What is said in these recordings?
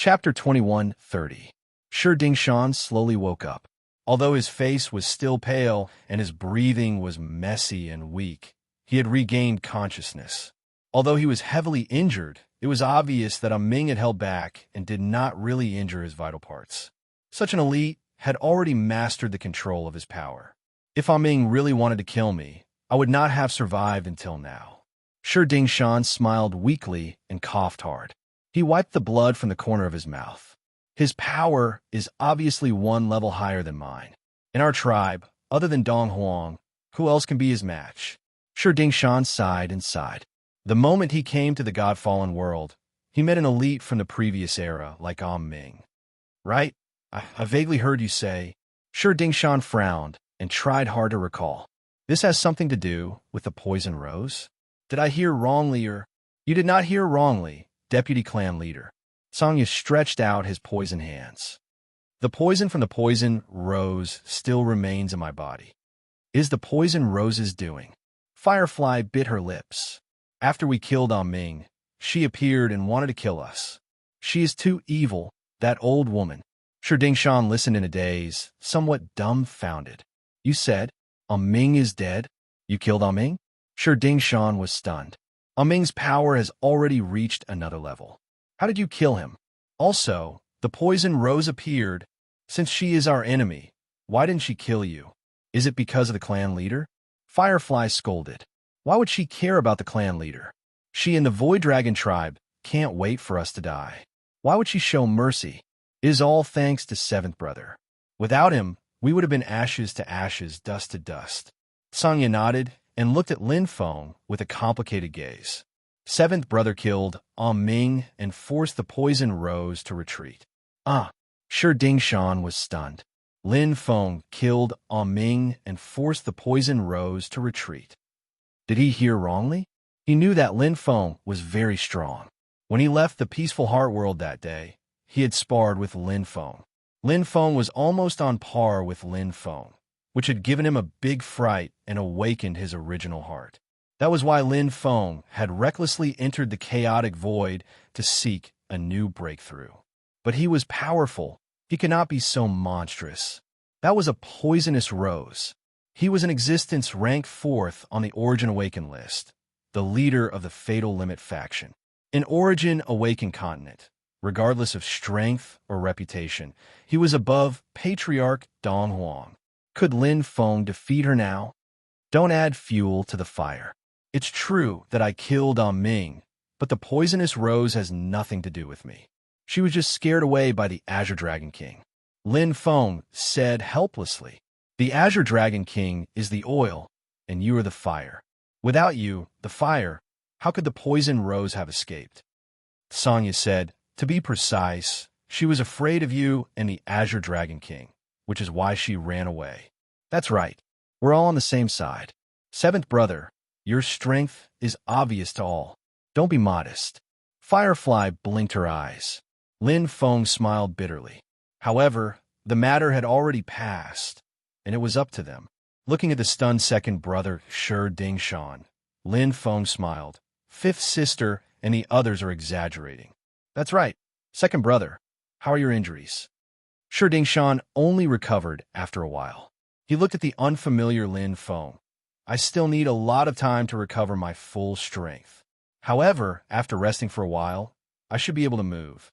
Chapter 21:30. Shi Dingshan slowly woke up. Although his face was still pale and his breathing was messy and weak, he had regained consciousness. Although he was heavily injured, it was obvious that Ming had held back and did not really injure his vital parts. Such an elite had already mastered the control of his power. If Ming really wanted to kill me, I would not have survived until now. Shi Dingshan smiled weakly and coughed hard. He wiped the blood from the corner of his mouth. His power is obviously one level higher than mine. In our tribe, other than Dong Huang, who else can be his match? Shi Dingshan sighed and sighed. The moment he came to the God-fallen world, he met an elite from the previous era like Ming. Right? I vaguely heard you say. Shi Dingshan frowned and tried hard to recall. This has something to do with the poison rose? Did I hear wrongly or— You did not hear wrongly, Deputy Clan Leader. Sangya stretched out his poison hands. The poison from the poison rose still remains in my body. Is the poison rose's doing? Firefly bit her lips. After we killed Ming, she appeared and wanted to kill us. She is too evil, that old woman. Shi Dingshan listened in a daze, somewhat dumbfounded. You said, Ming is dead? You killed Ming? Shi Dingshan was stunned. Ming's power has already reached another level. How did you kill him? Also, the poison rose appeared. Since she is our enemy, why didn't she kill you? Is it because of the clan leader? Firefly scolded. Why would she care about the clan leader? She and the Void Dragon tribe can't wait for us to die. Why would she show mercy? It is all thanks to Seventh Brother. Without him, we would have been ashes to ashes, dust to dust. Sangya nodded and looked at Lin Feng with a complicated gaze. Seventh Brother killed Ming and forced the poison rose to retreat. Shi Dingshan was stunned. Lin Feng killed Ming and forced the poison rose to retreat. Did he hear wrongly? He knew that Lin Feng was very strong. When he left the peaceful heart world that day, he had sparred with Lin Feng. Lin Feng was almost on par with Lin Feng, which had given him a big fright and awakened his original heart. That was why Lin Feng had recklessly entered the chaotic void to seek a new breakthrough. But he was powerful. He could not be so monstrous. That was a poisonous rose. He was in existence ranked 4th on the Origin Awaken list, the leader of the Fatal Limit faction. In Origin Awaken continent, regardless of strength or reputation, he was above Patriarch Dong Huang. Could Lin Feng defeat her now? Don't add fuel to the fire. It's true that I killed Ming, but the poisonous rose has nothing to do with me. She was just scared away by the Azure Dragon King. Lin Feng said helplessly. The Azure Dragon King is the oil, and you are the fire. Without you, the fire, how could the poison rose have escaped? Sangya said, to be precise, she was afraid of you and the Azure Dragon King, which is why she ran away. That's right. We're all on the same side. Seventh Brother, your strength is obvious to all. Don't be modest. Firefly blinked her eyes. Lin Feng smiled bitterly. However, the matter had already passed, and it was up to them. Looking at the stunned second brother, Shi Dingshan, Lin Feng smiled. Fifth sister and the others are exaggerating. That's right. Second brother, how are your injuries? Shi Dingshan only recovered after a while. He looked at the unfamiliar Lin Feng. I still need a lot of time to recover my full strength. However, after resting for a while, I should be able to move.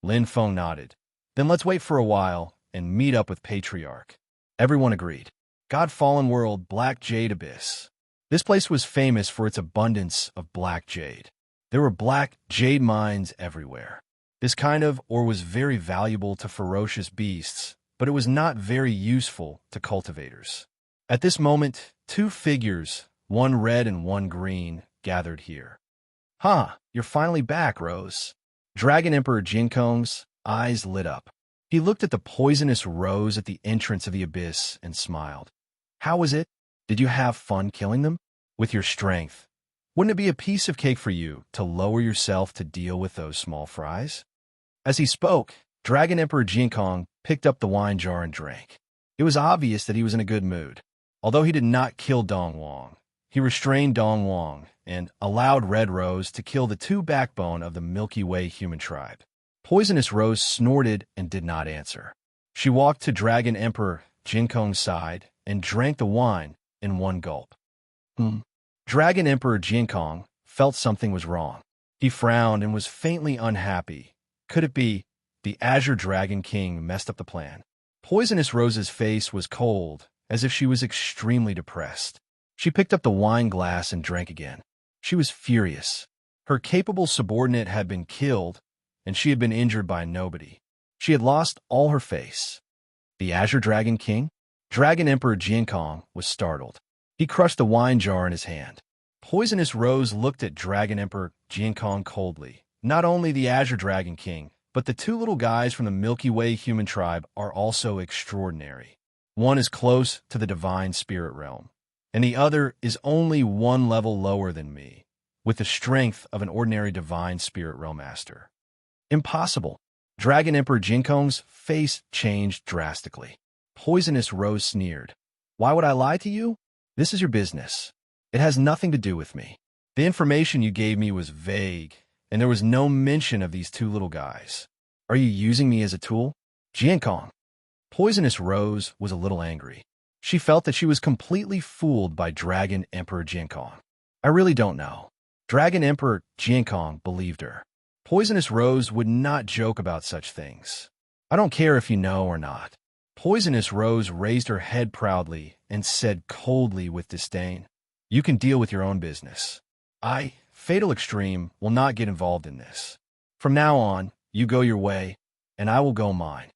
Lin Feng nodded. Then let's wait for a while and meet up with Patriarch. Everyone agreed. God-fallen world, Black Jade Abyss. This place was famous for its abundance of black jade. There were black jade mines everywhere. This kind of ore was very valuable to ferocious beasts, but it was not very useful to cultivators. At this moment, 2 figures, one red and one green, gathered here. You're finally back, Rose. Dragon Emperor Jinkong's eyes lit up. He looked at the poisonous rose at the entrance of the abyss and smiled. How was it? Did you have fun killing them? With your strength, wouldn't it be a piece of cake for you to lower yourself to deal with those small fries? As he spoke, Dragon Emperor Jinkong picked up the wine jar and drank. It was obvious that he was in a good mood. Although he did not kill Dong Wang, he restrained Dong Wang and allowed Red Rose to kill the 2 backbone of the Milky Way human tribe. Poisonous Rose snorted and did not answer. She walked to Dragon Emperor Jinkong's side and drank the wine in one gulp. Dragon Emperor Jinkong felt something was wrong. He frowned and was faintly unhappy. Could it be the Azure Dragon King messed up the plan? Poisonous Rose's face was cold, as if she was extremely depressed. She picked up the wine glass and drank again. She was furious. Her capable subordinate had been killed, and she had been injured by nobody. She had lost all her face. The Azure Dragon King? Dragon Emperor Jinkong was startled. He crushed the wine jar in his hand. Poisonous Rose looked at Dragon Emperor Jinkong coldly. Not only the Azure Dragon King, but the two little guys from the Milky Way human tribe are also extraordinary. One is close to the divine spirit realm, and the other is only one level lower than me, with the strength of an ordinary divine spirit realm master. Impossible. Dragon Emperor Jinkong's face changed drastically. Poisonous Rose sneered. Why would I lie to you? This is your business. It has nothing to do with me. The information you gave me was vague, and there was no mention of these two little guys. Are you using me as a tool? Jinkong. Poisonous Rose was a little angry. She felt that she was completely fooled by Dragon Emperor Jinkong. I really don't know. Dragon Emperor Jinkong believed her. Poisonous Rose would not joke about such things. I don't care if you know or not. Poisonous Rose raised her head proudly and said coldly with disdain, You can deal with your own business. I, Fatal Extreme, will not get involved in this. From now on, you go your way, and I will go mine.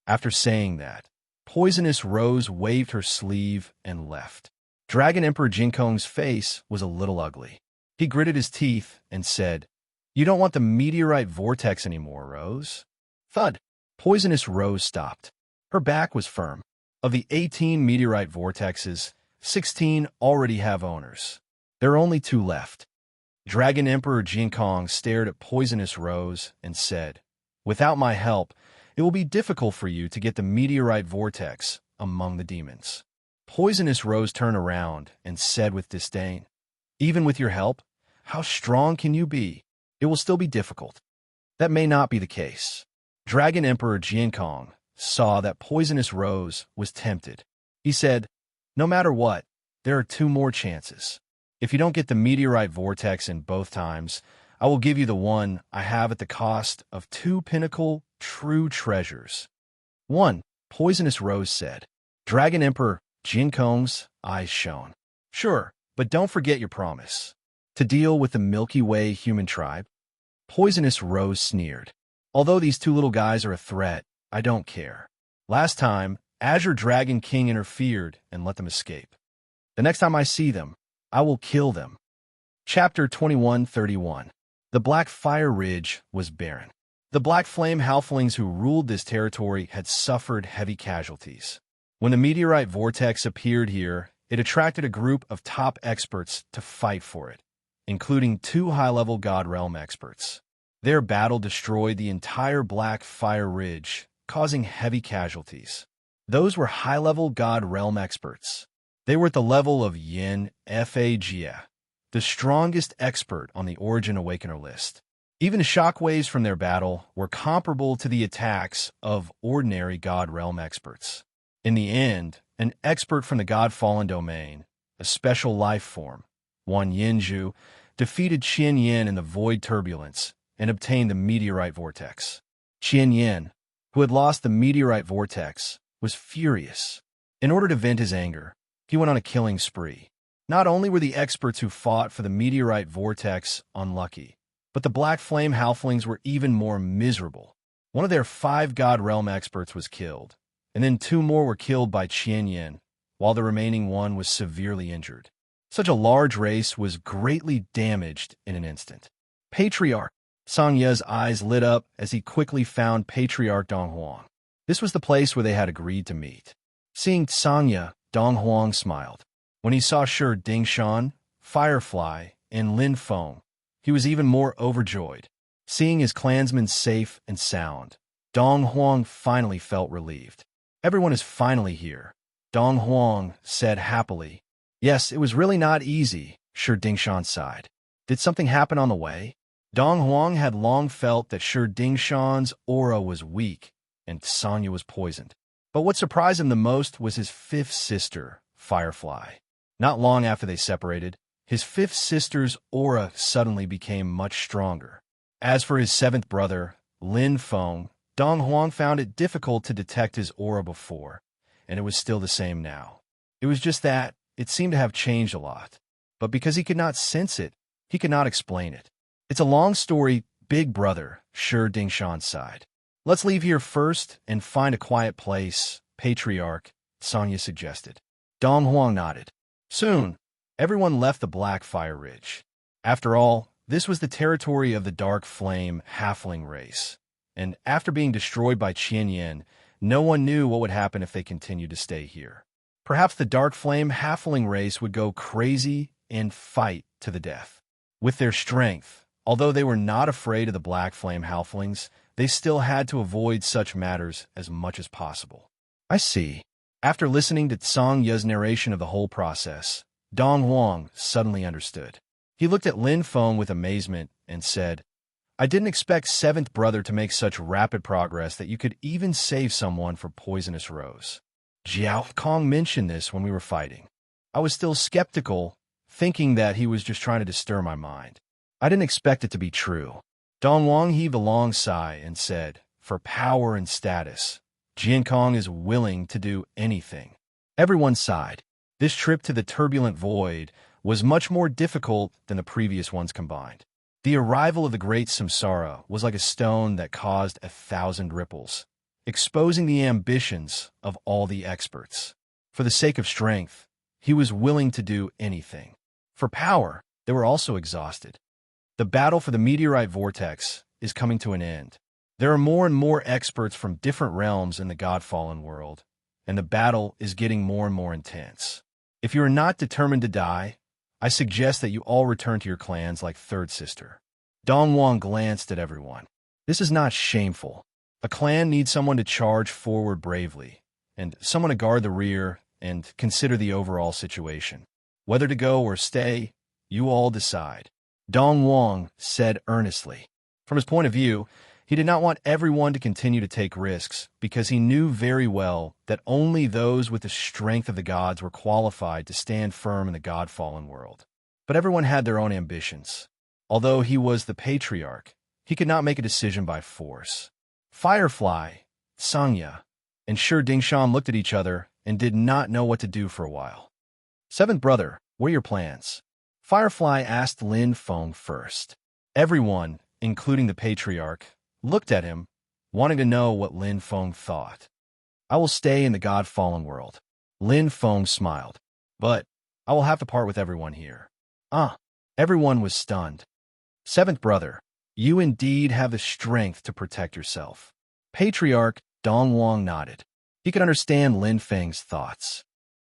After saying that, Poisonous Rose waved her sleeve and left. Dragon Emperor Jinkong's face was a little ugly. He gritted his teeth and said, You don't want the meteorite vortex anymore, Rose? Thud. Poisonous Rose stopped. Her back was firm. Of the 18 meteorite vortexes, 16 already have owners. There are only 2 left. Dragon Emperor Jinkong stared at Poisonous Rose and said, Without my help, it will be difficult for you to get the meteorite vortex among the demons. Poisonous Rose turned around and said with disdain, Even with your help, how strong can you be? It will still be difficult. That may not be the case. Dragon Emperor Jinkong saw that Poisonous Rose was tempted. He said, No matter what, there are 2 more chances. If you don't get the meteorite vortex in both times, I will give you the one I have at the cost of 2 pinnacle true treasures. 1, Poisonous Rose said. Dragon Emperor Jinkong's eyes shone. Sure, but don't forget your promise. To deal with the Milky Way human tribe? Poisonous Rose sneered. Although these 2 little guys are a threat, I don't care. Last time, Azure Dragon King interfered and let them escape. The next time I see them, I will kill them. Chapter 21:31. The Black Fire Ridge was barren. The Black Flame Halflings who ruled this territory had suffered heavy casualties. When the meteorite vortex appeared here, it attracted a group of top experts to fight for it, including 2 high-level God Realm experts. Their battle destroyed the entire Black Fire Ridge, causing heavy casualties. Those were high-level God Realm experts. They were at the level of Yin Fagia, the strongest expert on the Origin Awakener list. Even shockwaves from their battle were comparable to the attacks of ordinary God Realm experts. In the end, an expert from the God Fallen domain, a special life form, Wan Yinju, defeated Qian Yin in the Void Turbulence and obtained the meteorite vortex. Qian Yin, who had lost the meteorite vortex, was furious. In order to vent his anger, he went on a killing spree. Not only were the experts who fought for the meteorite vortex unlucky, but the Black Flame Halflings were even more miserable. One of their 5 God Realm experts was killed, and then 2 more were killed by Qian Yin, while the remaining one was severely injured. Such a large race was greatly damaged in an instant. Patriarch Song Ye's eyes lit up as he quickly found Patriarch Dong Huang. This was the place where they had agreed to meet. Seeing Song Ye, Dong Huang smiled. When he saw Shi Dingshan, Firefly, and Lin Feng, he was even more overjoyed. Seeing his clansmen safe and sound, Dong Huang finally felt relieved. Everyone is finally here, Dong Huang said happily. Yes, it was really not easy, Shi Dingshan sighed. Did something happen on the way? Dong Huang had long felt that Shi Dingshan's aura was weak and Sanya was poisoned. But what surprised him the most was his fifth sister, Firefly. Not long after they separated, his fifth sister's aura suddenly became much stronger. As for his seventh brother, Lin Feng, Dong Huang found it difficult to detect his aura before, and it was still the same now. It was just that it seemed to have changed a lot. But because he could not sense it, he could not explain it. It's a long story, big brother, Shi Dingshan sighed. Let's leave here first and find a quiet place, Patriarch, Sanya suggested. Dong Huang nodded. Soon, everyone left the Black Fire Ridge. After all, this was the territory of the Dark Flame Halfling race, and after being destroyed by Qian Yin, no one knew what would happen if they continued to stay here. Perhaps the Dark Flame Halfling race would go crazy and fight to the death. With their strength, although they were not afraid of the Black Flame Halflings, they still had to avoid such matters as much as possible. I see. After listening to Tsang Ye's narration of the whole process, Dong Huang suddenly understood. He looked at Lin Feng with amazement and said, I didn't expect seventh brother to make such rapid progress that you could even save someone for poisonous rose. Jiao Kong mentioned this when we were fighting. I was still skeptical, thinking that he was just trying to disturb my mind. I didn't expect it to be true. Dong Huang heaved a long sigh and said, for power and status, Jian Kong is willing to do anything. Everyone sighed. This trip to the turbulent void was much more difficult than the previous ones combined. The arrival of the great samsara was like a stone that caused 1,000 ripples, exposing the ambitions of all the experts. For the sake of strength, he was willing to do anything. For power, they were also exhausted. The battle for the meteorite vortex is coming to an end. There are more and more experts from different realms in the God-fallen world, and the battle is getting more and more intense. If you are not determined to die, I suggest that you all return to your clans like Third Sister. Dong Huang glanced at everyone. This is not shameful. A clan needs someone to charge forward bravely, and someone to guard the rear and consider the overall situation. Whether to go or stay, you all decide. Dong Huang said earnestly. From his point of view, he did not want everyone to continue to take risks because he knew very well that only those with the strength of the gods were qualified to stand firm in the God-fallen world. But everyone had their own ambitions. Although he was the patriarch, he could not make a decision by force. Firefly, Sanya, and Shi Dingshan looked at each other and did not know what to do for a while. Seventh brother, what are your plans? Firefly asked Lin Feng first. Everyone, including the patriarch, looked at him, wanting to know what Lin Feng thought. I will stay in the God-fallen world. Lin Feng smiled. But I will have to part with everyone here. Everyone was stunned. Seventh brother, you indeed have the strength to protect yourself. Patriarch Dong Huang nodded. He could understand Lin Feng's thoughts.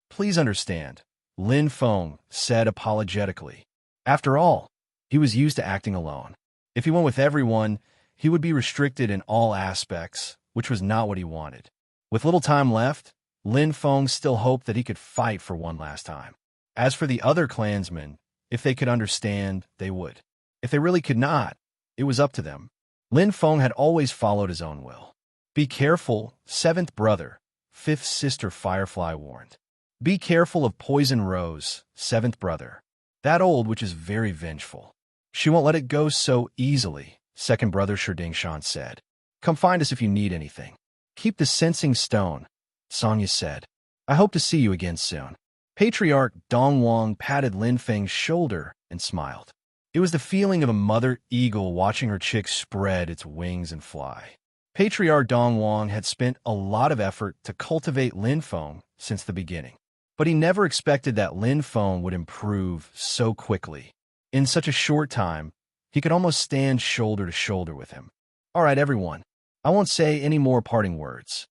Please understand, Lin Feng said apologetically. After all, he was used to acting alone. If he went with everyone, he would be restricted in all aspects, which was not what he wanted. With little time left, Lin Feng still hoped that he could fight for one last time. As for the other clansmen, if they could understand, they would. If they really could not, it was up to them. Lin Feng had always followed his own will. Be careful, seventh brother, fifth sister Firefly warned. Be careful of Poison Rose, seventh brother. That old witch is very vengeful. She won't let it go so easily, second brother Shi Dingshan said. Come find us if you need anything. Keep the sensing stone, Sanya said. I hope to see you again soon. Patriarch Dong Huang patted Lin Feng's shoulder and smiled. It was the feeling of a mother eagle watching her chick spread its wings and fly. Patriarch Dong Huang had spent a lot of effort to cultivate Lin Feng since the beginning. But he never expected that Lin Feng would improve so quickly. In such a short time, he could almost stand shoulder to shoulder with him. All right, everyone. I won't say any more parting words.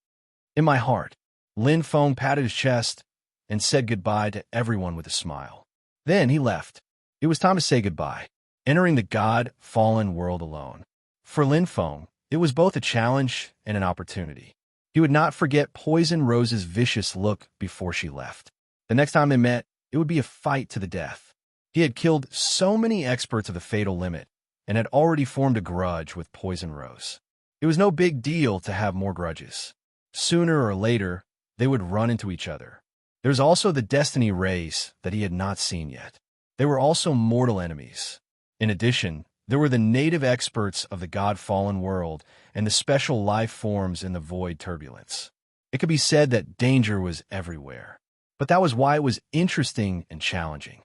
In my heart, Lin Feng patted his chest and said goodbye to everyone with a smile. Then he left. It was time to say goodbye, entering the God-fallen world alone. For Lin Feng, it was both a challenge and an opportunity. He would not forget Poison Rose's vicious look before she left. The next time they met, it would be a fight to the death. He had killed so many experts of the fatal limit, and had already formed a grudge with Poison Rose. It was no big deal to have more grudges. Sooner or later, they would run into each other. There was also the Destiny race that he had not seen yet. They were also mortal enemies. In addition, there were the native experts of the God-fallen world and the special life forms in the void turbulence. It could be said that danger was everywhere. But that was why it was interesting and challenging.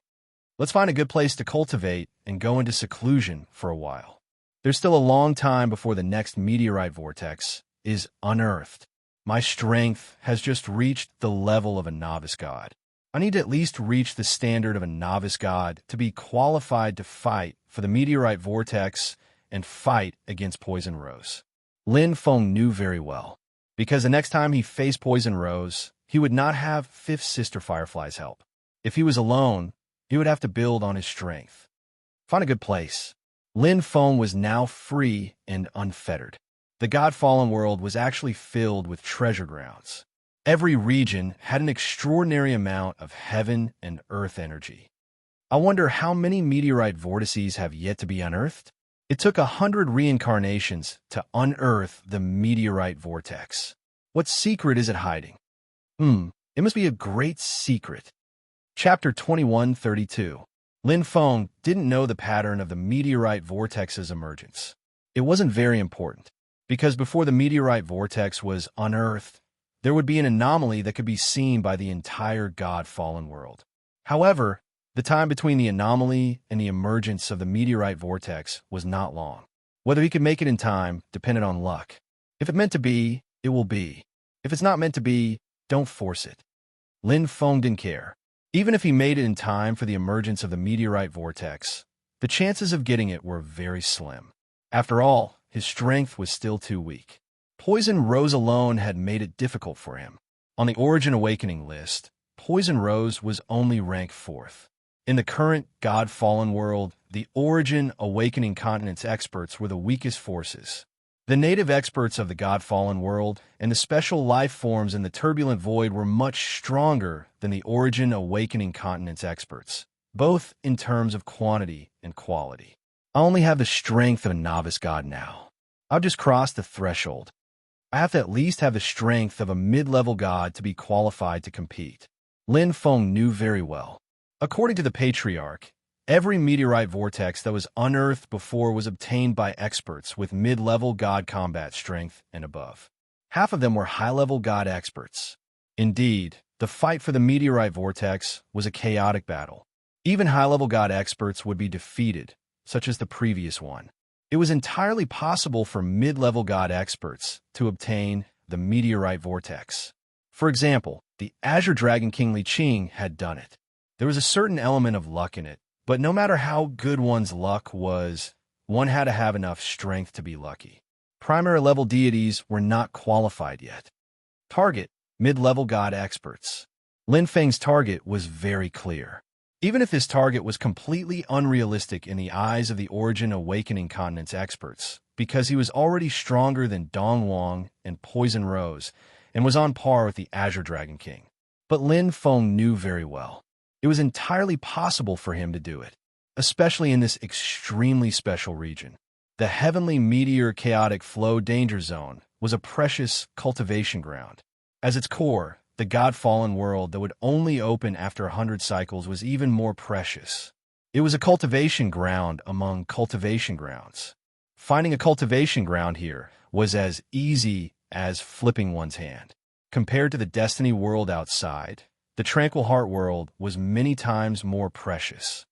Let's find a good place to cultivate and go into seclusion for a while. There's still a long time before the next meteorite vortex is unearthed. My strength has just reached the level of a novice god. I need to at least reach the standard of a novice god to be qualified to fight for the meteorite vortex and fight against Poison Rose. Lin Feng knew very well, because the next time he faced Poison Rose, he would not have Fifth Sister Firefly's help. If he was alone, he would have to build on his strength. Find a good place. Lin Feng was now free and unfettered. The God-fallen world was actually filled with treasure grounds. Every region had an extraordinary amount of heaven and earth energy. I wonder how many meteorite vortices have yet to be unearthed? It took 100 reincarnations to unearth the meteorite vortex. What secret is it hiding? It must be a great secret. Chapter 2132. Lin Feng didn't know the pattern of the meteorite vortex's emergence. It wasn't very important, because before the meteorite vortex was unearthed, there would be an anomaly that could be seen by the entire God-fallen world. However, the time between the anomaly and the emergence of the meteorite vortex was not long. Whether he could make it in time depended on luck. If it meant to be, it will be. If it's not meant to be, don't force it. Lin Feng didn't care. Even if he made it in time for the emergence of the meteorite vortex, the chances of getting it were very slim. After all, his strength was still too weak. Poison Rose alone had made it difficult for him. On the Origin Awakening list, Poison Rose was only ranked 4th. In the current God-fallen world, the Origin Awakening continent's experts were the weakest forces. The native experts of the God-fallen world and the special life forms in the turbulent void were much stronger than the Origin Awakening continent's experts, both in terms of quantity and quality. I only have the strength of a novice god now. I've just crossed the threshold. I have to at least have the strength of a mid-level god to be qualified to compete. Lin Feng knew very well. According to the Patriarch, every meteorite vortex that was unearthed before was obtained by experts with mid-level god combat strength and above. Half of them were high-level god experts. Indeed, the fight for the meteorite vortex was a chaotic battle. Even high-level god experts would be defeated, such as the previous one. It was entirely possible for mid-level god experts to obtain the meteorite vortex. For example, the Azure Dragon King Li Qing had done it. There was a certain element of luck in it, but no matter how good one's luck was, one had to have enough strength to be lucky. Primary level deities were not qualified yet. Target: mid-level god experts. Lin Feng's target was very clear. Even if his target was completely unrealistic in the eyes of the Origin Awakening continent's experts, because he was already stronger than Dong Wang and Poison Rose, and was on par with the Azure Dragon King. But Lin Feng knew very well. It was entirely possible for him to do it, especially in this extremely special region. The Heavenly Meteor Chaotic Flow Danger Zone was a precious cultivation ground. As its core, the God-fallen world that would only open after 100 cycles was even more precious. It was a cultivation ground among cultivation grounds. Finding a cultivation ground here was as easy as flipping one's hand. Compared to the Destiny world outside, the Tranquil Heart world was many times more precious.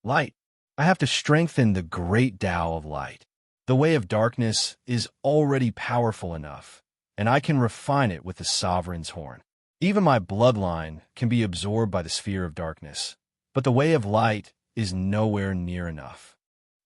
Light. I have to strengthen the great Tao of light. The way of darkness is already powerful enough, and I can refine it with the Sovereign's horn. Even my bloodline can be absorbed by the sphere of darkness, but the way of light is nowhere near enough.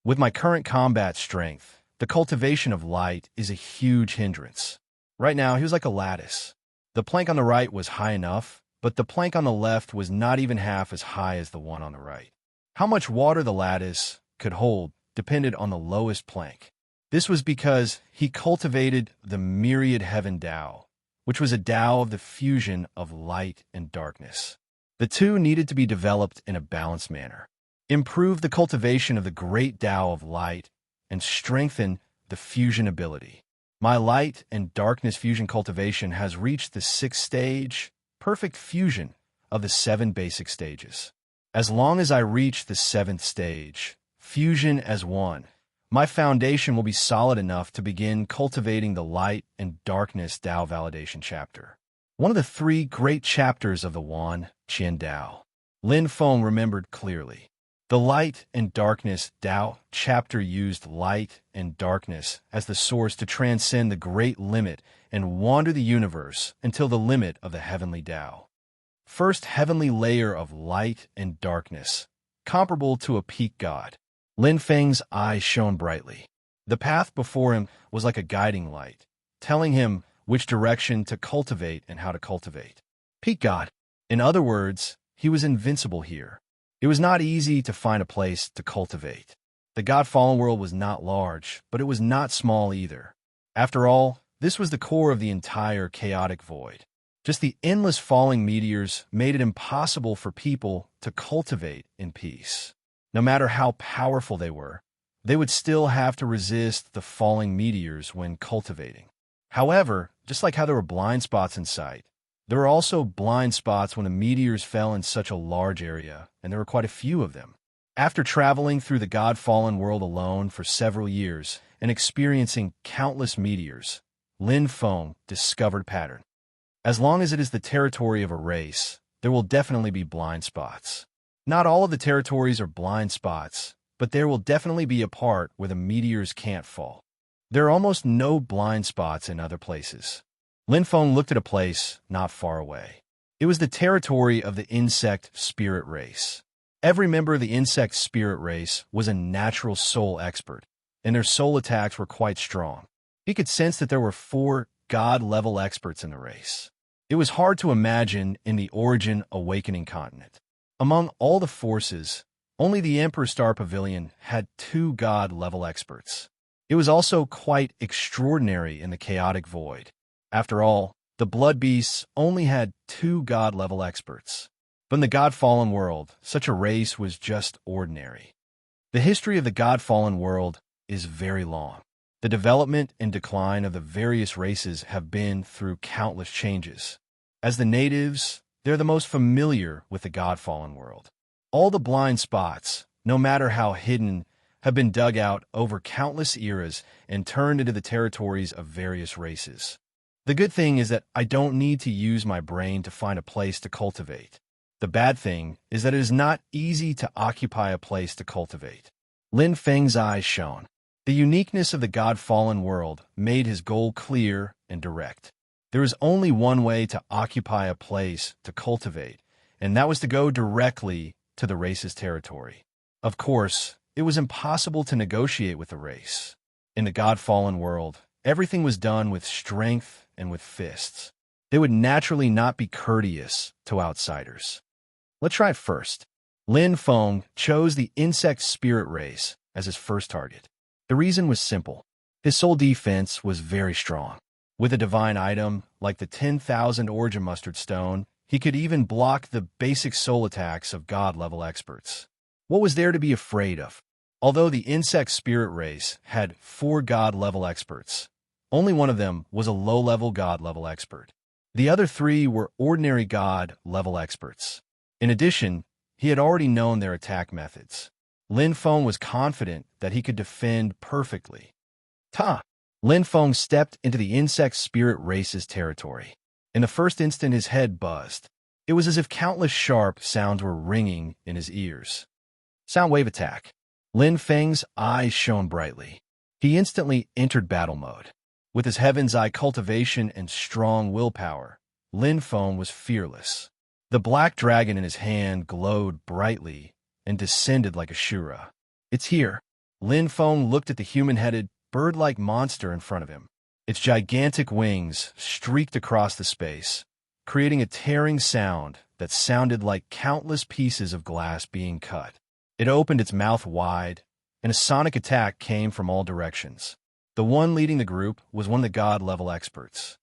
With my current combat strength, the cultivation of light is a huge hindrance. Right now, he was like a lattice. The plank on the right was high enough, but the plank on the left was not even half as high as the one on the right. How much water the lattice could hold depended on the lowest plank. This was because he cultivated the myriad heaven Tao, which was a Tao of the fusion of light and darkness. The two needed to be developed in a balanced manner. Improve the cultivation of the great Tao of light and strengthen the fusion ability. My light and darkness fusion cultivation has reached the 6th stage, perfect fusion of the 7 basic stages. As long as I reach the 7th stage, fusion as one, my foundation will be solid enough to begin cultivating the light and darkness Tao validation chapter. One of the 3 great chapters of the Wan Qian Tao. Lin Feng remembered clearly. The light and darkness Tao chapter used light and darkness as the source to transcend the great limit and wander the universe until the limit of the heavenly Tao. First heavenly layer of light and darkness, comparable to a peak god. Lin Feng's eyes shone brightly. The path before him was like a guiding light, telling him which direction to cultivate and how to cultivate. Peak god. In other words, he was invincible here. It was not easy to find a place to cultivate. The God-fallen world was not large, but it was not small either. After all, this was the core of the entire chaotic void. Just the endless falling meteors made it impossible for people to cultivate in peace. No matter how powerful they would still have to resist the falling meteors when cultivating. However, just like how there were blind spots in sight, there were also blind spots when the meteors fell in such a large area, and there were quite a few of them. After traveling through the God-fallen world alone for several years and experiencing countless meteors, Lin Feng discovered a pattern. As long as it is the territory of a race, there will definitely be blind spots. Not all of the territories are blind spots, but there will definitely be a part where the meteors can't fall. There are almost no blind spots in other places. Lin Feng looked at a place not far away. It was the territory of the insect spirit race. Every member of the insect spirit race was a natural soul expert, and their soul attacks were quite strong. He could sense that there were 4 god-level experts in the race. It was hard to imagine in the Origin Awakening continent. Among all the forces, only the Emperor Star Pavilion had 2 god-level experts. It was also quite extraordinary in the chaotic void. After all, the Blood Beasts only had 2 god-level experts. But in the God-fallen world, such a race was just ordinary. The history of the God-fallen world is very long. The development and decline of the various races have been through countless changes. As the natives, they're the most familiar with the God-fallen world. All the blind spots, no matter how hidden, have been dug out over countless eras and turned into the territories of various races. The good thing is that I don't need to use my brain to find a place to cultivate. The bad thing is that it is not easy to occupy a place to cultivate. Lin Feng's eyes shone. The uniqueness of the God-fallen world made his goal clear and direct. There is only one way to occupy a place to cultivate, and that was to go directly to the race's territory. Of course, it was impossible to negotiate with the race. In the God-fallen world, everything was done with strength and with fists. They would naturally not be courteous to outsiders. Let's try it first. Lin Feng chose the insect spirit race as his first target. The reason was simple. His soul defense was very strong. With a divine item like the 10,000 Origin Mustard Stone, he could even block the basic soul attacks of God-level experts. What was there to be afraid of? Although the insect spirit race had 4 God-level experts, only one of them was a low-level God-level expert. The other 3 were ordinary God-level experts. In addition, he had already known their attack methods. Lin Feng was confident that he could defend perfectly. Lin Feng stepped into the insect spirit race's territory. In the first instant, his head buzzed. It was as if countless sharp sounds were ringing in his ears. Sound wave attack. Lin Feng's eyes shone brightly. He instantly entered battle mode. With his Heaven's Eye cultivation and strong willpower, Lin Feng was fearless. The black dragon in his hand glowed brightly and descended like a Shura. It's here. Lin Feng looked at the human-headed, bird-like monster in front of him. Its gigantic wings streaked across the space, creating a tearing sound that sounded like countless pieces of glass being cut. It opened its mouth wide, and a sonic attack came from all directions. The one leading the group was one of the God-level experts.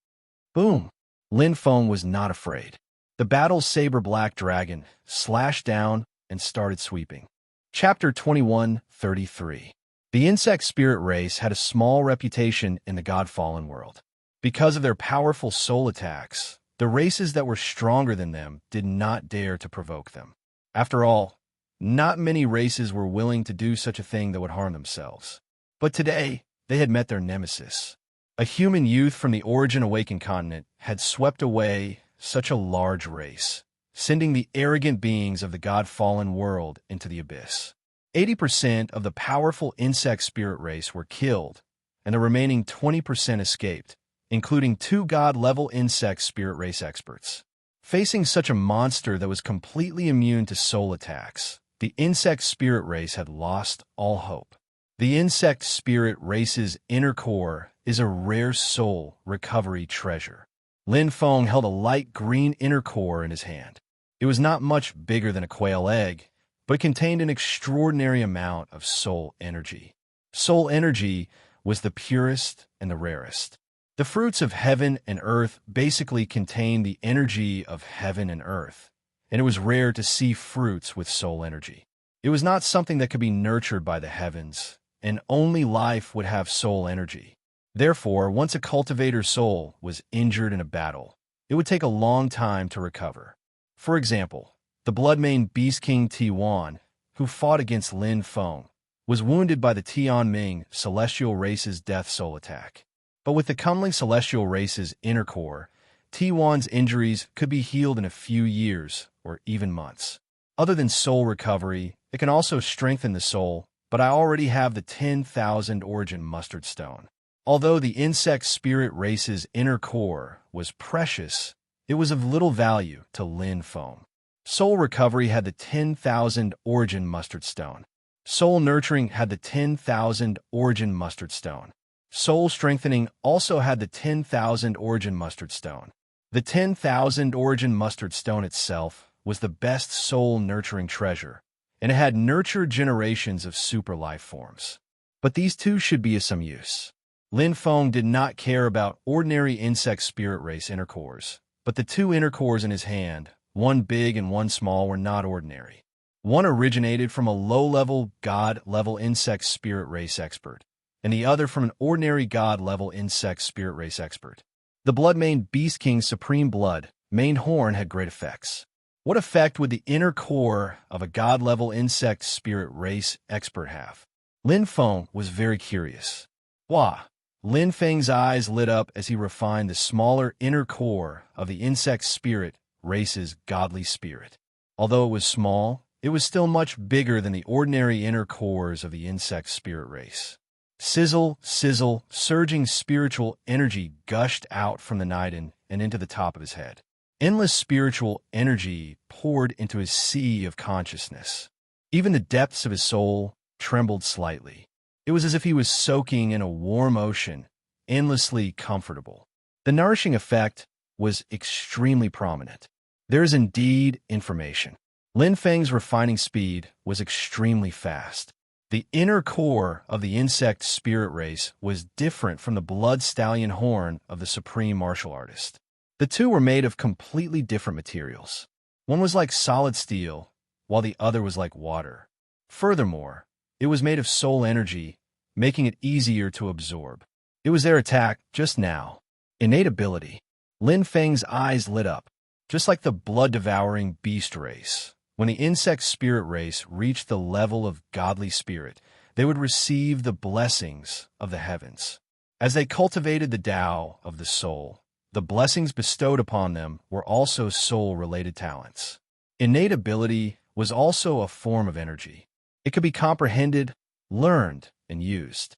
Boom! Lin Feng was not afraid. The battle's saber-black dragon slashed down and started sweeping. Chapter 21:33. The insect spirit race had a small reputation in the God-fallen world. Because of their powerful soul attacks, the races that were stronger than them did not dare to provoke them. After all, not many races were willing to do such a thing that would harm themselves. But today, they had met their nemesis. A human youth from the Origin Awakened continent had swept away such a large race, sending the arrogant beings of the God-fallen world into the abyss. 80% of the powerful insect spirit race were killed, and the remaining 20% escaped, including 2 God-level insect spirit race experts. Facing such a monster that was completely immune to soul attacks, the insect spirit race had lost all hope. The insect spirit race's inner core is a rare soul recovery treasure. Lin Feng held a light green inner core in his hand. It was not much bigger than a quail egg, but contained an extraordinary amount of soul energy. Soul energy was the purest and the rarest. The fruits of heaven and earth basically contain the energy of heaven and earth, and it was rare to see fruits with soul energy. It was not something that could be nurtured by the heavens, and only life would have soul energy. Therefore, once a cultivator's soul was injured in a battle, it would take a long time to recover. For example, the Blood-Mane Beast King Tian, who fought against Lin Feng, was wounded by the Tianming celestial race's death soul attack. But with the Kunling celestial race's inner core, Tian's injuries could be healed in a few years or even months. Other than soul recovery, it can also strengthen the soul, but I already have the 10,000 origin mustard stone. Although the insect spirit race's inner core was precious, it was of little value to Lin Feng. Soul recovery had the 10,000 origin mustard stone. Soul nurturing had the 10,000 origin mustard stone. Soul strengthening also had the 10,000 origin mustard stone. The 10,000 origin mustard stone itself was the best soul nurturing treasure, and it had nurtured generations of super life forms. But these two should be of some use. Lin Feng did not care about ordinary insect spirit race inner cores, but the 2 inner cores in his hand, one big and one small, were not ordinary. One originated from a low-level God-level insect spirit race expert, and the other from an ordinary God-level insect spirit race expert. The Blood-Mane Beast King's supreme blood, maned horn, had great effects. What effect would the inner core of a God-level insect spirit race expert have? Lin Feng was very curious. Wah! Lin Feng's eyes lit up as he refined the smaller inner core of the insect spirit race's godly spirit. Although it was small, it was still much bigger than the ordinary inner cores of the insect spirit race. Sizzle, sizzle, surging spiritual energy gushed out from the Niden and into the top of his head. Endless spiritual energy poured into his sea of consciousness. Even the depths of his soul trembled slightly. It was as if he was soaking in a warm ocean, endlessly comfortable. The nourishing effect was extremely prominent. There is indeed information. Lin Feng's refining speed was extremely fast. The inner core of the insect spirit race was different from the blood stallion horn of the supreme martial artist. The two were made of completely different materials. One was like solid steel, while the other was like water. Furthermore, it was made of soul energy, making it easier to absorb. It was their attack just now. Innate ability. Lin Feng's eyes lit up, just like the blood-devouring beast race. When the insect spirit race reached the level of godly spirit, they would receive the blessings of the heavens. As they cultivated the Tao of the soul, the blessings bestowed upon them were also soul-related talents. Innate ability was also a form of energy. It could be comprehended, learned, and used.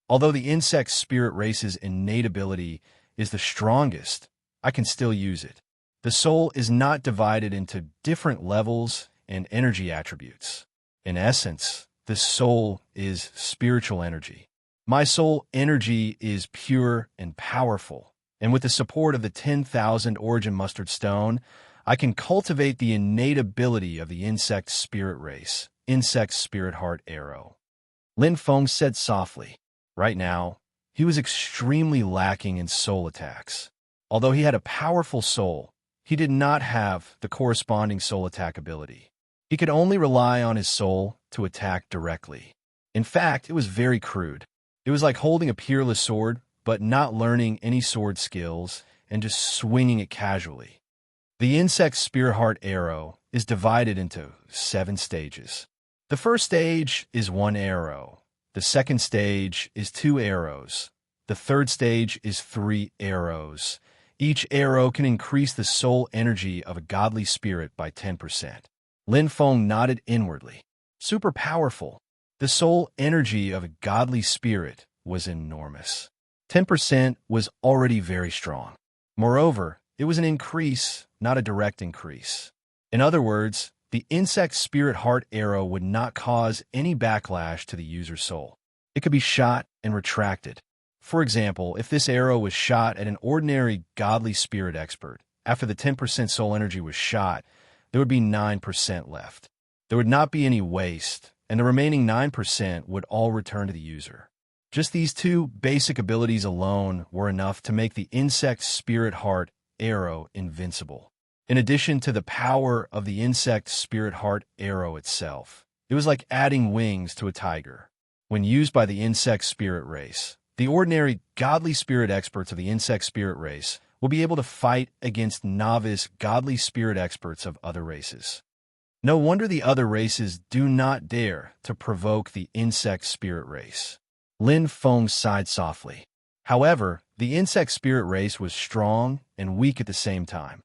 Although the insect spirit race's innate ability is the strongest, I can still use it. The soul is not divided into different levels and energy attributes. In essence, the soul is spiritual energy. My soul energy is pure and powerful, and with the support of the 10,000 origin mustard stone, I can cultivate the innate ability of the insect spirit race, insect spirit heart arrow. Lin Feng said softly. Right now, he was extremely lacking in soul attacks. Although he had a powerful soul, he did not have the corresponding soul attack ability. He could only rely on his soul to attack directly. In fact, it was very crude. It was like holding a peerless sword, but not learning any sword skills and just swinging it casually. The insect spirit heart arrow is divided into 7 stages. The first stage is 1 arrow. The second stage is 2 arrows. The third stage is 3 arrows. Each arrow can increase the soul energy of a godly spirit by 10%. Lin Feng nodded inwardly. Super powerful. The soul energy of a godly spirit was enormous. 10% was already very strong. Moreover, it was an increase, not a direct increase. In other words, the insect spirit heart arrow would not cause any backlash to the user's soul. It could be shot and retracted. For example, if this arrow was shot at an ordinary godly spirit expert, after the 10% soul energy was shot, there would be 9% left. There would not be any waste, and the remaining 9% would all return to the user. Just these 2 basic abilities alone were enough to make the insect spirit heart arrow invincible. In addition to the power of the insect spirit heart arrow itself, it was like adding wings to a tiger. When used by the insect spirit race, the ordinary godly spirit experts of the insect spirit race will be able to fight against novice godly spirit experts of other races. No wonder the other races do not dare to provoke the insect spirit race. Lin Feng sighed softly. However, the insect spirit race was strong and weak at the same time.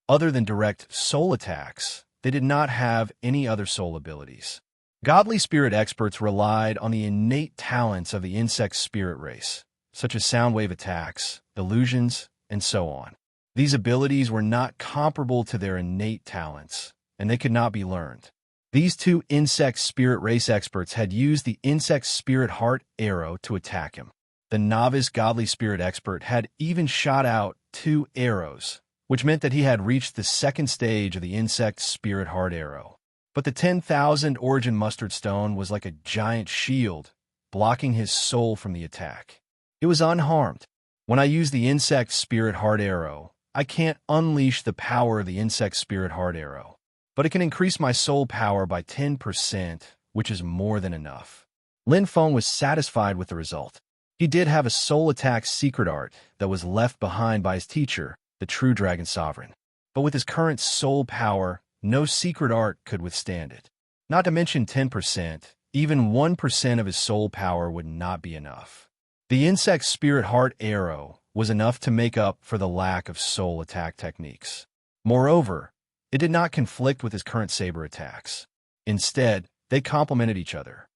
Other than direct soul attacks, they did not have any other soul abilities. Godly spirit experts relied on the innate talents of the insect spirit race, such as sound wave attacks, illusions, and so on. These abilities were not comparable to their innate talents, and they could not be learned. These 2 insect spirit race experts had used the insect spirit heart arrow to attack him. The novice godly spirit expert had even shot out 2 arrows, which meant that he had reached the second stage of the insect spirit heart arrow. But the 10,000 origin mustard stone was like a giant shield, blocking his soul from the attack. It was unharmed. When I use the insect spirit heart arrow, I can't unleash the power of the insect spirit heart arrow, but it can increase my soul power by 10%, which is more than enough. Lin Feng was satisfied with the result. He did have a soul attack secret art that was left behind by his teacher, the true Dragon Sovereign. But with his current soul power, no secret art could withstand it. Not to mention 10%, even 1% of his soul power would not be enough. The insect spirit heart arrow was enough to make up for the lack of soul attack techniques. Moreover, it did not conflict with his current saber attacks. Instead, they complemented each other.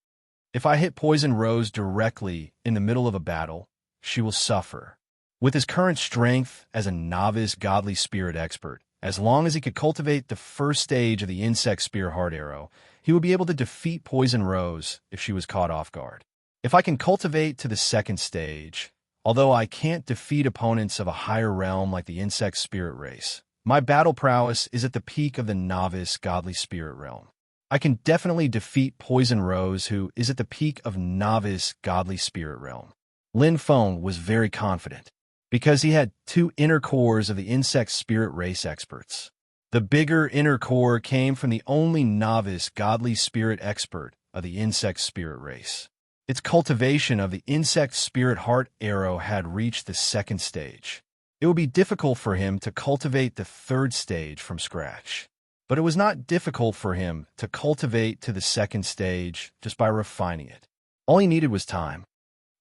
If I hit Poison Rose directly in the middle of a battle, she will suffer. With his current strength as a novice godly spirit expert, as long as he could cultivate the first stage of the insect spirit heart arrow, he would be able to defeat Poison Rose if she was caught off guard. If I can cultivate to the second stage, although I can't defeat opponents of a higher realm like the insect spirit race, my battle prowess is at the peak of the novice godly spirit realm. I can definitely defeat Poison Rose, who is at the peak of novice godly spirit realm. Lin Feng was very confident, because he had 2 inner cores of the insect spirit race experts. The bigger inner core came from the only novice godly spirit expert of the insect spirit race. Its cultivation of the insect spirit heart arrow had reached the second stage. It would be difficult for him to cultivate the third stage from scratch. But it was not difficult for him to cultivate to the second stage just by refining it. All he needed was time.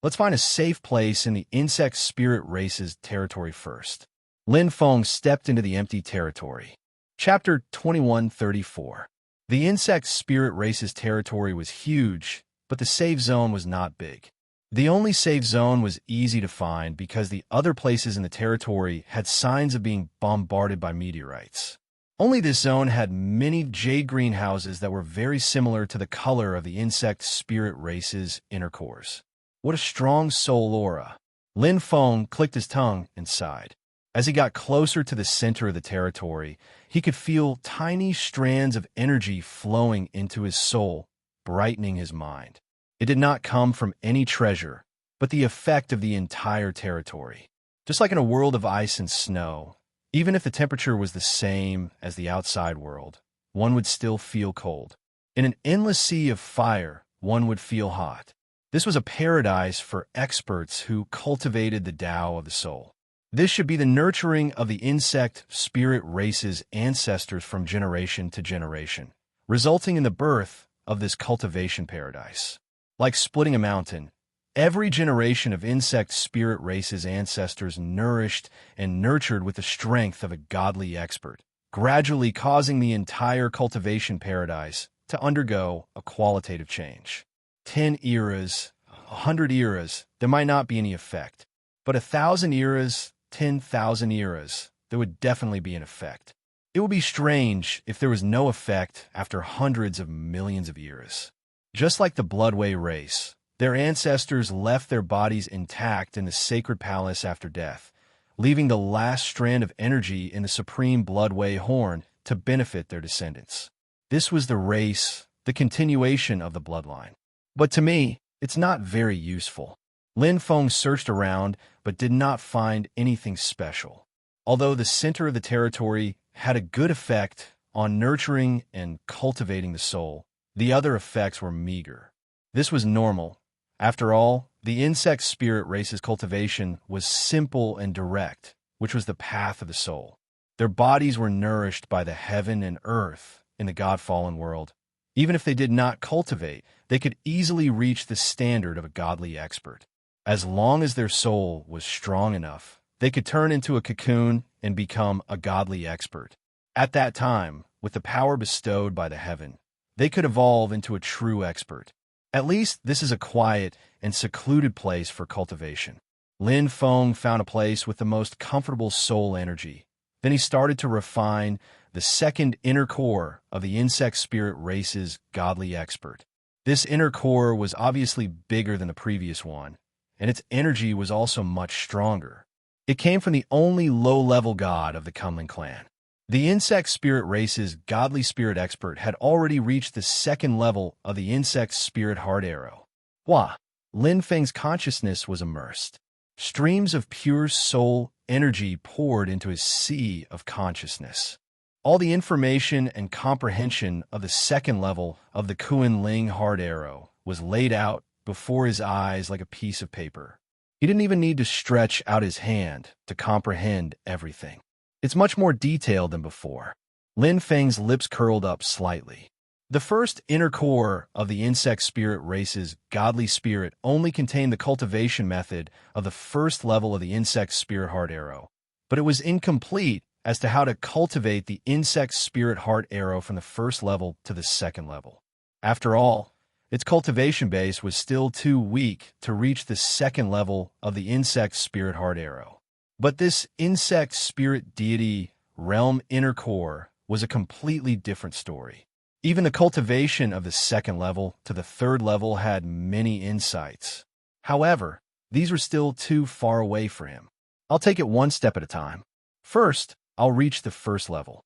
Let's find a safe place in the insect spirit race's territory first. Lin Feng stepped into the empty territory. Chapter 2134. The insect spirit race's territory was huge, but the safe zone was not big. The only safe zone was easy to find because the other places in the territory had signs of being bombarded by meteorites. Only this zone had many jade greenhouses that were very similar to the color of the insect spirit race's inner cores. What a strong soul aura. Lin Feng clicked his tongue and sighed. As he got closer to the center of the territory, he could feel tiny strands of energy flowing into his soul, brightening his mind. It did not come from any treasure, but the effect of the entire territory. Just like in a world of ice and snow, even if the temperature was the same as the outside world, one would still feel cold. In an endless sea of fire, one would feel hot. This was a paradise for experts who cultivated the Tao of the soul. This should be the nurturing of the insect spirit race's ancestors from generation to generation, resulting in the birth of this cultivation paradise. Like splitting a mountain, every generation of insect spirit race's ancestors nourished and nurtured with the strength of a godly expert, gradually causing the entire cultivation paradise to undergo a qualitative change. 10 eras, 100 eras, there might not be any effect. But 1,000 eras, 10,000 eras, there would definitely be an effect. It would be strange if there was no effect after hundreds of millions of eras. Just like the Bloodway race, their ancestors left their bodies intact in the sacred palace after death, leaving the last strand of energy in the supreme Bloodway horn to benefit their descendants. This was the race, the continuation of the bloodline. But to me, it's not very useful. Lin Feng searched around, but did not find anything special. Although the center of the territory had a good effect on nurturing and cultivating the soul, the other effects were meager. This was normal. After all, the insect spirit race's cultivation was simple and direct, which was the path of the soul. Their bodies were nourished by the heaven and earth in the God-fallen world. Even if they did not cultivate, they could easily reach the standard of a godly expert. As long as their soul was strong enough, they could turn into a cocoon and become a godly expert. At that time, with the power bestowed by the heaven, they could evolve into a true expert. At least this is a quiet and secluded place for cultivation. Lin Feng found a place with the most comfortable soul energy. Then he started to refine the second inner core of the insect spirit race's godly expert. This inner core was obviously bigger than the previous one, and its energy was also much stronger. It came from the only low-level god of the Kunlun clan. The insect spirit race's godly spirit expert had already reached the second level of the insect spirit heart arrow. Hua, Lin Feng's consciousness was immersed. Streams of pure soul energy poured into his sea of consciousness. All the information and comprehension of the second level of the Kunlun heart arrow was laid out before his eyes like a piece of paper. He didn't even need to stretch out his hand to comprehend everything. It's much more detailed than before. Lin Feng's lips curled up slightly. The first inner core of the insect spirit race's godly spirit only contained the cultivation method of the first level of the insect spirit heart arrow, but it was incomplete as to how to cultivate the insect spirit heart arrow from the first level to the second level. After all, its cultivation base was still too weak to reach the second level of the insect spirit heart arrow. But this insect spirit deity realm inner core was a completely different story. Even the cultivation of the second level to the third level had many insights. However, these were still too far away for him. I'll take it one step at a time. First, I'll reach the first level.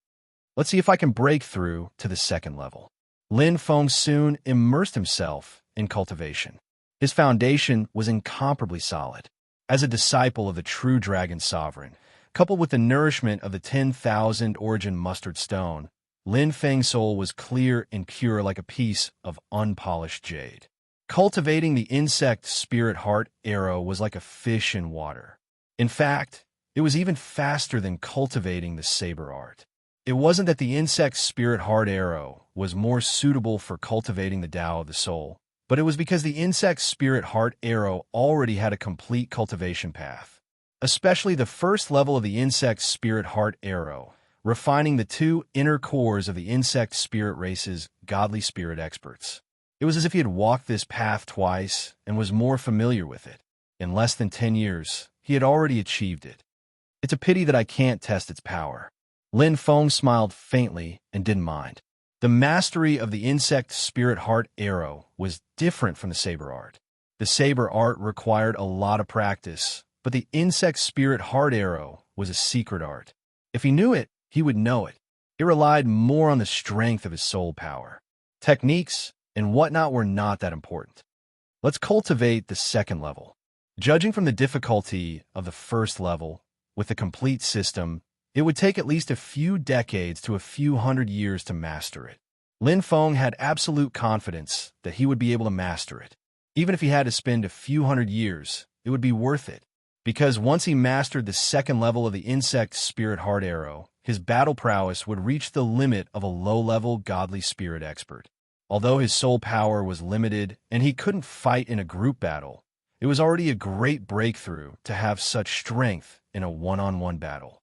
Let's see if I can break through to the second level. Lin Feng soon immersed himself in cultivation. His foundation was incomparably solid. As a disciple of the true dragon sovereign, coupled with the nourishment of the 10,000 origin mustard stone, Lin Feng's soul was clear and pure like a piece of unpolished jade. Cultivating the insect spirit heart arrow was like a fish in water. In fact, it was even faster than cultivating the saber art. It wasn't that the insect spirit heart arrow was more suitable for cultivating the Tao of the soul, but it was because the insect spirit heart arrow already had a complete cultivation path. Especially the first level of the insect spirit heart arrow, refining the two inner cores of the insect spirit race's godly spirit experts. It was as if he had walked this path twice and was more familiar with it. In less than 10 years, he had already achieved it. It's a pity that I can't test its power. Lin Feng smiled faintly and didn't mind. The mastery of the insect spirit heart arrow was different from the saber art. The saber art required a lot of practice, but the insect spirit heart arrow was a secret art. If he knew it, he would know it. It relied more on the strength of his soul power. Techniques and whatnot were not that important. Let's cultivate the second level. Judging from the difficulty of the first level, with the complete system, it would take at least a few decades to a few hundred years to master it. Lin Feng had absolute confidence that he would be able to master it. Even if he had to spend a few hundred years, it would be worth it. Because once he mastered the second level of the insect spirit heart arrow, his battle prowess would reach the limit of a low-level godly spirit expert. Although his soul power was limited and he couldn't fight in a group battle, it was already a great breakthrough to have such strength in a one-on-one battle.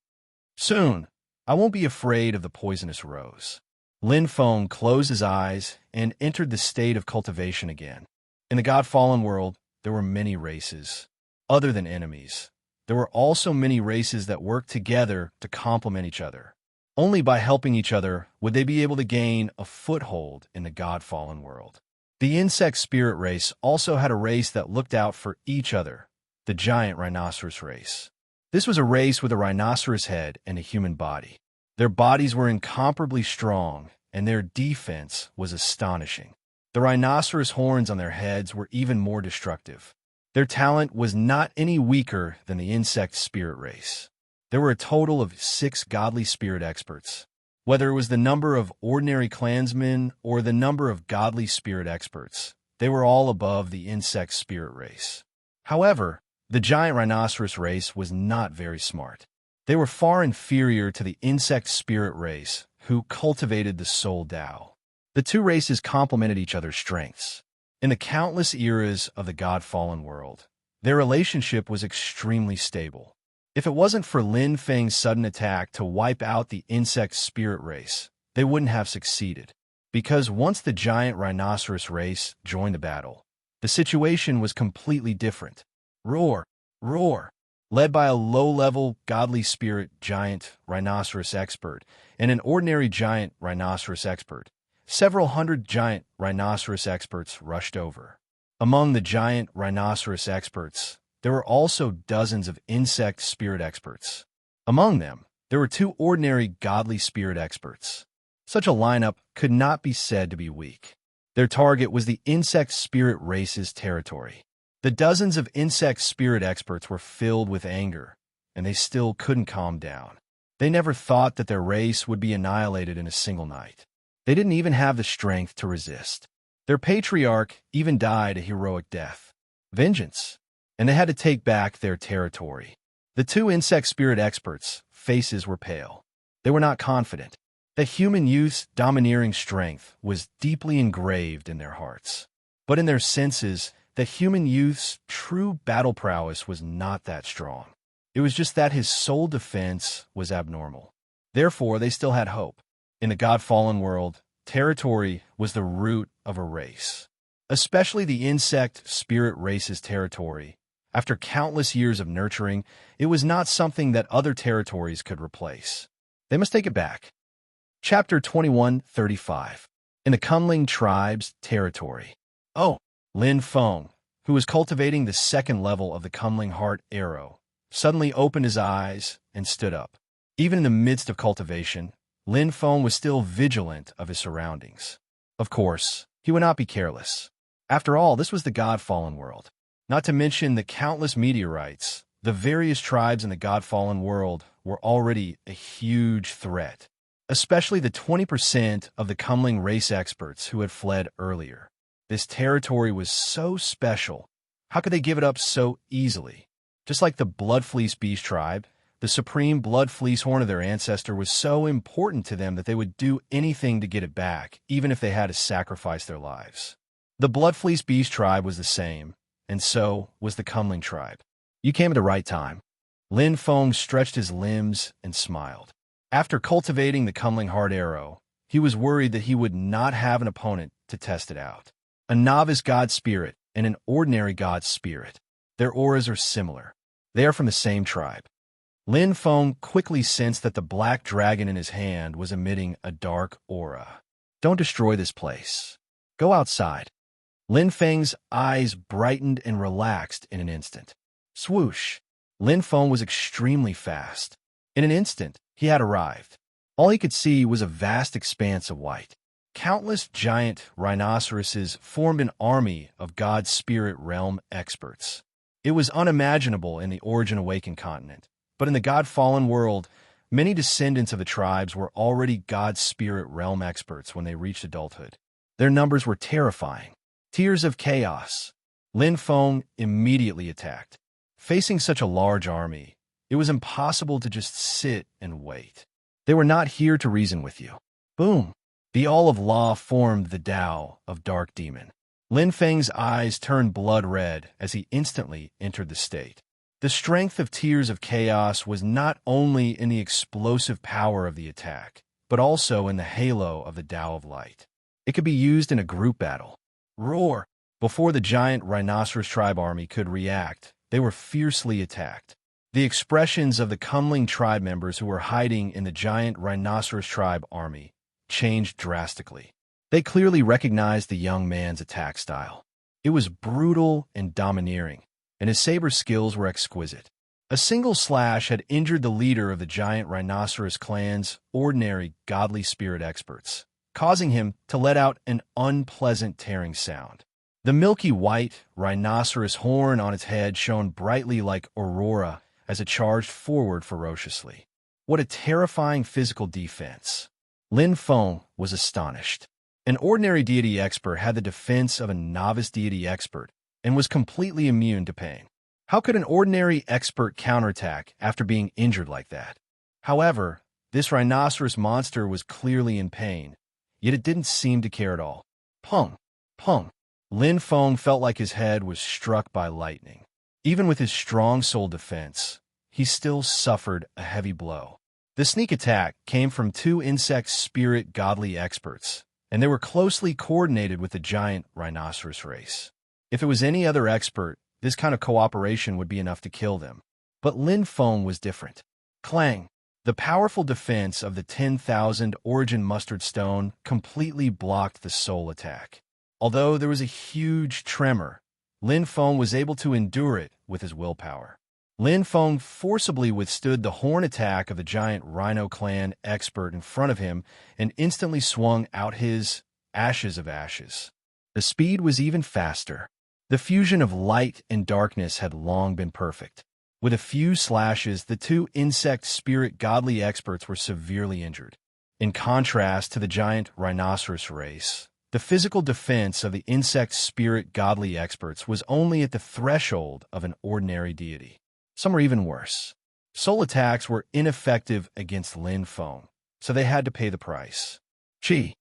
Soon, I won't be afraid of the poisonous rose. Lin Feng closed his eyes and entered the state of cultivation again. In the God-fallen world, there were many races. Other than enemies, there were also many races that worked together to complement each other. Only by helping each other would they be able to gain a foothold in the God-fallen world. The insect spirit race also had a race that looked out for each other, the giant rhinoceros race. This was a race with a rhinoceros head and a human body. Their bodies were incomparably strong, and their defense was astonishing. The rhinoceros horns on their heads were even more destructive. Their talent was not any weaker than the insect spirit race. There were a total of 6 godly spirit experts. Whether it was the number of ordinary clansmen or the number of godly spirit experts, they were all above the insect spirit race. However, the giant rhinoceros race was not very smart. They were far inferior to the insect spirit race, who cultivated the soul Tao. The two races complemented each other's strengths. In the countless eras of the God-fallen world, their relationship was extremely stable. If it wasn't for Lin Feng's sudden attack to wipe out the insect spirit race, they wouldn't have succeeded. Because once the giant rhinoceros race joined the battle, the situation was completely different. Roar! Roar! Led by a low-level godly spirit giant rhinoceros expert and an ordinary giant rhinoceros expert, several hundred giant rhinoceros experts rushed over. Among the giant rhinoceros experts, there were also dozens of insect spirit experts. Among them, there were 2 ordinary godly spirit experts. Such a lineup could not be said to be weak. Their target was the insect spirit race's territory. The dozens of insect spirit experts were filled with anger, and they still couldn't calm down. They never thought that their race would be annihilated in a single night. They didn't even have the strength to resist. Their patriarch even died a heroic death. Vengeance. And they had to take back their territory. The 2 insect spirit experts' faces were pale. They were not confident. The human youth's domineering strength was deeply engraved in their hearts. But in their senses, the human youth's true battle prowess was not that strong. It was just that his soul defense was abnormal. Therefore, they still had hope. In the God-fallen world, territory was the root of a race. Especially the insect spirit race's territory. After countless years of nurturing, it was not something that other territories could replace. They must take it back. Chapter 21:35. In the Kunling tribe's territory. Oh, Lin Feng, who was cultivating the second level of the Kunling heart arrow, suddenly opened his eyes and stood up. Even in the midst of cultivation, Lin Feng was still vigilant of his surroundings. Of course, he would not be careless. After all, this was the God-fallen world. Not to mention the countless meteorites, the various tribes in the God-fallen world were already a huge threat, especially the 20% of the Kunling race experts who had fled earlier. This territory was so special. How could they give it up so easily? Just like the Blood Fleece Beast tribe, the supreme blood fleece horn of their ancestor was so important to them that they would do anything to get it back, even if they had to sacrifice their lives. The Blood Fleece Beast tribe was the same, and so was the Kunling tribe. You came at the right time. Lin Feng stretched his limbs and smiled. After cultivating the Kunling heart arrow, he was worried that he would not have an opponent to test it out. A novice god spirit and an ordinary god spirit. Their auras are similar. They are from the same tribe. Lin Feng quickly sensed that the black dragon in his hand was emitting a dark aura. Don't destroy this place. Go outside. Lin Feng's eyes brightened and relaxed in an instant. Swoosh! Lin Feng was extremely fast. In an instant, he had arrived. All he could see was a vast expanse of white. Countless giant rhinoceroses formed an army of God Spirit Realm experts. It was unimaginable in the Origin Awakened continent, but in the God-fallen world, Many descendants of the tribes were already God's spirit realm experts when they reached adulthood. Their numbers were terrifying. Tears of chaos. Lin Feng immediately attacked. Facing such a large army, it was impossible to just sit and wait. They were not here to reason with you. Boom! The All of Law formed the Tao of Dark Demon. Lin Feng's eyes turned blood red as he instantly entered the state. The strength of Tears of Chaos was not only in the explosive power of the attack, but also in the halo of the Tao of Light. It could be used in a group battle. Roar! Before the giant Rhinoceros tribe army could react, they were fiercely attacked. The expressions of the Kunling tribe members who were hiding in the giant Rhinoceros tribe army changed drastically. They clearly recognized the young man's attack style. It was brutal and domineering, and his saber skills were exquisite. A single slash had injured the leader of the giant Rhinoceros clan's ordinary godly spirit experts, causing him to let out an unpleasant tearing sound. The milky white rhinoceros horn on its head shone brightly like aurora as it charged forward ferociously. What a terrifying physical defense! Lin Feng was astonished. An ordinary deity expert had the defense of a novice deity expert and was completely immune to pain. How could an ordinary expert counterattack after being injured like that? However, this rhinoceros monster was clearly in pain, yet it didn't seem to care at all. Pung! Pung! Lin Feng felt like his head was struck by lightning. Even with his strong soul defense, he still suffered a heavy blow. The sneak attack came from two insect spirit godly experts, and they were closely coordinated with the giant rhinoceros race. If it was any other expert, this kind of cooperation would be enough to kill them. But Lin Feng was different. Clang! The powerful defense of the 10,000 origin mustard stone completely blocked the soul attack. Although there was a huge tremor, Lin Feng was able to endure it with his willpower. Lin Feng forcibly withstood the horn attack of the giant Rhino clan expert in front of him and instantly swung out his ashes of ashes. The speed was even faster. The fusion of light and darkness had long been perfect. With a few slashes, the two insect spirit godly experts were severely injured. In contrast to the giant rhinoceros race, the physical defense of the insect spirit godly experts was only at the threshold of an ordinary deity. Some were even worse. Soul attacks were ineffective against Lin Feng, so they had to pay the price. Chi!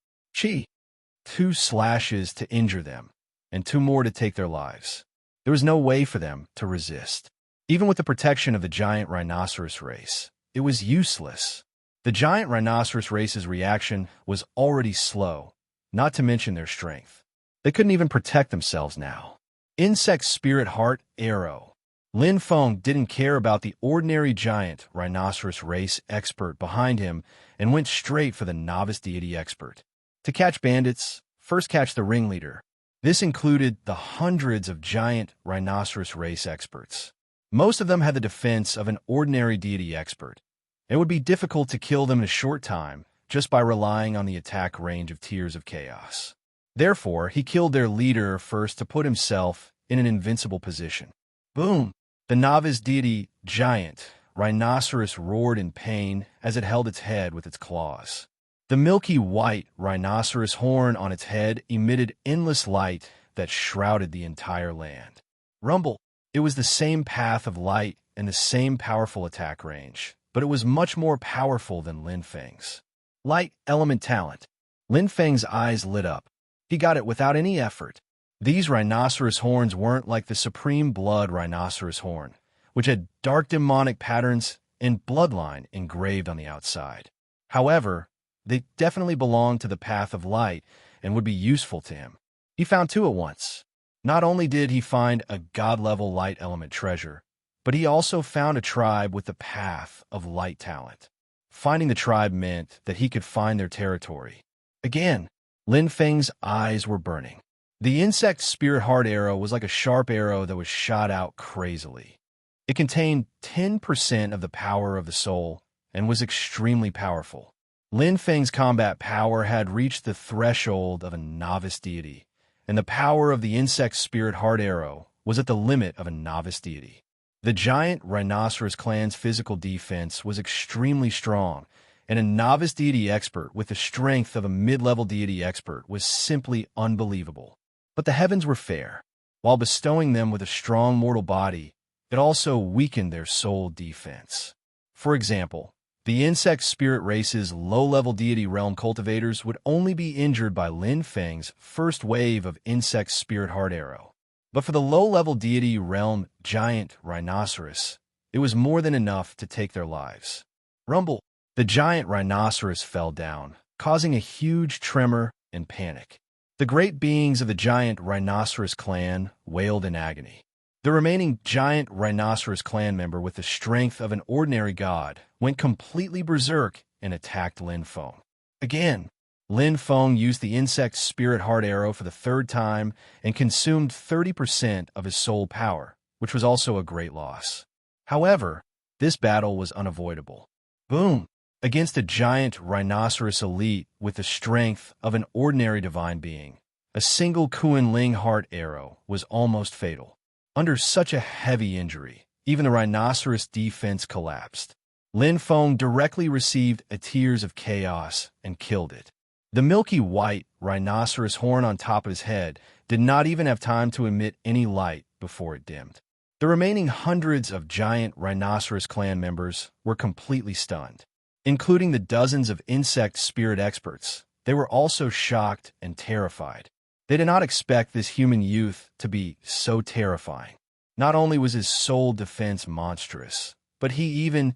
2 slashes to injure them, and 2 more to take their lives. There was no way for them to resist. Even with the protection of the giant rhinoceros race, it was useless. The giant rhinoceros race's reaction was already slow, not to mention their strength. They couldn't even protect themselves now. Insect Spirit Heart Arrow. Lin Feng didn't care about the ordinary giant rhinoceros race expert behind him and went straight for the novice deity expert. To catch bandits, first catch the ringleader. This included the hundreds of giant rhinoceros race experts. Most of them had the defense of an ordinary deity expert. It would be difficult to kill them in a short time just by relying on the attack range of Tears of Chaos. Therefore, he killed their leader first to put himself in an invincible position. Boom! The novice deity giant rhinoceros roared in pain as it held its head with its claws. The milky white rhinoceros horn on its head emitted endless light that shrouded the entire land. Rumble! It was the same path of light and the same powerful attack range, but it was much more powerful than Lin Feng's. Light element talent. Lin Feng's eyes lit up. He got it without any effort. These rhinoceros horns weren't like the supreme blood rhinoceros horn, which had dark demonic patterns and bloodline engraved on the outside. However, they definitely belonged to the path of light and would be useful to him. He found 2 at once. Not only did he find a god-level light element treasure, but he also found a tribe with the path of light talent. Finding the tribe meant that he could find their territory. Again, Lin Feng's eyes were burning. The insect spirit heart arrow was like a sharp arrow that was shot out crazily. It contained 10% of the power of the soul and was extremely powerful. Lin Feng's combat power had reached the threshold of a novice deity, and the power of the insect spirit heart arrow was at the limit of a novice deity. The giant rhinoceros clan's physical defense was extremely strong, and a novice deity expert with the strength of a mid-level deity expert was simply unbelievable. But the heavens were fair. While bestowing them with a strong mortal body, it also weakened their soul defense. For example, the insect spirit race's low-level deity realm cultivators would only be injured by Lin Feng's first wave of insect spirit heart arrow. But for the low-level deity realm giant rhinoceros, it was more than enough to take their lives. Rumble! The giant rhinoceros fell down, causing a huge tremor and panic. The great beings of the giant rhinoceros clan wailed in agony. The remaining giant rhinoceros clan member with the strength of an ordinary god went completely berserk and attacked Lin Feng. Again, Lin Feng used the insect spirit heart arrow for the third time and consumed 30% of his soul power, which was also a great loss. However, this battle was unavoidable. Boom! Against a giant rhinoceros elite with the strength of an ordinary divine being, a single Kuan Ling heart arrow was almost fatal. Under such a heavy injury, even the rhinoceros defense collapsed. Lin Feng directly received a tears of chaos and killed it. The milky white rhinoceros horn on top of his head did not even have time to emit any light before it dimmed. The remaining hundreds of giant rhinoceros clan members were completely stunned. Including the dozens of insect spirit experts, they were also shocked and terrified. They did not expect this human youth to be so terrifying. Not only was his soul defense monstrous, but he even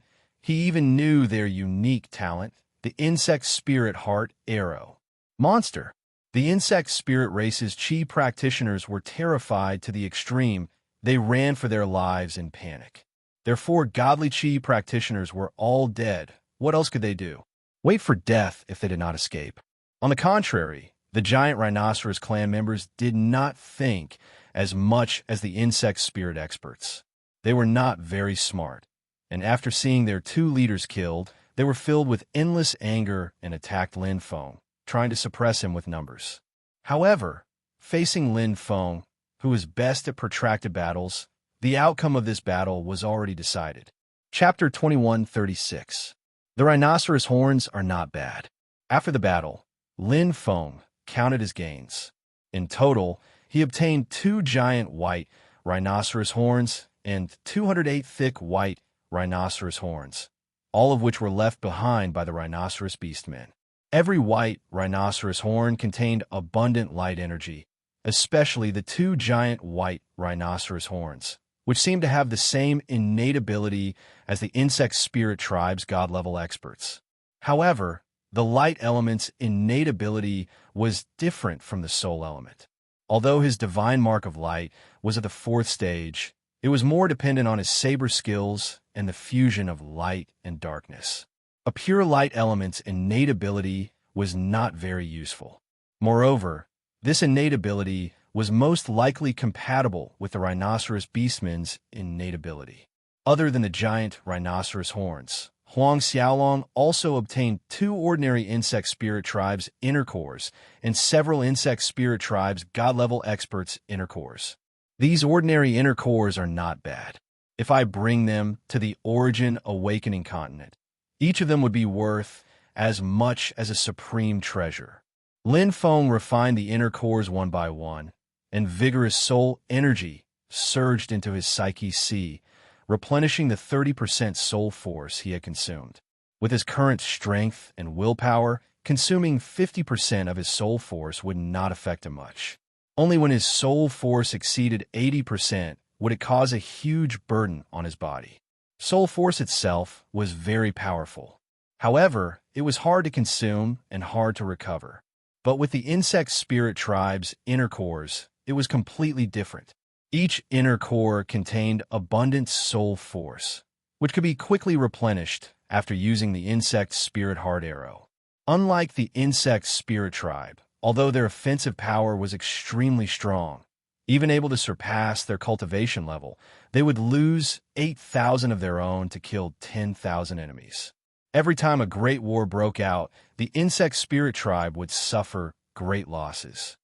knew their unique talent, the insect spirit heart arrow. Monster! The insect spirit race's chi practitioners were terrified to the extreme. They ran for their lives in panic. Their 4 godly chi practitioners were all dead. What else could they do? Wait for death if they did not escape. On the contrary, the giant rhinoceros clan members did not think as much as the insect spirit experts. They were not very smart, and after seeing their 2 leaders killed, they were filled with endless anger and attacked Lin Feng, trying to suppress him with numbers. However, facing Lin Feng, who was best at protracted battles, the outcome of this battle was already decided. Chapter 2136. The rhinoceros horns are not bad. After the battle, Lin Feng counted his gains. In total, he obtained 2 giant white rhinoceros horns and 208 thick white rhinoceros horns, all of which were left behind by the rhinoceros beastmen. Every white rhinoceros horn contained abundant light energy, especially the 2 giant white rhinoceros horns, which seemed to have the same innate ability as the insect spirit tribe's god-level experts. However, the light element's innate ability was different from the soul element. Although his divine mark of light was at the 4th stage, it was more dependent on his saber skills and the fusion of light and darkness. A pure light element's innate ability was not very useful. Moreover, this innate ability was most likely compatible with the rhinoceros beastman's innate ability. Other than the giant rhinoceros horns, Huang Xiaolong also obtained 2 ordinary insect spirit tribes' inner cores and several insect spirit tribes' god-level experts' inner cores. These ordinary inner cores are not bad. If I bring them to the Origin Awakening continent, each of them would be worth as much as a supreme treasure. Lin Feng refined the inner cores one by one, and vigorous soul energy surged into his psyche sea, replenishing the 30% soul force he had consumed. With his current strength and willpower, consuming 50% of his soul force would not affect him much. Only when his soul force exceeded 80% would it cause a huge burden on his body. Soul force itself was very powerful. However, it was hard to consume and hard to recover. But with the insect spirit tribe's inner cores, it was completely different. Each inner core contained abundant soul force, which could be quickly replenished after using the insect spirit heart arrow. Unlike the insect spirit tribe, although their offensive power was extremely strong, even able to surpass their cultivation level, they would lose 8,000 of their own to kill 10,000 enemies. Every time a great war broke out, the insect spirit tribe would suffer great losses.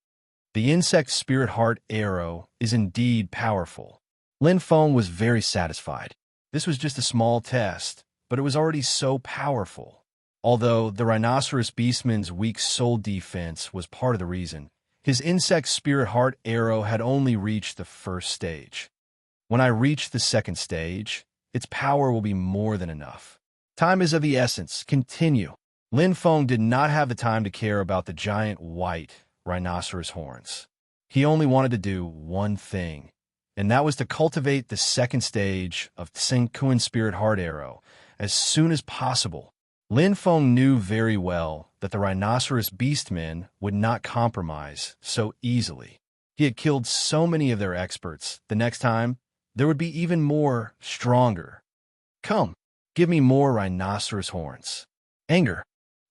The insect spirit heart arrow is indeed powerful. Lin Feng was very satisfied. This was just a small test, but it was already so powerful. Although the Rhinoceros Beastman's weak soul defense was part of the reason, his insect spirit heart arrow had only reached the first stage. When I reach the second stage, its power will be more than enough. Time is of the essence. Continue. Lin Feng did not have the time to care about the giant white rhinoceros horns. He only wanted to do one thing, and that was to cultivate the second stage of Tsinkuan Spirit Heart Arrow as soon as possible. Lin Feng knew very well that the Rhinoceros Beastmen would not compromise so easily. He had killed so many of their experts. The next time, there would be even more stronger. Come, give me more rhinoceros horns. Anger.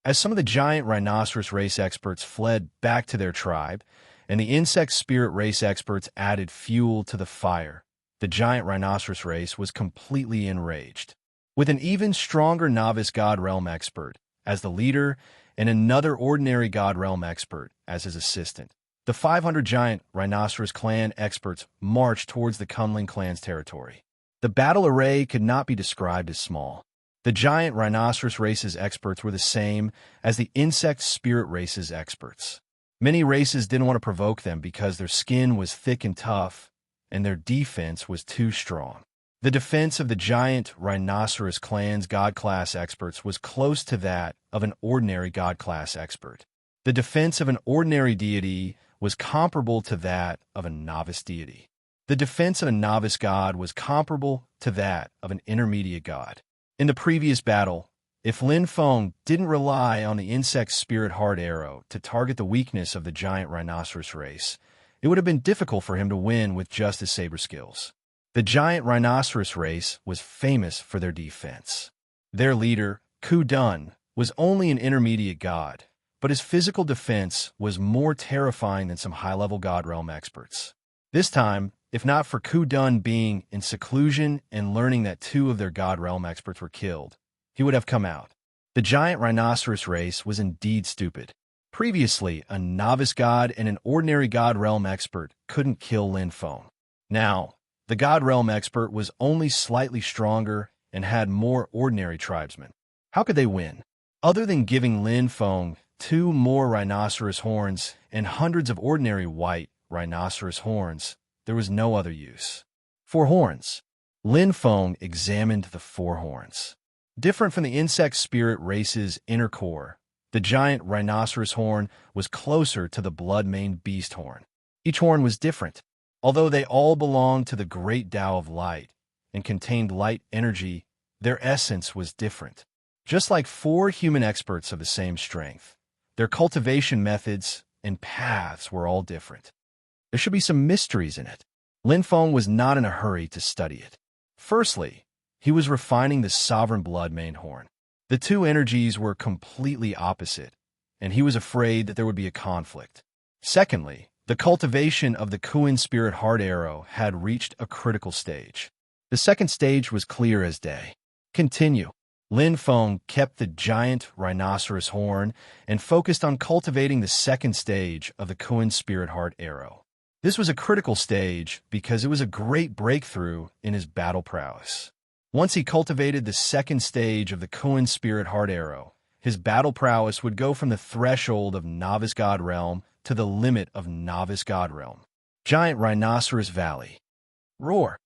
As some of the giant rhinoceros race experts fled back to their tribe, and the insect spirit race experts added fuel to the fire, the giant rhinoceros race was completely enraged. With an even stronger novice God Realm expert as the leader and another ordinary God Realm expert as his assistant, the 500 giant rhinoceros clan experts marched towards the Kunlun clan's territory. The battle array could not be described as small. The giant rhinoceros race's experts were the same as the insect spirit race's experts. Many races didn't want to provoke them because their skin was thick and tough, and their defense was too strong. The defense of the giant rhinoceros clan's God-class experts was close to that of an ordinary God-class expert. The defense of an ordinary deity was comparable to that of a novice deity. The defense of a novice god was comparable to that of an intermediate god. In the previous battle, if Lin Feng didn't rely on the insect spirit heart arrow to target the weakness of the giant rhinoceros race, it would have been difficult for him to win with just his saber skills. The giant rhinoceros race was famous for their defense. Their leader, Ku Dun, was only an intermediate god, but his physical defense was more terrifying than some high-level God Realm experts. This time, if not for Ku Dun being in seclusion and learning that 2 of their God Realm experts were killed, he would have come out. The giant rhinoceros race was indeed stupid. Previously, a novice god and an ordinary God Realm expert couldn't kill Lin Feng. Now, the God Realm expert was only slightly stronger and had more ordinary tribesmen. How could they win? Other than giving Lin Feng 2 more rhinoceros horns and hundreds of ordinary white rhinoceros horns, there was no other use. 4 horns. Lin Feng examined the 4 horns. Different from the insect spirit race's inner core, the giant rhinoceros horn was closer to the blood-maned beast horn. Each horn was different. Although they all belonged to the great Tao of light and contained light energy, their essence was different. Just like 4 human experts of the same strength, their cultivation methods and paths were all different. There should be some mysteries in it. Lin Feng was not in a hurry to study it. Firstly, he was refining the sovereign blood-maned horn. The 2 energies were completely opposite, and he was afraid that there would be a conflict. Secondly, the cultivation of the Kuan Spirit Heart Arrow had reached a critical stage. The second stage was clear as day. Continue. Lin Feng kept the giant rhinoceros horn and focused on cultivating the second stage of the Kuan Spirit Heart Arrow. This was a critical stage because it was a great breakthrough in his battle prowess. Once he cultivated the second stage of the Kuan Spirit Heart Arrow, his battle prowess would go from the threshold of Novice God Realm to the limit of Novice God Realm. Giant Rhinoceros Valley. Roar.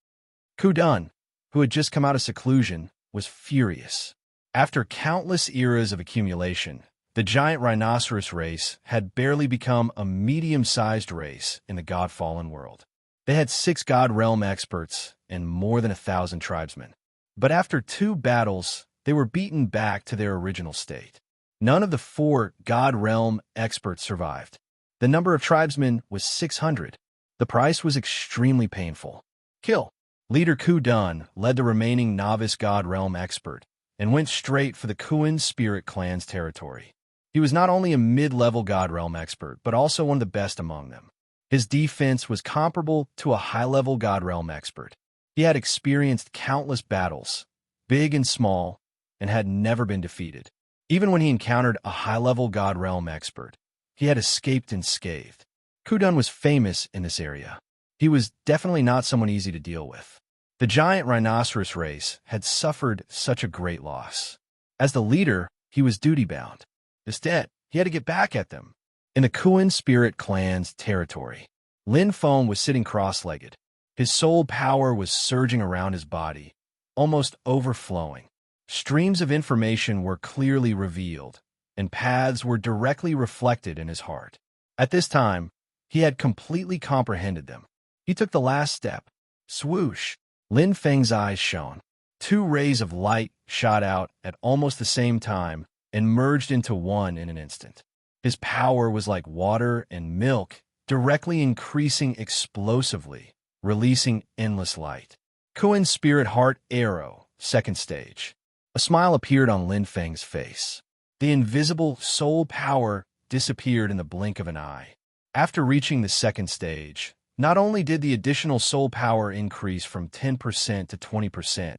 Ku Dun, who had just come out of seclusion, was furious. After countless eras of accumulation, the giant rhinoceros race had barely become a medium-sized race in the God-fallen world. They had 6 God Realm experts and more than 1,000 tribesmen. But after 2 battles, they were beaten back to their original state. None of the 4 God Realm experts survived. The number of tribesmen was 600. The price was extremely painful. Kill. Leader Ku Dun led the remaining novice God Realm expert and went straight for the Kuan Spirit Clan's territory. He was not only a mid-level God Realm expert, but also one of the best among them. His defense was comparable to a high-level God Realm expert. He had experienced countless battles, big and small, and had never been defeated. Even when he encountered a high-level God Realm expert, he had escaped unscathed. Ku Dun was famous in this area. He was definitely not someone easy to deal with. The giant rhinoceros race had suffered such a great loss. As the leader, he was duty-bound. Instead, he had to get back at them. In the Kuan spirit clan's territory, Lin Feng was sitting cross-legged. His soul power was surging around his body, almost overflowing. Streams of information were clearly revealed, and paths were directly reflected in his heart. At this time, he had completely comprehended them. He took the last step. Swoosh! Lin Feng's eyes shone. Two rays of light shot out at almost the same time and merged into one in an instant. His power was like water and milk, directly increasing explosively, releasing endless light. Kuan Spirit Heart Arrow, second stage. A smile appeared on Lin Feng's face. The invisible soul power disappeared in the blink of an eye. After reaching the second stage, not only did the additional soul power increase from 10% to 20%,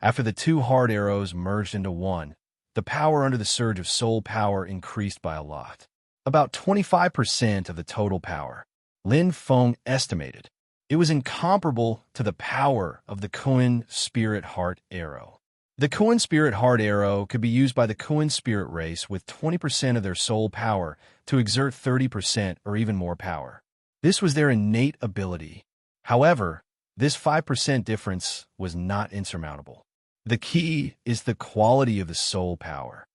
after the two heart arrows merged into one, the power under the surge of soul power increased by a lot. About 25% of the total power, Lin Feng estimated. It was incomparable to the power of the Kuan Spirit Heart Arrow. The Kuan Spirit Heart Arrow could be used by the Kuan Spirit race with 20% of their soul power to exert 30% or even more power. This was their innate ability. However, this 5% difference was not insurmountable. The key is the quality of the soul power.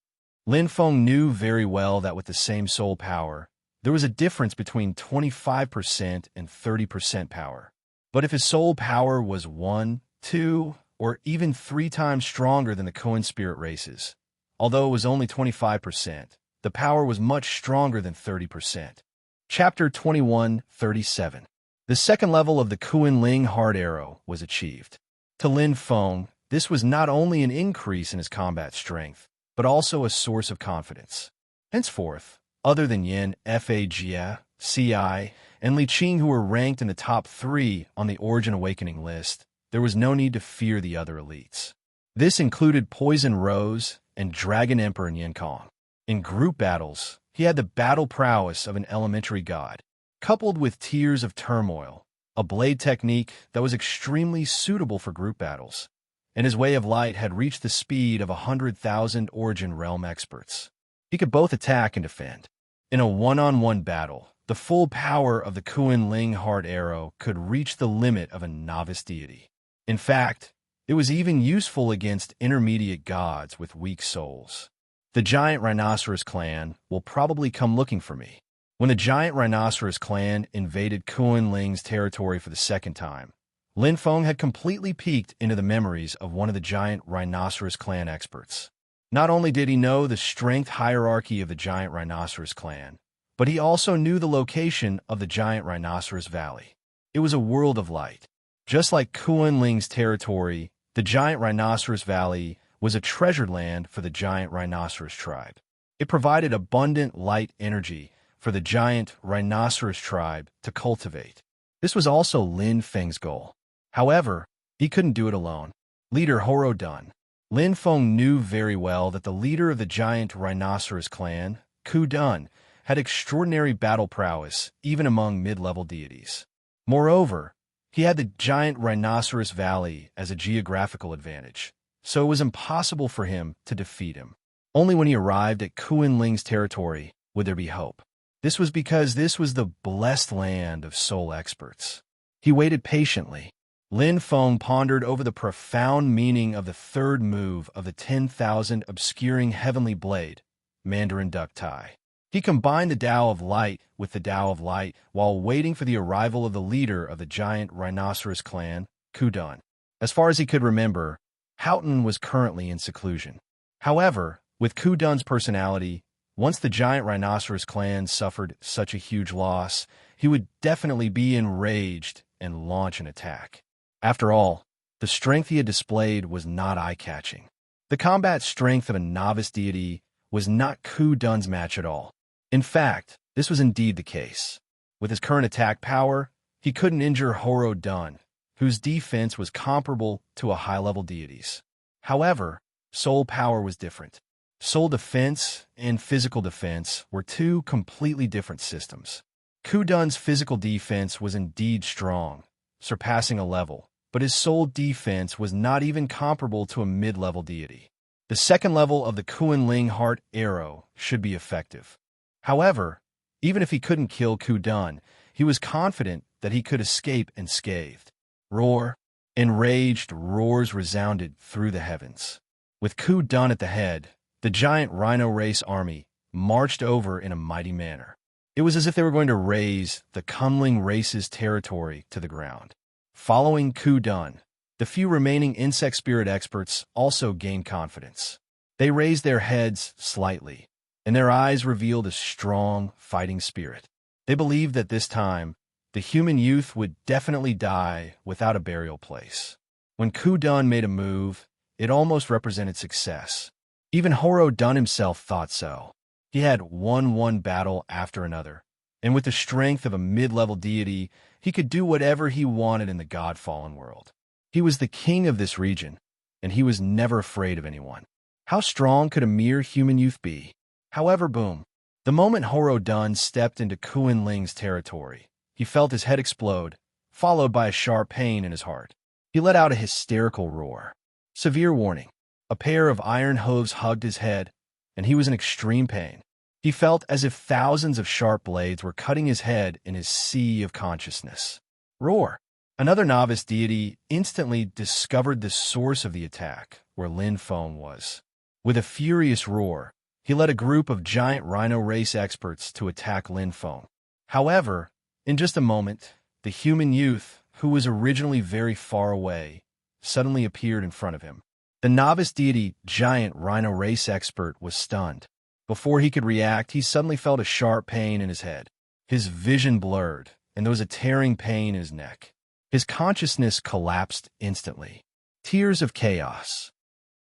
Lin Feng knew very well that with the same soul power, there was a difference between 25% and 30% power. But if his soul power was 1, 2, or even 3 times stronger than the Kuan Spirit races, although it was only 25%, the power was much stronger than 30%. Chapter 21:37. The second level of the Kuan Ling Heart Arrow was achieved. To Lin Feng, this was not only an increase in his combat strength, but also a source of confidence. Henceforth, other than Yin, Fa Jia, Ci, and Li Qing, who were ranked in the top 3 on the Origin Awakening list, there was no need to fear the other elites. This included Poison Rose and Dragon Emperor Yin Kong. In group battles, he had the battle prowess of an elementary god, coupled with Tears of Turmoil, a blade technique that was extremely suitable for group battles, and his Way of Light had reached the speed of 100,000 Origin Realm experts. He could both attack and defend. In a one-on-one battle, the full power of the Kuan Ling Heart Arrow could reach the limit of a novice deity. In fact, it was even useful against intermediate gods with weak souls. The giant rhinoceros clan will probably come looking for me. When the giant rhinoceros clan invaded Kuan Ling's territory for the second time, Lin Feng had completely peeked into the memories of one of the giant rhinoceros clan experts. Not only did he know the strength hierarchy of the giant rhinoceros clan, but he also knew the location of the giant rhinoceros valley. It was a world of light. Just like Kuan Ling's territory, the giant rhinoceros valley was a treasured land for the giant rhinoceros tribe. It provided abundant light energy for the giant rhinoceros tribe to cultivate. This was also Lin Feng's goal. However, he couldn't do it alone. Leader Horo Dun. Lin Feng knew very well that the leader of the giant rhinoceros clan, Ku Dun, had extraordinary battle prowess even among mid-level deities. Moreover, he had the giant rhinoceros valley as a geographical advantage, so it was impossible for him to defeat him. Only when he arrived at Kuan Ling's territory would there be hope. This was because this was the blessed land of soul experts. He waited patiently. Lin Feng pondered over the profound meaning of the third move of the 10,000 obscuring heavenly blade, Mandarin Duck Tai. He combined the Tao of Light with the Tao of Light while waiting for the arrival of the leader of the giant rhinoceros clan, Ku Dun. As far as he could remember, Houghton was currently in seclusion. However, with Ku Dun's personality, once the giant rhinoceros clan suffered such a huge loss, he would definitely be enraged and launch an attack. After all, the strength he had displayed was not eye-catching. The combat strength of a novice deity was not Ku Dun's match at all. In fact, this was indeed the case. With his current attack power, he couldn't injure Horo Dun, whose defense was comparable to a high-level deity's. However, soul power was different. Soul defense and physical defense were two completely different systems. Ku Dun's physical defense was indeed strong, surpassing a level, but his soul defense was not even comparable to a mid-level deity. The second level of the Kuan Ling Heart Arrow should be effective. However, even if he couldn't kill Ku Dun, he was confident that he could escape unscathed. Roar! Enraged roars resounded through the heavens. With Ku Dun at the head, the giant rhino race army marched over in a mighty manner. It was as if they were going to raze the Kunling race's territory to the ground. Following Ku Dun, the few remaining insect spirit experts also gained confidence. They raised their heads slightly, and their eyes revealed a strong fighting spirit. They believed that this time, the human youth would definitely die without a burial place. When Ku Dun made a move, it almost represented success. Even Horo Dun himself thought so. He had won one battle after another, and with the strength of a mid-level deity, he could do whatever he wanted in the God-fallen world. He was the king of this region, and he was never afraid of anyone. How strong could a mere human youth be? However, boom. The moment Horo Dun stepped into Kuan Ling's territory, he felt his head explode, followed by a sharp pain in his heart. He let out a hysterical roar. Severe warning. A pair of iron hooves hugged his head, and he was in extreme pain. He felt as if thousands of sharp blades were cutting his head in his sea of consciousness. Roar! Another novice deity instantly discovered the source of the attack, where Lin Feng was. With a furious roar, he led a group of giant rhino race experts to attack Lin Feng. However, in just a moment, the human youth, who was originally very far away, suddenly appeared in front of him. The novice deity, giant rhino race expert, was stunned. Before he could react, he suddenly felt a sharp pain in his head. His vision blurred, and there was a tearing pain in his neck. His consciousness collapsed instantly. Tears of chaos.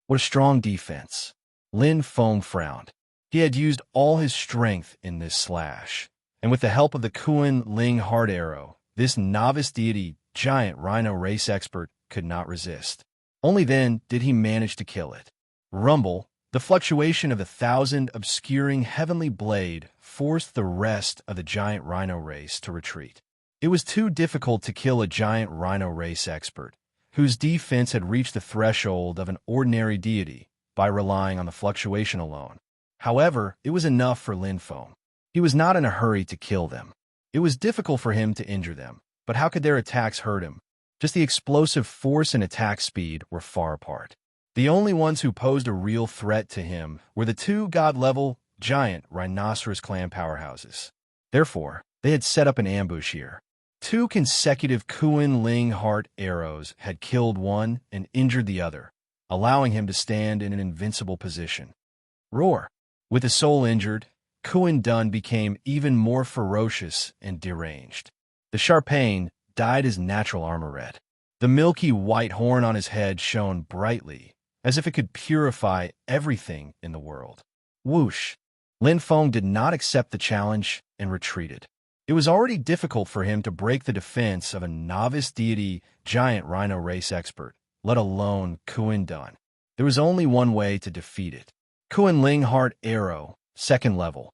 What a strong defense. Lin Feng frowned. He had used all his strength in this slash, and with the help of the Kuan Ling Heart Arrow, this novice deity, giant rhino race expert, could not resist. Only then did he manage to kill it. Rumble, the fluctuation of 1,000 obscuring heavenly blade, forced the rest of the giant rhino race to retreat. It was too difficult to kill a giant rhino race expert, whose defense had reached the threshold of an ordinary deity, by relying on the fluctuation alone. However, it was enough for Lin Feng. He was not in a hurry to kill them. It was difficult for him to injure them, but how could their attacks hurt him? Just the explosive force and attack speed were far apart. The only ones who posed a real threat to him were the two god-level, giant rhinoceros clan powerhouses. Therefore, they had set up an ambush here. 2 consecutive Kuan Ling Heart arrows had killed one and injured the other, allowing him to stand in an invincible position. Roar! With his soul injured, Kuan Dun became even more ferocious and deranged. The sharp pain dyed his natural armor red. The milky white horn on his head shone brightly, as if it could purify everything in the world. Whoosh! Lin Feng did not accept the challenge and retreated. It was already difficult for him to break the defense of a novice deity giant rhino race expert, let alone Kuan Dun. There was only one way to defeat it. Kuan Ling Heart Arrow, second level.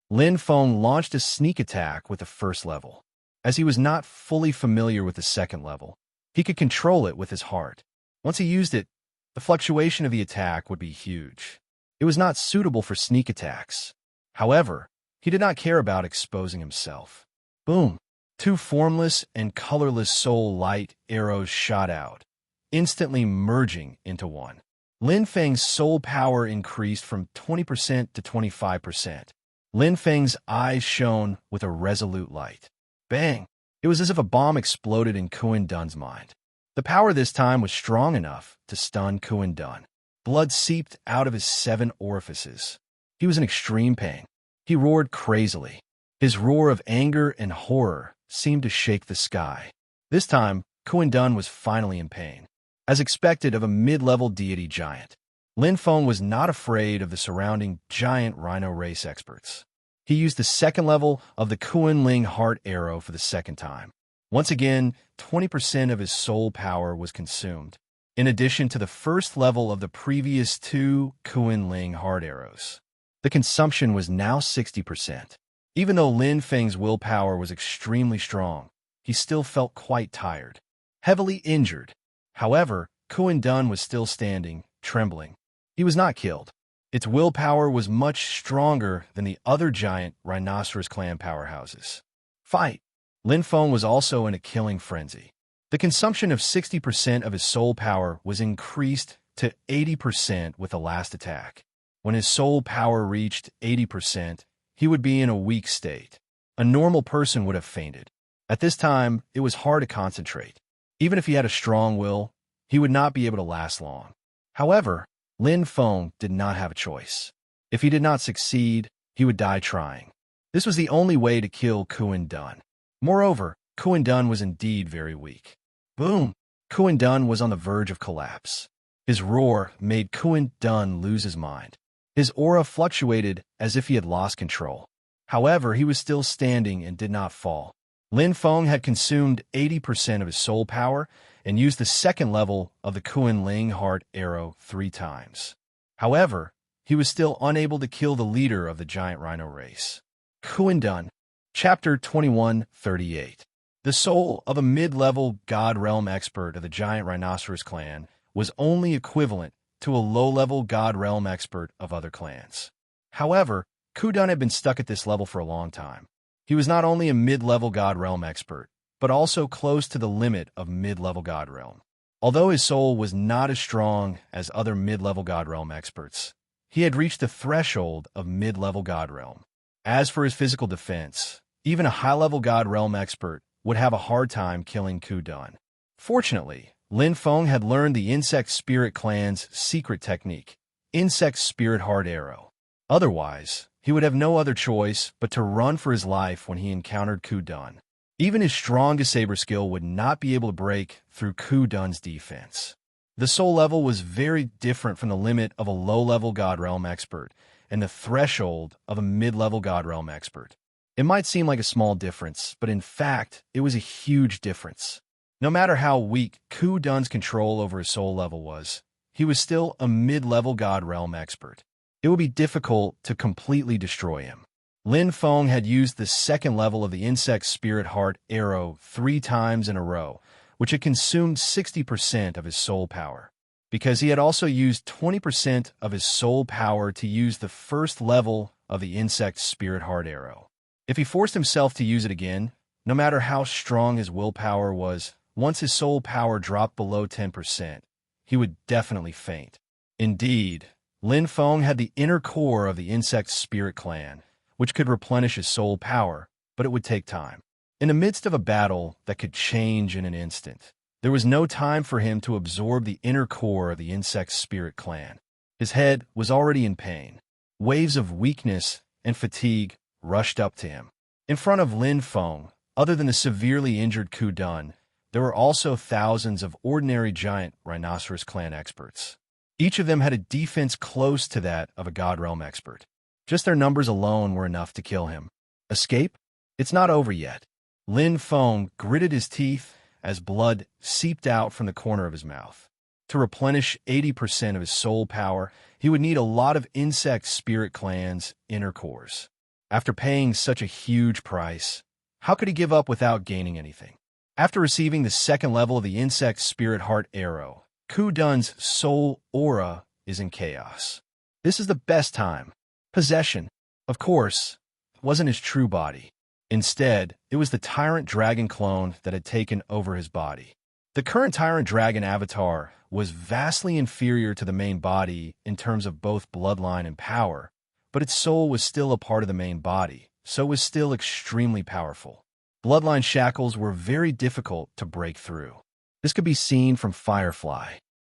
Lin Feng launched a sneak attack with the first level. As he was not fully familiar with the second level, he could control it with his heart. Once he used it, the fluctuation of the attack would be huge. It was not suitable for sneak attacks. However, he did not care about exposing himself. Boom! 2 formless and colorless soul light arrows shot out, instantly merging into one. Lin Feng's soul power increased from 20% to 25%. Lin Feng's eyes shone with a resolute light. Bang! It was as if a bomb exploded in Kuan Dun's mind. The power this time was strong enough to stun Kuan Dun. Blood seeped out of his 7 orifices. He was in extreme pain. He roared crazily. His roar of anger and horror seemed to shake the sky. This time, Kuan Dun was finally in pain. As expected of a mid-level deity giant, Lin Feng was not afraid of the surrounding giant rhino race experts. He used the second level of the Kuan Ling Heart Arrow for the second time. Once again, 20% of his soul power was consumed, in addition to the first level of the previous 2 Kuan Ling Heart Arrows. The consumption was now 60%. Even though Lin Feng's willpower was extremely strong, he still felt quite tired, heavily injured. However, Kuan Dun was still standing, trembling. He was not killed. Its willpower was much stronger than the other giant rhinoceros clan powerhouses. Fight! Lin Feng was also in a killing frenzy. The consumption of 60% of his soul power was increased to 80% with the last attack. When his soul power reached 80%, he would be in a weak state. A normal person would have fainted. At this time, it was hard to concentrate. Even if he had a strong will, he would not be able to last long. However, Lin Feng did not have a choice. If he did not succeed, he would die trying. This was the only way to kill Kuan Dun. Moreover, Kuan Dun was indeed very weak. Boom! Kuan Dun was on the verge of collapse. His roar made Kuan Dun lose his mind. His aura fluctuated as if he had lost control. However, he was still standing and did not fall. Lin Feng had consumed 80% of his soul power and used the second level of the Kuan Ling Heart Arrow 3 times. However, he was still unable to kill the leader of the giant rhino race. Kuan Dun. Chapter 21:38. The soul of a mid-level God Realm expert of the giant rhinoceros clan was only equivalent to a low-level God Realm expert of other clans. However, Kuan Dun had been stuck at this level for a long time. He was not only a mid-level God Realm expert, but also close to the limit of mid-level God Realm. Although his soul was not as strong as other mid-level God Realm experts, he had reached the threshold of mid-level God Realm. As for his physical defense, even a high-level God Realm expert would have a hard time killing Kuan Dun. Fortunately, Lin Feng had learned the Insect Spirit Clan's secret technique, Insect Spirit Heart Arrow. Otherwise, he would have no other choice but to run for his life when he encountered Kuan Dun. Even his strongest saber skill would not be able to break through Kuan Dun's defense. The soul level was very different from the limit of a low-level God Realm expert and the threshold of a mid-level God Realm expert. It might seem like a small difference, but in fact, it was a huge difference. No matter how weak Kuan Dun's control over his soul level was, he was still a mid-level God Realm expert. It would be difficult to completely destroy him. Lin Feng had used the second level of the Insect Spirit Heart Arrow 3 times in a row, which had consumed 60% of his soul power, because he had also used 20% of his soul power to use the first level of the Insect Spirit Heart Arrow. If he forced himself to use it again, no matter how strong his willpower was, once his soul power dropped below 10%, he would definitely faint. Indeed, Lin Feng had the inner core of the Insect Spirit Clan, which could replenish his soul power, but it would take time. In the midst of a battle that could change in an instant, there was no time for him to absorb the inner core of the Insect Spirit Clan. His head was already in pain. Waves of weakness and fatigue rushed up to him. In front of Lin Feng, other than the severely injured Kuan Dun, there were also thousands of ordinary giant rhinoceros clan experts. Each of them had a defense close to that of a God Realm expert. Just their numbers alone were enough to kill him. Escape? It's not over yet. Lin Feng gritted his teeth as blood seeped out from the corner of his mouth. To replenish 80% of his soul power, he would need a lot of Insect Spirit Clan's inner cores. After paying such a huge price, how could he give up without gaining anything? After receiving the second level of the Insect Spirit Heart Arrow, Kuan Dun's soul aura is in chaos. This is the best time. Possession, of course, wasn't his true body. Instead, it was the Tyrant Dragon clone that had taken over his body. The current Tyrant Dragon avatar was vastly inferior to the main body in terms of both bloodline and power, but its soul was still a part of the main body, so it was still extremely powerful. Bloodline shackles were very difficult to break through. This could be seen from Firefly.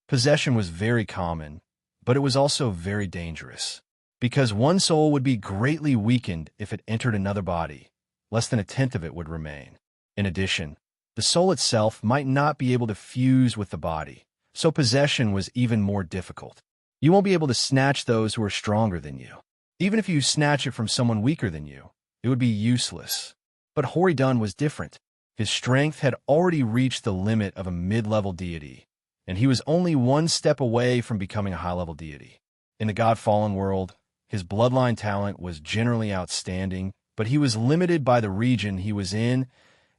Possession was very common, but it was also very dangerous, because one soul would be greatly weakened if it entered another body. Less than a tenth of it would remain. In addition, the soul itself might not be able to fuse with the body, so possession was even more difficult. You won't be able to snatch those who are stronger than you. Even if you snatch it from someone weaker than you, it would be useless. But Hori Dun was different. His strength had already reached the limit of a mid-level deity, and he was only one step away from becoming a high-level deity. In the God-fallen world, his bloodline talent was generally outstanding but he was limited by the region he was in,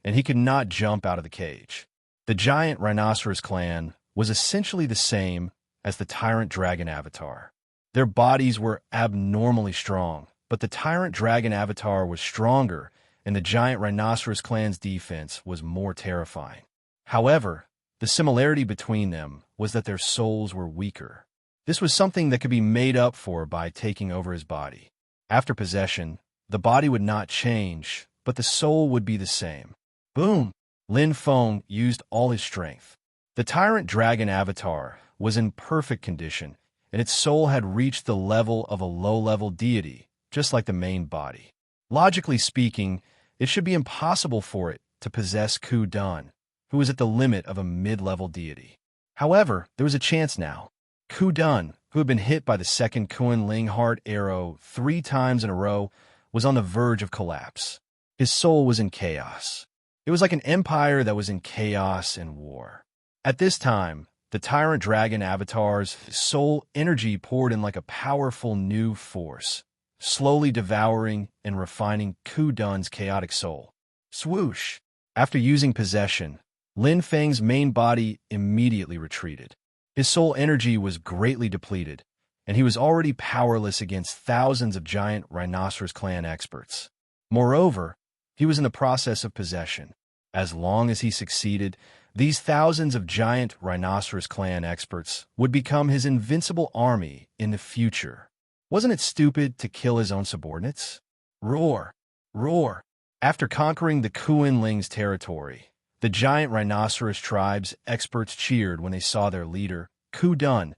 and he could not jump out of the cage. The giant rhinoceros clan was essentially the same as the tyrant dragon avatar. Their bodies were abnormally strong, but the tyrant dragon avatar was stronger, and the giant rhinoceros clan's defense was more terrifying. However, the similarity between them was that their souls were weaker. This was something that could be made up for by taking over his body. After possession, the body would not change, but the soul would be the same. Boom! Lin Feng used all his strength. The tyrant dragon avatar was in perfect condition, and its soul had reached the level of a low-level deity, just like the main body. Logically speaking, it should be impossible for it to possess Ku Dun, who was at the limit of a mid-level deity. However, there was a chance now. Ku Dun, who had been hit by the second Kuan Ling heart arrow 3 times in a row, was on the verge of collapse. His soul was in chaos. It was like an empire that was in chaos and war. At this time, the tyrant dragon avatar's soul energy poured in like a powerful new force, slowly devouring and refining Ku Dun's chaotic soul. Swoosh! After using possession, Lin Feng's main body immediately retreated. His soul energy was greatly depleted, and he was already powerless against thousands of giant rhinoceros clan experts. Moreover, he was in the process of possession. As long as he succeeded, these thousands of giant rhinoceros clan experts would become his invincible army in the future. Wasn't it stupid to kill his own subordinates? Roar! Roar! After conquering the Kuan Ling's territory, the giant rhinoceros tribe's experts cheered when they saw their leader, Ku Dun,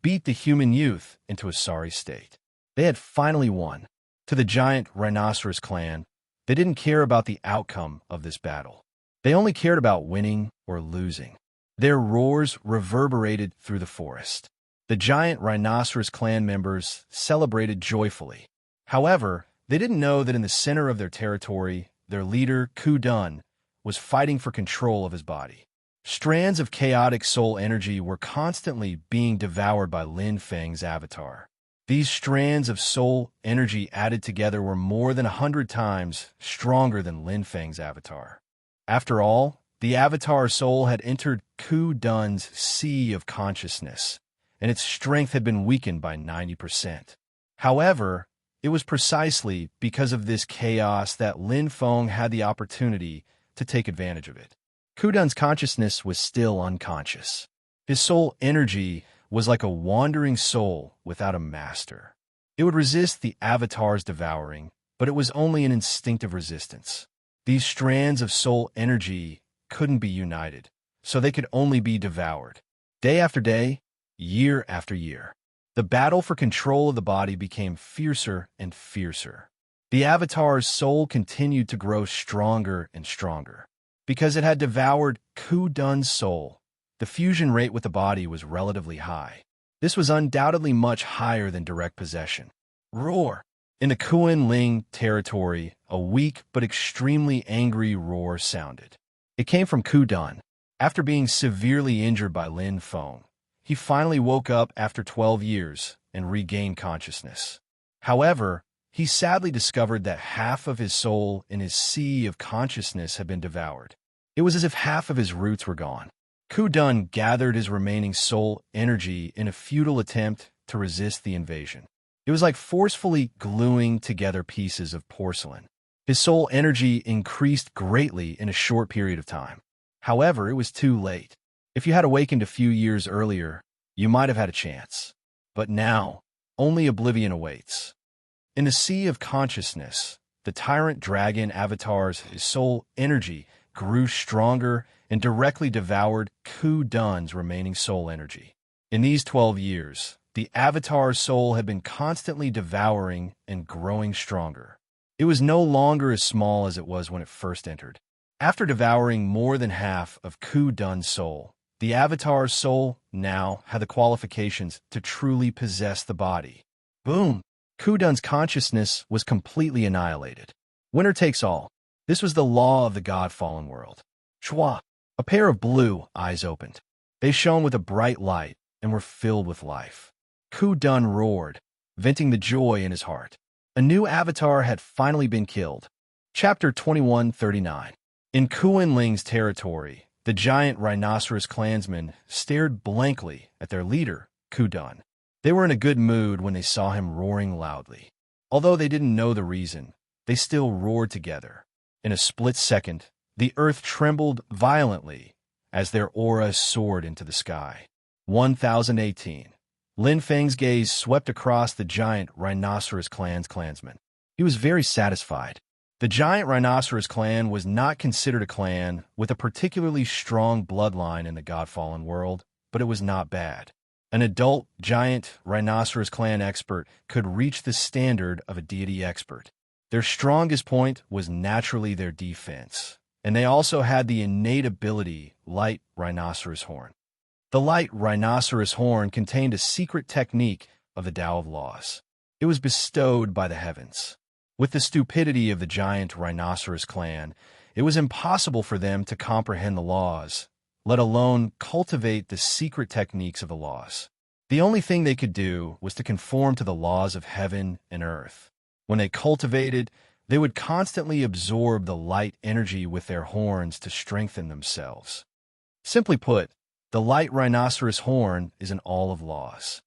beat the human youth into a sorry state. They had finally won. To the giant rhinoceros clan, they didn't care about the outcome of this battle. They only cared about winning or losing. Their roars reverberated through the forest. The giant rhinoceros clan members celebrated joyfully. However, they didn't know that in the center of their territory, their leader, Ku Dun, was fighting for control of his body. Strands of chaotic soul energy were constantly being devoured by Lin Feng's avatar. These strands of soul energy added together were more than 100 times stronger than Lin Feng's avatar. After all, the avatar's soul had entered Ku Dun's sea of consciousness, and its strength had been weakened by 90%. However, it was precisely because of this chaos that Lin Feng had the opportunity to take advantage of it. Ku Dun's consciousness was still unconscious. His soul energy was like a wandering soul without a master. It would resist the avatar's devouring, but it was only an instinctive resistance. These strands of soul energy couldn't be united, so they could only be devoured. Day after day, year after year, the battle for control of the body became fiercer and fiercer. The avatar's soul continued to grow stronger and stronger. Because it had devoured Ku Dun's soul, the fusion rate with the body was relatively high. This was undoubtedly much higher than direct possession. Roar! In the Kuan Ling territory, a weak but extremely angry roar sounded. It came from Ku Dun. After being severely injured by Lin Feng, he finally woke up after 12 years and regained consciousness. However, he sadly discovered that half of his soul in his sea of consciousness had been devoured. It was as if half of his roots were gone. Ku Dun gathered his remaining soul energy in a futile attempt to resist the invasion. It was like forcefully gluing together pieces of porcelain. His soul energy increased greatly in a short period of time. However, it was too late. If you had awakened a few years earlier, you might have had a chance. But now, only oblivion awaits. In the sea of consciousness, the tyrant dragon avatar's soul energy grew stronger and directly devoured Ku Dun's remaining soul energy. In these 12 years, the avatar's soul had been constantly devouring and growing stronger. It was no longer as small as it was when it first entered. After devouring more than half of Ku Dun's soul, the avatar's soul now had the qualifications to truly possess the body. Boom! Ku Dun's consciousness was completely annihilated. Winner takes all. This was the law of the God-fallen world. Chua! A pair of blue eyes opened. They shone with a bright light and were filled with life. Ku Dun roared, venting the joy in his heart. A new avatar had finally been killed. Chapter 2139. In Kuan Ling's territory, the giant rhinoceros clansmen stared blankly at their leader, Ku Dun. They were in a good mood when they saw him roaring loudly. Although they didn't know the reason, they still roared together. In a split second, the earth trembled violently as their auras soared into the sky. 1018. Lin Feng's gaze swept across the giant rhinoceros clansmen. He was very satisfied. The giant rhinoceros clan was not considered a clan with a particularly strong bloodline in the God-fallen world, but it was not bad. An adult giant rhinoceros clan expert could reach the standard of a deity expert. Their strongest point was naturally their defense, and they also had the innate ability light rhinoceros horn. The light rhinoceros horn contained a secret technique of the Tao of Laws. It was bestowed by the heavens. With the stupidity of the giant rhinoceros clan, it was impossible for them to comprehend the laws, let alone cultivate the secret techniques of the laws. The only thing they could do was to conform to the laws of heaven and earth. When they cultivated, they would constantly absorb the light energy with their horns to strengthen themselves. Simply put, the light rhinoceros horn is an all of laws.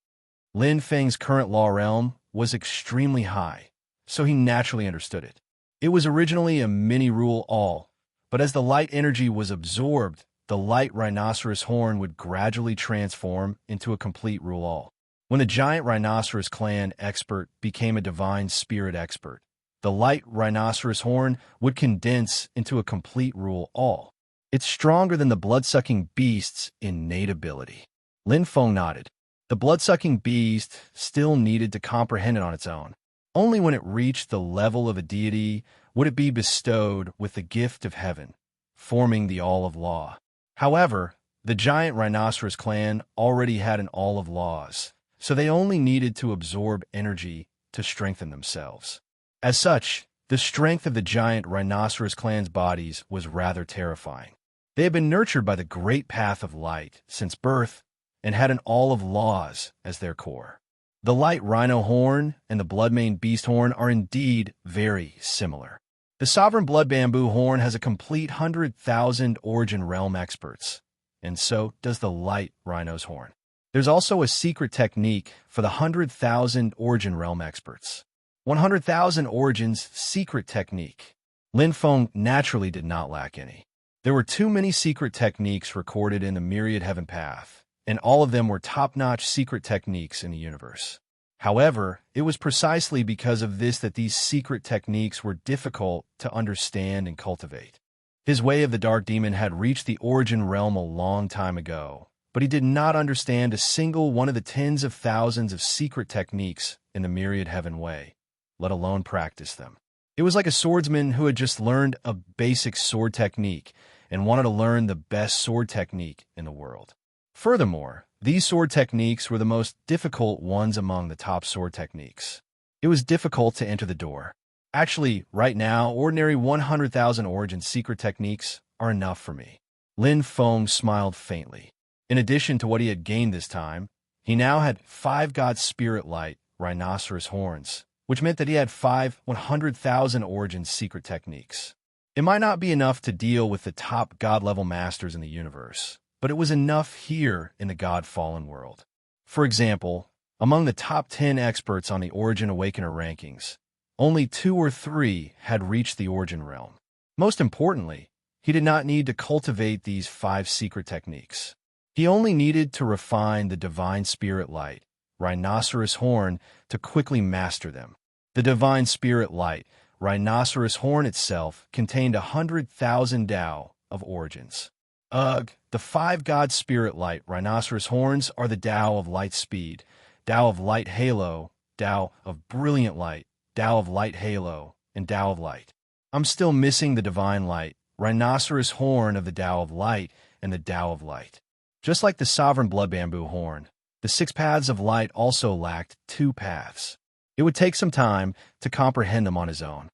Lin Feng's current law realm was extremely high, so he naturally understood it. It was originally a mini-rule all, but as the light energy was absorbed, the light rhinoceros horn would gradually transform into a complete rule all. When the giant rhinoceros clan expert became a divine spirit expert, the light rhinoceros horn would condense into a complete rule all. It's stronger than the blood-sucking beast's innate ability. Lin Feng nodded. The blood-sucking beast still needed to comprehend it on its own. Only when it reached the level of a deity would it be bestowed with the gift of heaven, forming the All of Law. However, the giant rhinoceros clan already had an All of Laws, so they only needed to absorb energy to strengthen themselves. As such, the strength of the giant rhinoceros clan's bodies was rather terrifying. They had been nurtured by the great path of light since birth and had an all of laws as their core. The light rhino horn and the blood-maned beast horn are indeed very similar. The sovereign blood bamboo horn has a complete 100,000 origin realm experts, and so does the light rhino's horn. There's also a secret technique for the 100,000 origin realm experts. 100,000 origins secret technique. Lin Feng naturally did not lack any. There were too many secret techniques recorded in the Myriad Heaven Path, and all of them were top-notch secret techniques in the universe. However, it was precisely because of this that these secret techniques were difficult to understand and cultivate. His way of the Dark Demon had reached the origin realm a long time ago, but he did not understand a single one of the tens of thousands of secret techniques in the Myriad Heaven Way, let alone practice them. It was like a swordsman who had just learned a basic sword technique and wanted to learn the best sword technique in the world. Furthermore, these sword techniques were the most difficult ones among the top sword techniques. It was difficult to enter the door. Actually, right now, ordinary 100,000 origin secret techniques are enough for me. Lin Feng smiled faintly. In addition to what he had gained this time, he now had 5 God Spirit Light rhinoceros horns, which meant that he had 5 100,000 origin secret techniques. It might not be enough to deal with the top God-level masters in the universe, but it was enough here in the God-fallen world. For example, among the top 10 experts on the Origin Awakener rankings, only 2 or 3 had reached the Origin realm. Most importantly, he did not need to cultivate these 5 secret techniques. He only needed to refine the Divine Spirit Light, Rhinoceros Horn, to quickly master them. The Divine Spirit Light, Rhinoceros Horn itself, contained 100,000 Tao of origins. The 5 God Spirit Light Rhinoceros Horns are the Tao of Light Speed, Tao of Light Halo, Tao of Brilliant Light, Tao of Light Halo, and Tao of Light. I'm still missing the Divine Light, Rhinoceros Horn of the Tao of Light, and the Tao of Light. Just like the Sovereign Blood Bamboo Horn, the 6 paths of light also lacked 2 paths. It would take some time to comprehend them on his own.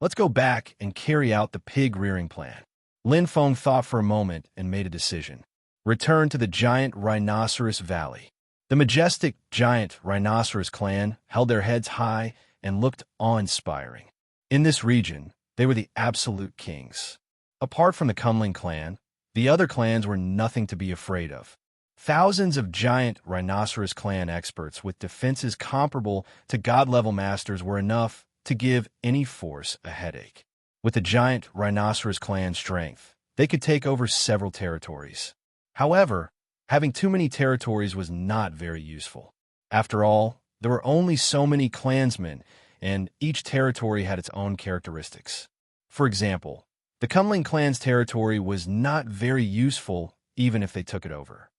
Let's go back and carry out the pig rearing plan. Lin Feng thought for a moment and made a decision. Return to the giant rhinoceros valley. The majestic giant rhinoceros clan held their heads high and looked awe-inspiring. In this region, they were the absolute kings. Apart from the Kunlun clan, the other clans were nothing to be afraid of. Thousands of giant rhinoceros clan experts with defenses comparable to god-level masters were enough to give any force a headache. With the giant rhinoceros clan strength, they could take over several territories. However, having too many territories was not very useful. After all, there were only so many clansmen, and each territory had its own characteristics. For example, the Kunlun clan's territory was not very useful even if they took it over.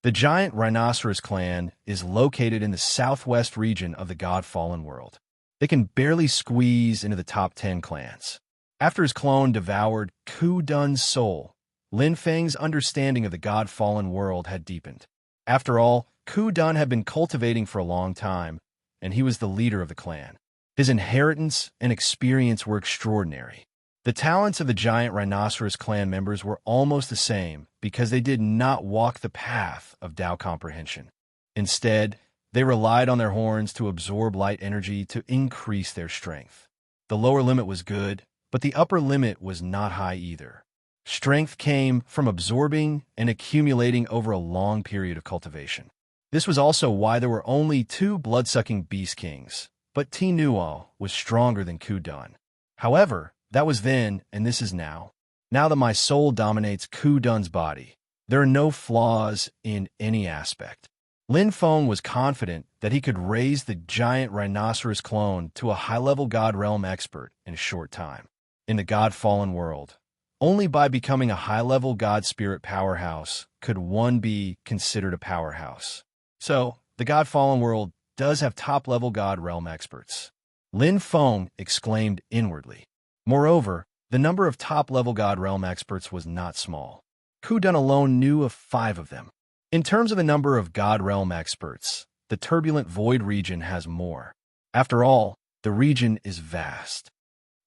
The giant rhinoceros clan is located in the southwest region of the God-Fallen world. They can barely squeeze into the top 10 clans. After his clone devoured Ku Dun's soul, Lin Feng's understanding of the God-Fallen world had deepened. After all, Ku Dun had been cultivating for a long time, and he was the leader of the clan. His inheritance and experience were extraordinary. The talents of the giant rhinoceros clan members were almost the same because they did not walk the path of Tao comprehension. Instead, they relied on their horns to absorb light energy to increase their strength. The lower limit was good, but the upper limit was not high either. Strength came from absorbing and accumulating over a long period of cultivation. This was also why there were only 2 blood-sucking beast kings, but Tinuo was stronger than Ku Dun. However, that was then, and this is now. Now that my soul dominates Ku Dun's body, there are no flaws in any aspect. Lin Feng was confident that he could raise the giant rhinoceros clone to a high-level God Realm expert in a short time. In the God-Fallen world, only by becoming a high-level God Spirit powerhouse could one be considered a powerhouse. So, the God-Fallen world does have top-level God Realm experts. Lin Feng exclaimed inwardly. Moreover, the number of top-level God Realm experts was not small. Ku Dun alone knew of 5 of them. In terms of the number of God Realm experts, the turbulent Void region has more. After all, the region is vast.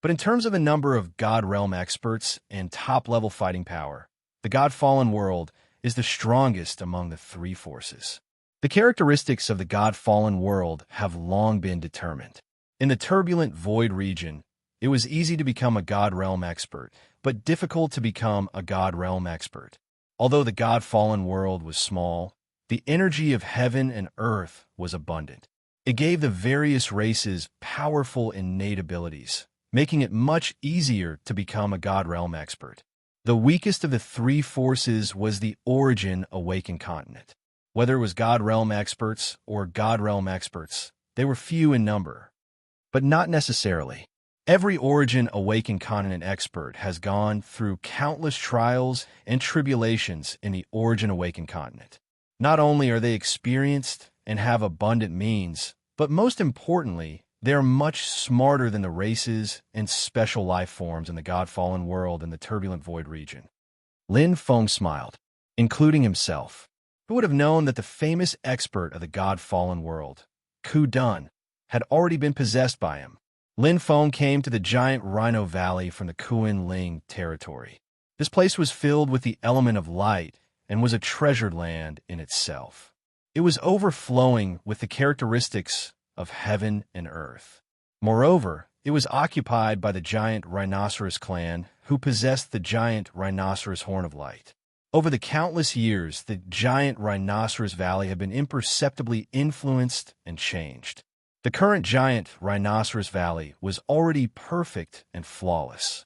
But in terms of the number of God Realm experts and top-level fighting power, the God-Fallen world is the strongest among the 3 forces. The characteristics of the God-Fallen world have long been determined. In the turbulent Void region, it was easy to become a God Realm expert, but difficult to become a God Realm expert. Although the God-Fallen world was small, the energy of heaven and earth was abundant. It gave the various races powerful innate abilities, making it much easier to become a God Realm expert. The weakest of the 3 forces was the Origin Awakened continent. Whether it was God Realm experts or God Realm experts, they were few in number. But not necessarily. Every Origin Awakened continent expert has gone through countless trials and tribulations in the Origin Awakened continent. Not only are they experienced and have abundant means, but most importantly, they are much smarter than the races and special life forms in the God-Fallen world and the turbulent Void region. Lin Feng smiled, including himself. Who would have known that the famous expert of the God-Fallen world, Ku Dun, had already been possessed by him? Lin Feng came to the giant Rhino Valley from the Kunlun territory. This place was filled with the element of light and was a treasured land in itself. It was overflowing with the characteristics of heaven and earth. Moreover, it was occupied by the giant rhinoceros clan who possessed the giant rhinoceros horn of light. Over the countless years, the giant rhinoceros valley had been imperceptibly influenced and changed. The current giant rhinoceros valley was already perfect and flawless.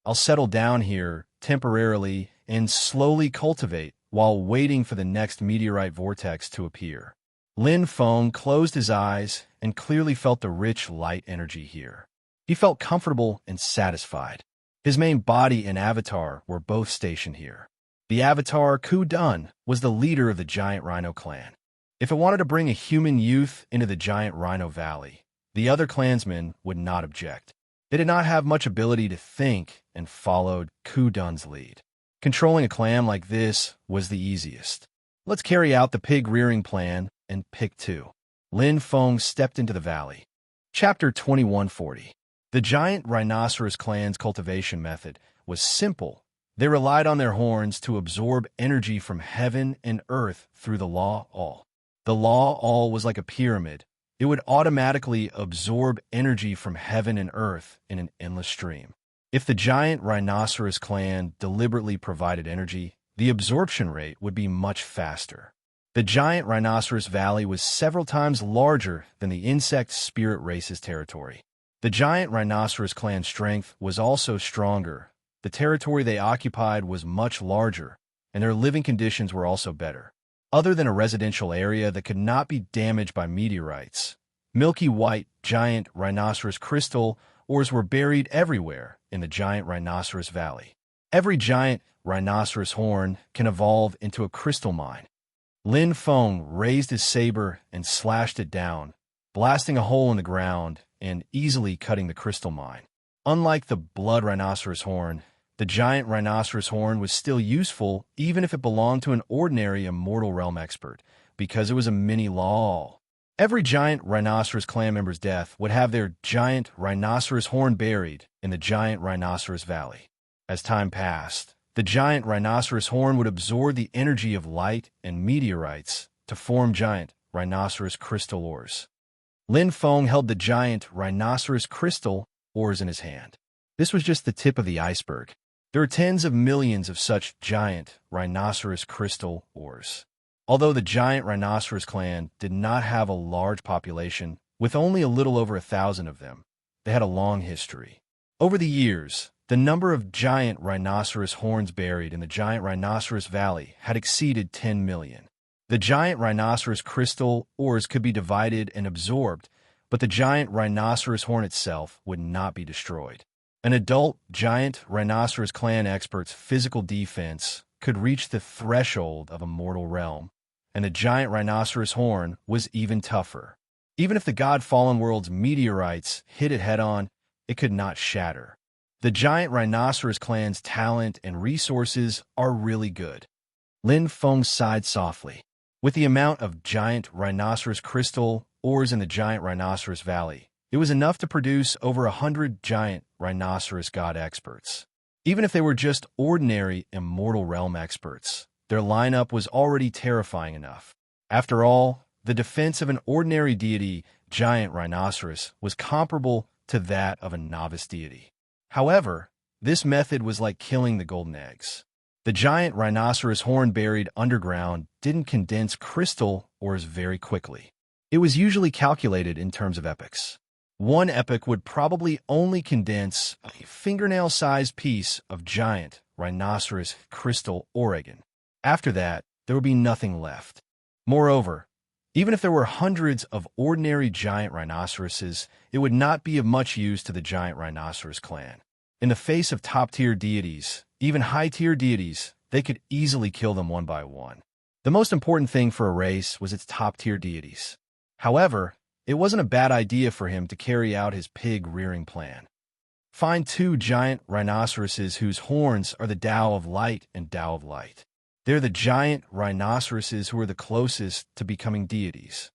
I'll settle down here temporarily and slowly cultivate while waiting for the next meteorite vortex to appear. Lin Feng closed his eyes and clearly felt the rich light energy here. He felt comfortable and satisfied. His main body and avatar were both stationed here. The avatar, Ku Dun, was the leader of the giant rhino clan. If it wanted to bring a human youth into the giant Rhino Valley, the other clansmen would not object. They did not have much ability to think and followed Ku Dun's lead. Controlling a clan like this was the easiest. Let's carry out the pig-rearing plan and pick 2. Lin Feng stepped into the valley. Chapter 2140. The giant rhinoceros clan's cultivation method was simple. They relied on their horns to absorb energy from heaven and earth through the Law All. The Law All was like a pyramid, it would automatically absorb energy from heaven and earth in an endless stream. If the giant rhinoceros clan deliberately provided energy, the absorption rate would be much faster. The giant rhinoceros valley was several times larger than the insect spirit race's territory. The giant rhinoceros clan's strength was also stronger. The territory they occupied was much larger, and their living conditions were also better. Other than a residential area that could not be damaged by meteorites, milky white giant rhinoceros crystal ores were buried everywhere in the giant rhinoceros valley. Every giant rhinoceros horn can evolve into a crystal mine. Lin Feng raised his saber and slashed it down, blasting a hole in the ground and easily cutting the crystal mine. Unlike the blood rhinoceros horn, the giant rhinoceros horn was still useful even if it belonged to an ordinary immortal realm expert, because it was a mini law. Every giant rhinoceros clan member's death would have their giant rhinoceros horn buried in the giant rhinoceros valley. As time passed, the giant rhinoceros horn would absorb the energy of light and meteorites to form giant rhinoceros crystal ores. Lin Feng held the giant rhinoceros crystal ores in his hand. This was just the tip of the iceberg. There are tens of millions of such giant rhinoceros crystal ores. Although the giant rhinoceros clan did not have a large population, with only a little over 1,000 of them, they had a long history. Over the years, the number of giant rhinoceros horns buried in the giant rhinoceros valley had exceeded 10 million. The giant rhinoceros crystal ores could be divided and absorbed, but the giant rhinoceros horn itself would not be destroyed. An adult giant rhinoceros clan expert's physical defense could reach the threshold of a mortal realm, and the giant rhinoceros horn was even tougher. Even if the God-fallen world's meteorites hit it head-on, it could not shatter. The giant rhinoceros clan's talent and resources are really good. Lin Feng sighed softly. With the amount of giant rhinoceros crystal ores in the giant rhinoceros valley, it was enough to produce over 100 giant rhinoceros god experts. Even if they were just ordinary immortal realm experts, their lineup was already terrifying enough. After all, the defense of an ordinary deity, giant rhinoceros, was comparable to that of a novice deity. However, this method was like killing the golden eggs. The giant rhinoceros horn buried underground didn't condense crystal ores very quickly. It was usually calculated in terms of epochs. One epoch would probably only condense a fingernail-sized piece of giant rhinoceros crystal Oregon. After that, there would be nothing left. Moreover, even if there were hundreds of ordinary giant rhinoceroses, it would not be of much use to the giant rhinoceros clan. In the face of top-tier deities, even high-tier deities, they could easily kill them one by one. The most important thing for a race was its top-tier deities. However, it wasn't a bad idea for him to carry out his pig-rearing plan. Find 2 giant rhinoceroses whose horns are the Tao of Light and Tao of Light. They're the giant rhinoceroses who are the closest to becoming deities.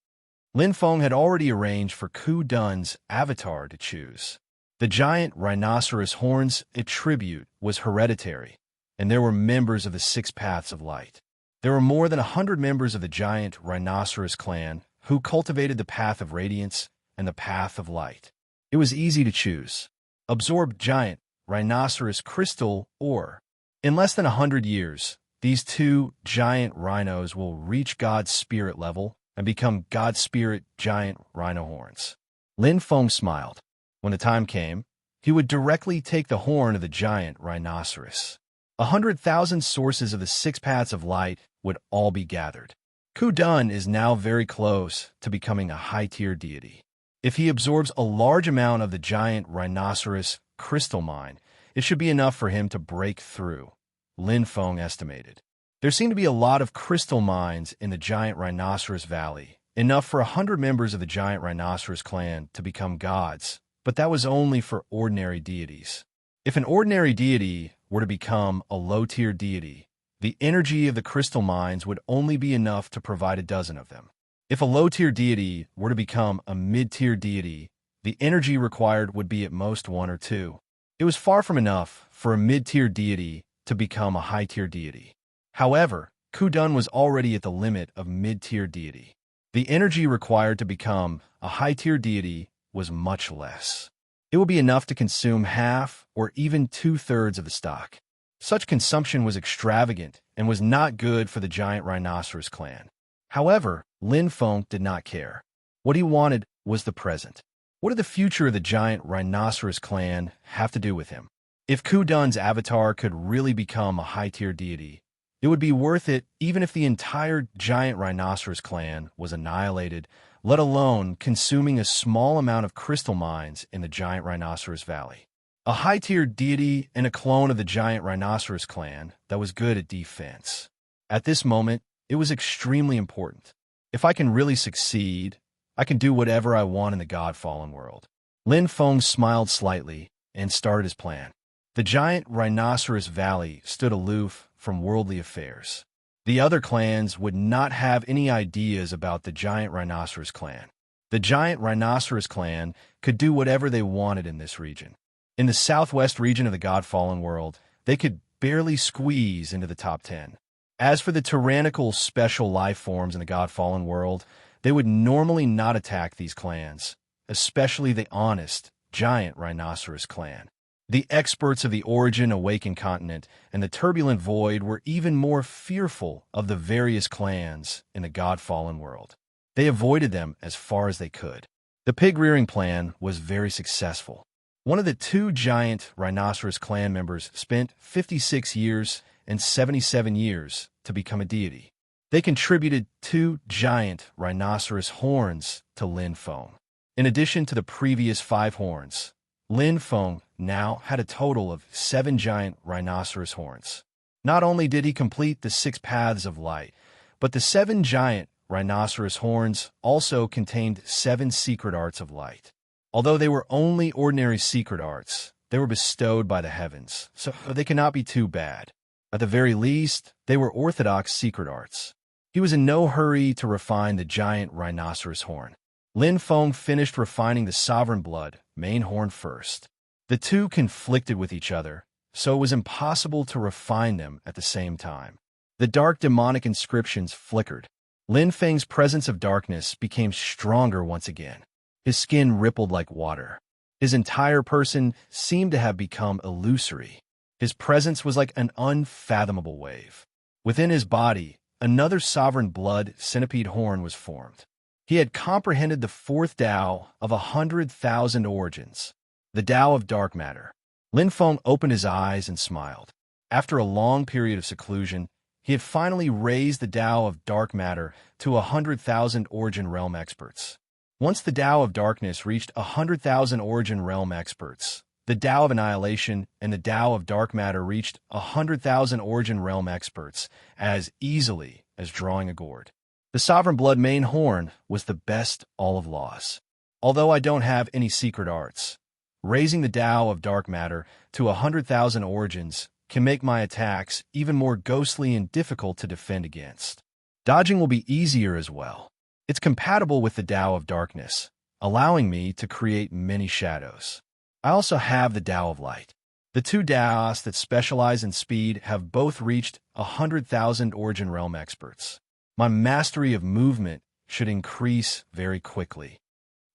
Lin Feng had already arranged for Ku Dun's avatar to choose. The giant rhinoceros horn's attribute was hereditary, and there were members of the 6 Paths of Light. There were more than 100 members of the giant rhinoceros clan who cultivated the Path of Radiance and the Path of Light. It was easy to choose. Absorb giant rhinoceros crystal ore. In less than 100 years, these 2 giant rhinos will reach God's spirit level and become God's spirit giant rhino horns. Lin Feng smiled. When the time came, he would directly take the horn of the giant rhinoceros. 100,000 sources of the 6 Paths of Light would all be gathered. Ku Dun is now very close to becoming a high-tier deity. If he absorbs a large amount of the giant rhinoceros crystal mine, it should be enough for him to break through, Lin Feng estimated. There seemed to be a lot of crystal mines in the giant rhinoceros valley, enough for 100 members of the giant rhinoceros clan to become gods, but that was only for ordinary deities. If an ordinary deity were to become a low-tier deity, the energy of the crystal mines would only be enough to provide a dozen of them. If a low-tier deity were to become a mid-tier deity, the energy required would be at most 1 or 2. It was far from enough for a mid-tier deity to become a high-tier deity. However, Ku Dun was already at the limit of mid-tier deity. The energy required to become a high-tier deity was much less. It would be enough to consume half or even two-thirds of the stock. Such consumption was extravagant and was not good for the giant rhinoceros clan. However, Lin Feng did not care. What he wanted was the present. What did the future of the giant rhinoceros clan have to do with him? If Ku Dun's avatar could really become a high-tier deity, it would be worth it even if the entire giant rhinoceros clan was annihilated, let alone consuming a small amount of crystal mines in the giant rhinoceros valley. A high-tier deity and a clone of the giant rhinoceros clan that was good at defense. At this moment, it was extremely important. If I can really succeed, I can do whatever I want in the God-fallen world. Lin Feng smiled slightly and started his plan. The giant rhinoceros valley stood aloof from worldly affairs. The other clans would not have any ideas about the giant rhinoceros clan. The giant rhinoceros clan could do whatever they wanted in this region. In the southwest region of the God-fallen world, they could barely squeeze into the top 10. As for the tyrannical special life forms in the God-fallen world, they would normally not attack these clans, especially the honest giant rhinoceros clan. The experts of the Origin Awakened continent and the Turbulent Void were even more fearful of the various clans in the God-fallen world. They avoided them as far as they could. The pig-rearing plan was very successful. One of the two giant rhinoceros clan members spent 56 years and 77 years to become a deity. They contributed 2 giant rhinoceros horns to Lin Feng. In addition to the previous 5 horns, Lin Feng now had a total of 7 giant rhinoceros horns. Not only did he complete the 6 paths of light, but the 7 giant rhinoceros horns also contained 7 secret arts of light. Although they were only ordinary secret arts, they were bestowed by the heavens, so they cannot be too bad. At the very least, they were orthodox secret arts. He was in no hurry to refine the giant rhinoceros horn. Lin Feng finished refining the sovereign blood main horn first. The two conflicted with each other, so it was impossible to refine them at the same time. The dark demonic inscriptions flickered. Lin Feng's presence of darkness became stronger once again. His skin rippled like water. His entire person seemed to have become illusory. His presence was like an unfathomable wave. Within his body, another sovereign blood centipede horn was formed. He had comprehended the 4th Tao of 100,000 origins, the Tao of dark matter. Lin Feng opened his eyes and smiled. After a long period of seclusion, he had finally raised the Tao of dark matter to 100,000 origin realm experts. Once the Tao of darkness reached 100,000 origin realm experts, the Tao of annihilation and the Tao of dark matter reached 100,000 origin realm experts as easily as drawing a gourd. The sovereign blood main horn was the best all of laws. Although I don't have any secret arts, raising the Tao of dark matter to 100,000 origins can make my attacks even more ghostly and difficult to defend against. Dodging will be easier as well. It's compatible with the Tao of darkness, allowing me to create many shadows. I also have the Tao of light. The 2 Taos that specialize in speed have both reached 100,000 origin realm experts. My mastery of movement should increase very quickly.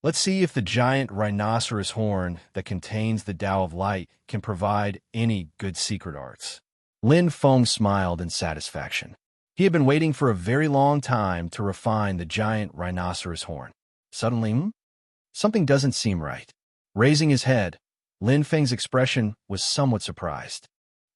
Let's see if the giant rhinoceros horn that contains the Tao of light can provide any good secret arts. Lin Feng smiled in satisfaction. He had been waiting for a very long time to refine the giant rhinoceros horn. Suddenly, something doesn't seem right. Raising his head, Lin Feng's expression was somewhat surprised.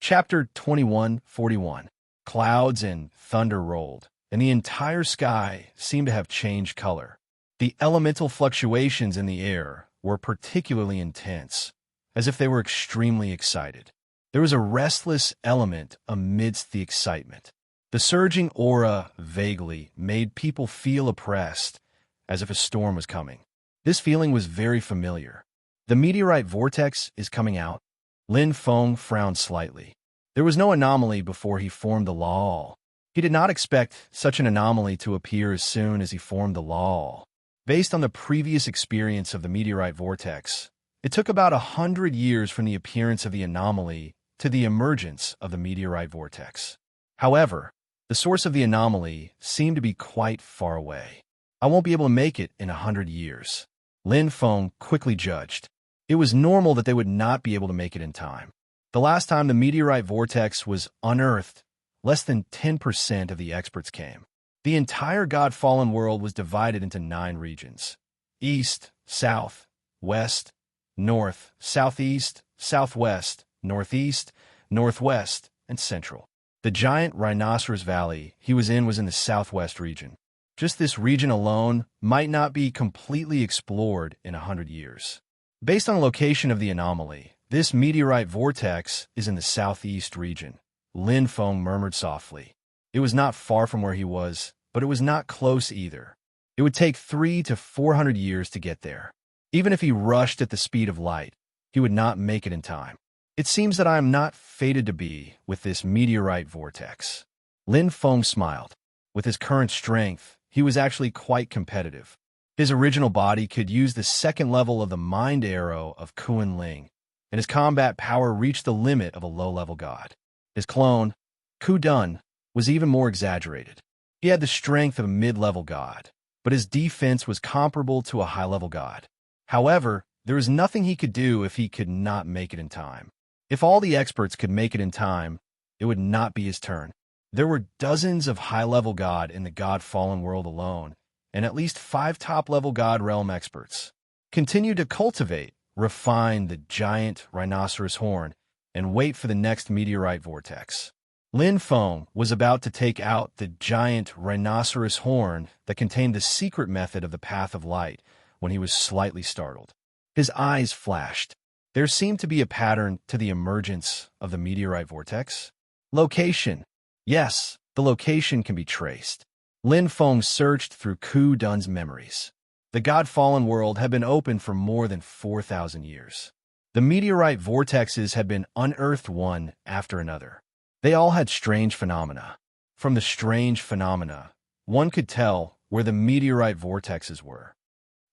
Chapter 21:41. Clouds and thunder rolled, and the entire sky seemed to have changed color. The elemental fluctuations in the air were particularly intense, as if they were extremely excited. There was a restless element amidst the excitement. The surging aura vaguely made people feel oppressed, as if a storm was coming. This feeling was very familiar. The meteorite vortex is coming out. Lin Feng frowned slightly. There was no anomaly before he formed the law. He did not expect such an anomaly to appear as soon as he formed the law. Based on the previous experience of the meteorite vortex, it took about 100 years from the appearance of the anomaly to the emergence of the meteorite vortex. However, the source of the anomaly seemed to be quite far away. I won't be able to make it in 100 years. Lin Feng quickly judged. It was normal that they would not be able to make it in time. The last time the meteorite vortex was unearthed, less than 10% of the experts came. The entire God-fallen world was divided into 9 regions: east, south, west, north, southeast, southwest, northeast, northwest, and central. The giant rhinoceros valley he was in the southwest region. Just this region alone might not be completely explored in 100 years. Based on the location of the anomaly, this meteorite vortex is in the southeast region. Lin Feng murmured softly. It was not far from where he was, but it was not close either. It would take 300 to 400 years to get there. Even if he rushed at the speed of light, he would not make it in time. It seems that I am not fated to be with this meteorite vortex. Lin Feng smiled. With his current strength, he was actually quite competitive. His original body could use the second level of the mind arrow of Kuan Ling, and his combat power reached the limit of a low-level god. His clone, Ku Dun, was even more exaggerated. He had the strength of a mid-level god, but his defense was comparable to a high-level god. However, there was nothing he could do if he could not make it in time. If all the experts could make it in time, it would not be his turn. There were dozens of high-level god in the God-fallen world alone, and at least 5 top-level God realm experts. Continue to cultivate, refine the giant rhinoceros horn, and wait for the next meteorite vortex. Lin Feng was about to take out the giant rhinoceros horn that contained the secret method of the path of light when he was slightly startled. His eyes flashed. There seemed to be a pattern to the emergence of the meteorite vortex. Location. Yes, the location can be traced. Lin Feng searched through Ku Dun's memories. The God-fallen world had been open for more than 4,000 years. The meteorite vortexes had been unearthed one after another. They all had strange phenomena. From the strange phenomena, one could tell where the meteorite vortexes were.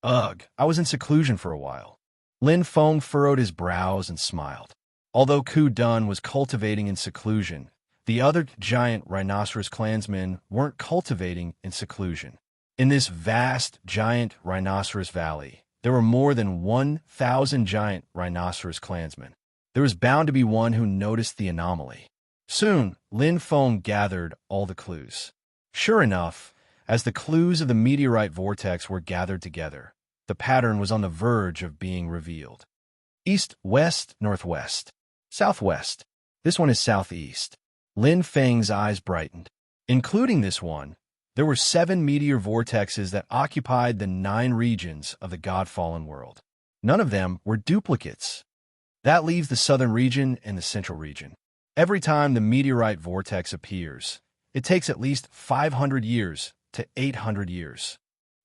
Ugh, I was in seclusion for a while. Lin Feng furrowed his brows and smiled. Although Ku Dun was cultivating in seclusion, the other giant rhinoceros clansmen weren't cultivating in seclusion. In this vast, giant rhinoceros valley, there were more than 1,000 giant rhinoceros clansmen. There was bound to be one who noticed the anomaly. Soon, Lin Feng gathered all the clues. Sure enough, as the clues of the meteorite vortex were gathered together, the pattern was on the verge of being revealed. East, west, northwest, southwest. This one is southeast. Lin Feng's eyes brightened. Including this one, there were 7 meteor vortexes that occupied the 9 regions of the God-fallen world. None of them were duplicates. That leaves the southern region and the central region. Every time the meteorite vortex appears, it takes at least 500 years to 800 years.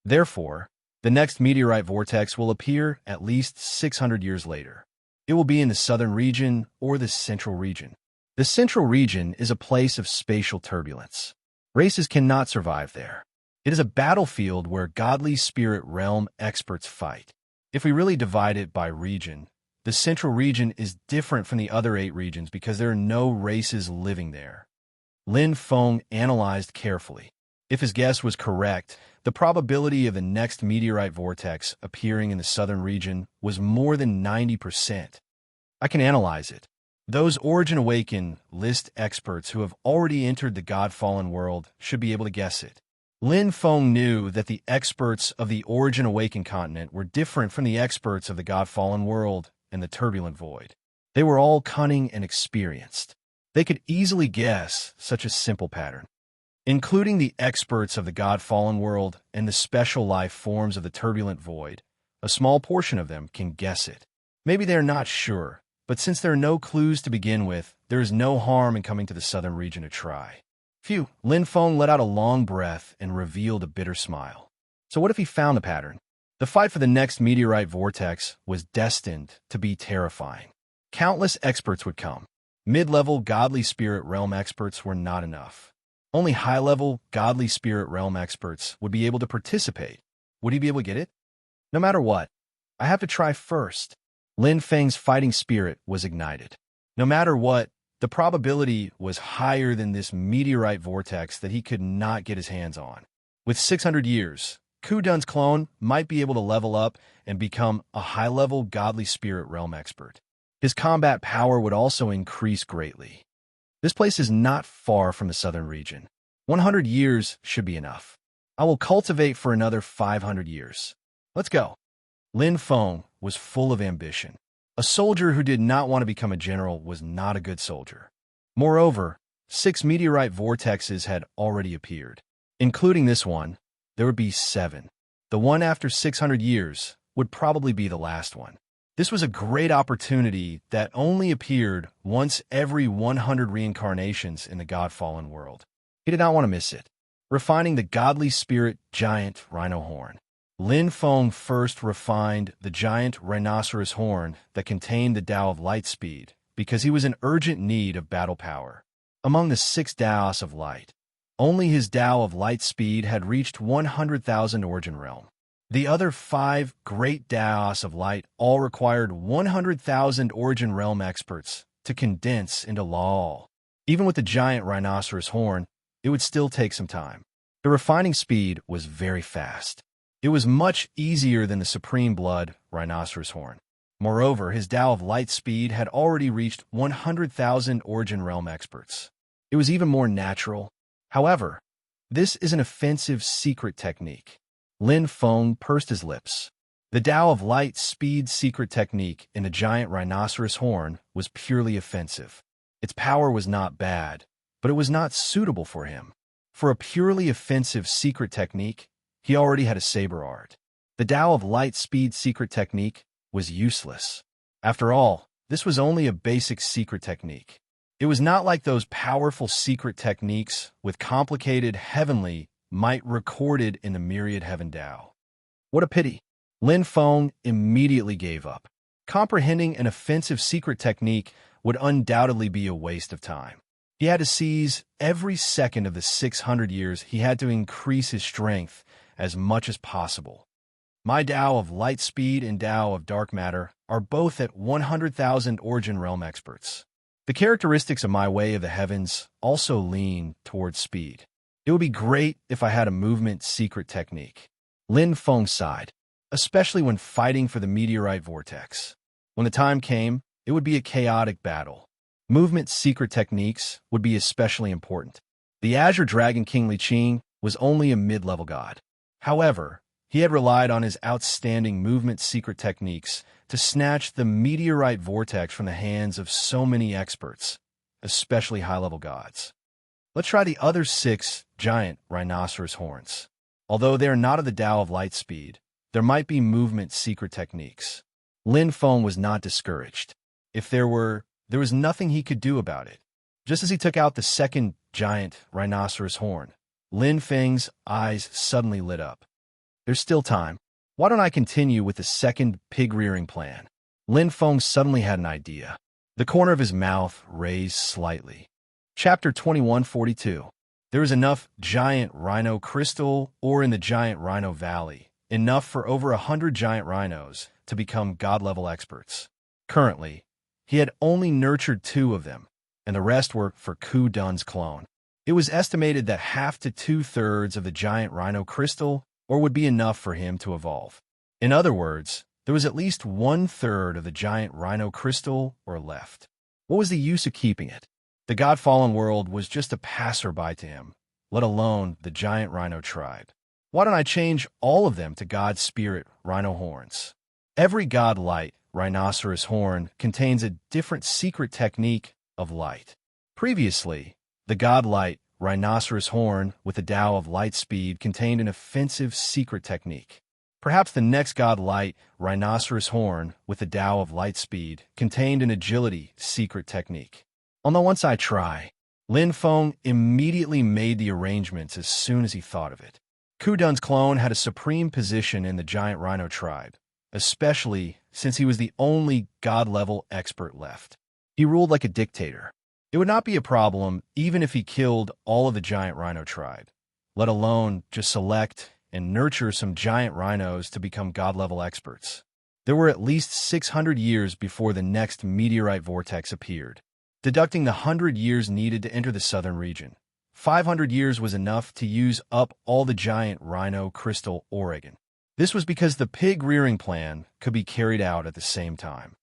Therefore, the next meteorite vortex will appear at least 600 years later. It will be in the southern region or the central region. The central region is a place of spatial turbulence. Races cannot survive there. It is a battlefield where godly spirit realm experts fight. If we really divide it by region, the central region is different from the other 8 regions because there are no races living there. Lin Feng analyzed carefully. If his guess was correct, the probability of the next meteorite vortex appearing in the southern region was more than 90%. I can analyze it. Those Origin Awaken list experts who have already entered the God-fallen world should be able to guess it. Lin Feng knew that the experts of the Origin Awaken continent were different from the experts of the God-fallen world and the turbulent void. They were all cunning and experienced. They could easily guess such a simple pattern. Including the experts of the God-fallen world and the special life forms of the turbulent void, a small portion of them can guess it. Maybe they are not sure, but since there are no clues to begin with, there is no harm in coming to the southern region to try. Phew, Lin Feng let out a long breath and revealed a bitter smile. So what if he found the pattern? The fight for the next meteorite vortex was destined to be terrifying. Countless experts would come. Mid-level godly spirit realm experts were not enough. Only high-level godly spirit realm experts would be able to participate. Would he be able to get it? No matter what, I have to try first. Lin Feng's fighting spirit was ignited. No matter what, the probability was higher than this meteorite vortex that he could not get his hands on. With 600 years, Kudun's clone might be able to level up and become a high-level godly spirit realm expert. His combat power would also increase greatly. This place is not far from the southern region. 100 years should be enough. I will cultivate for another 500 years. Let's go. Lin Feng was full of ambition. A soldier who did not want to become a general was not a good soldier. Moreover, 6 meteorite vortexes had already appeared. Including this one, there would be 7. The one after 600 years would probably be the last one. This was a great opportunity that only appeared once every 100 reincarnations in the God-fallen world. He did not want to miss it. Refining the godly spirit giant rhino horn. Lin Feng first refined the giant rhinoceros horn that contained the Tao of light speed because he was in urgent need of battle power. Among the 6 Taos of light, only his Tao of light speed had reached 100,000 origin realm. The other 5 great Taos of light all required 100,000 origin realm experts to condense into law. Even with the giant rhinoceros horn, it would still take some time. The refining speed was very fast. It was much easier than the supreme blood rhinoceros horn. Moreover, his Tao of light speed had already reached 100,000 origin realm experts. It was even more natural. However, this is an offensive secret technique. Lin Feng pursed his lips. The Tao of light speed secret technique in the giant rhinoceros horn was purely offensive. Its power was not bad, but it was not suitable for him. For a purely offensive secret technique, he already had a saber art. The Tao of light speed secret technique was useless. After all, this was only a basic secret technique. It was not like those powerful secret techniques with complicated heavenly might recorded in the myriad heaven Tao. What a pity. Lin Feng immediately gave up. Comprehending an offensive secret technique would undoubtedly be a waste of time. He had to seize every second of the 600 years. He had to increase his strength as much as possible. My Tao of light speed and Tao of dark matter are both at 100,000 origin realm experts. The characteristics of my way of the heavens also lean towards speed. It would be great if I had a movement secret technique. Lin Feng sighed, especially when fighting for the meteorite vortex. When the time came, it would be a chaotic battle. Movement secret techniques would be especially important. The Azure Dragon King Li Qing was only a mid-level god. However, he had relied on his outstanding movement secret techniques to snatch the meteorite vortex from the hands of so many experts, especially high-level gods. Let's try the other 6 giant rhinoceros horns. Although they are not of the Tao of light speed, there might be movement secret techniques. Lin Feng was not discouraged. If there was nothing he could do about it. Just as he took out the second giant rhinoceros horn, Lin Feng's eyes suddenly lit up. There's still time. Why don't I continue with the second pig-rearing plan? Lin Feng suddenly had an idea. The corner of his mouth raised slightly. Chapter 2142. There is enough giant rhino crystal ore in the giant rhino valley, enough for over 100 giant rhinos to become god-level experts. Currently, he had only nurtured 2 of them, and the rest were for Kudun's clone. It was estimated that half to 2/3 of the giant rhino crystal ore would be enough for him to evolve. In other words, there was at least 1/3 of the giant rhino crystal ore left. What was the use of keeping it? The God-fallen world was just a passerby to him, let alone the giant rhino tribe. Why don't I change all of them to God Spirit rhino horns? Every God light rhinoceros horn contains a different secret technique of light. Previously, the God light rhinoceros horn with the Tao of light speed contained an offensive secret technique. Perhaps the next God light rhinoceros horn with the Tao of light speed contained an agility secret technique. Although once I try, Lin Feng immediately made the arrangements as soon as he thought of it. Kudun's clone had a supreme position in the giant rhino tribe, especially since he was the only god-level expert left. He ruled like a dictator. It would not be a problem even if he killed all of the giant rhino tribe, let alone just select and nurture some giant rhinos to become god-level experts. There were at least 600 years before the next meteorite vortex appeared. Deducting the 100 years needed to enter the southern region, 500 years was enough to use up all the giant rhino crystal Oregon. This was because the pig rearing plan could be carried out at the same time.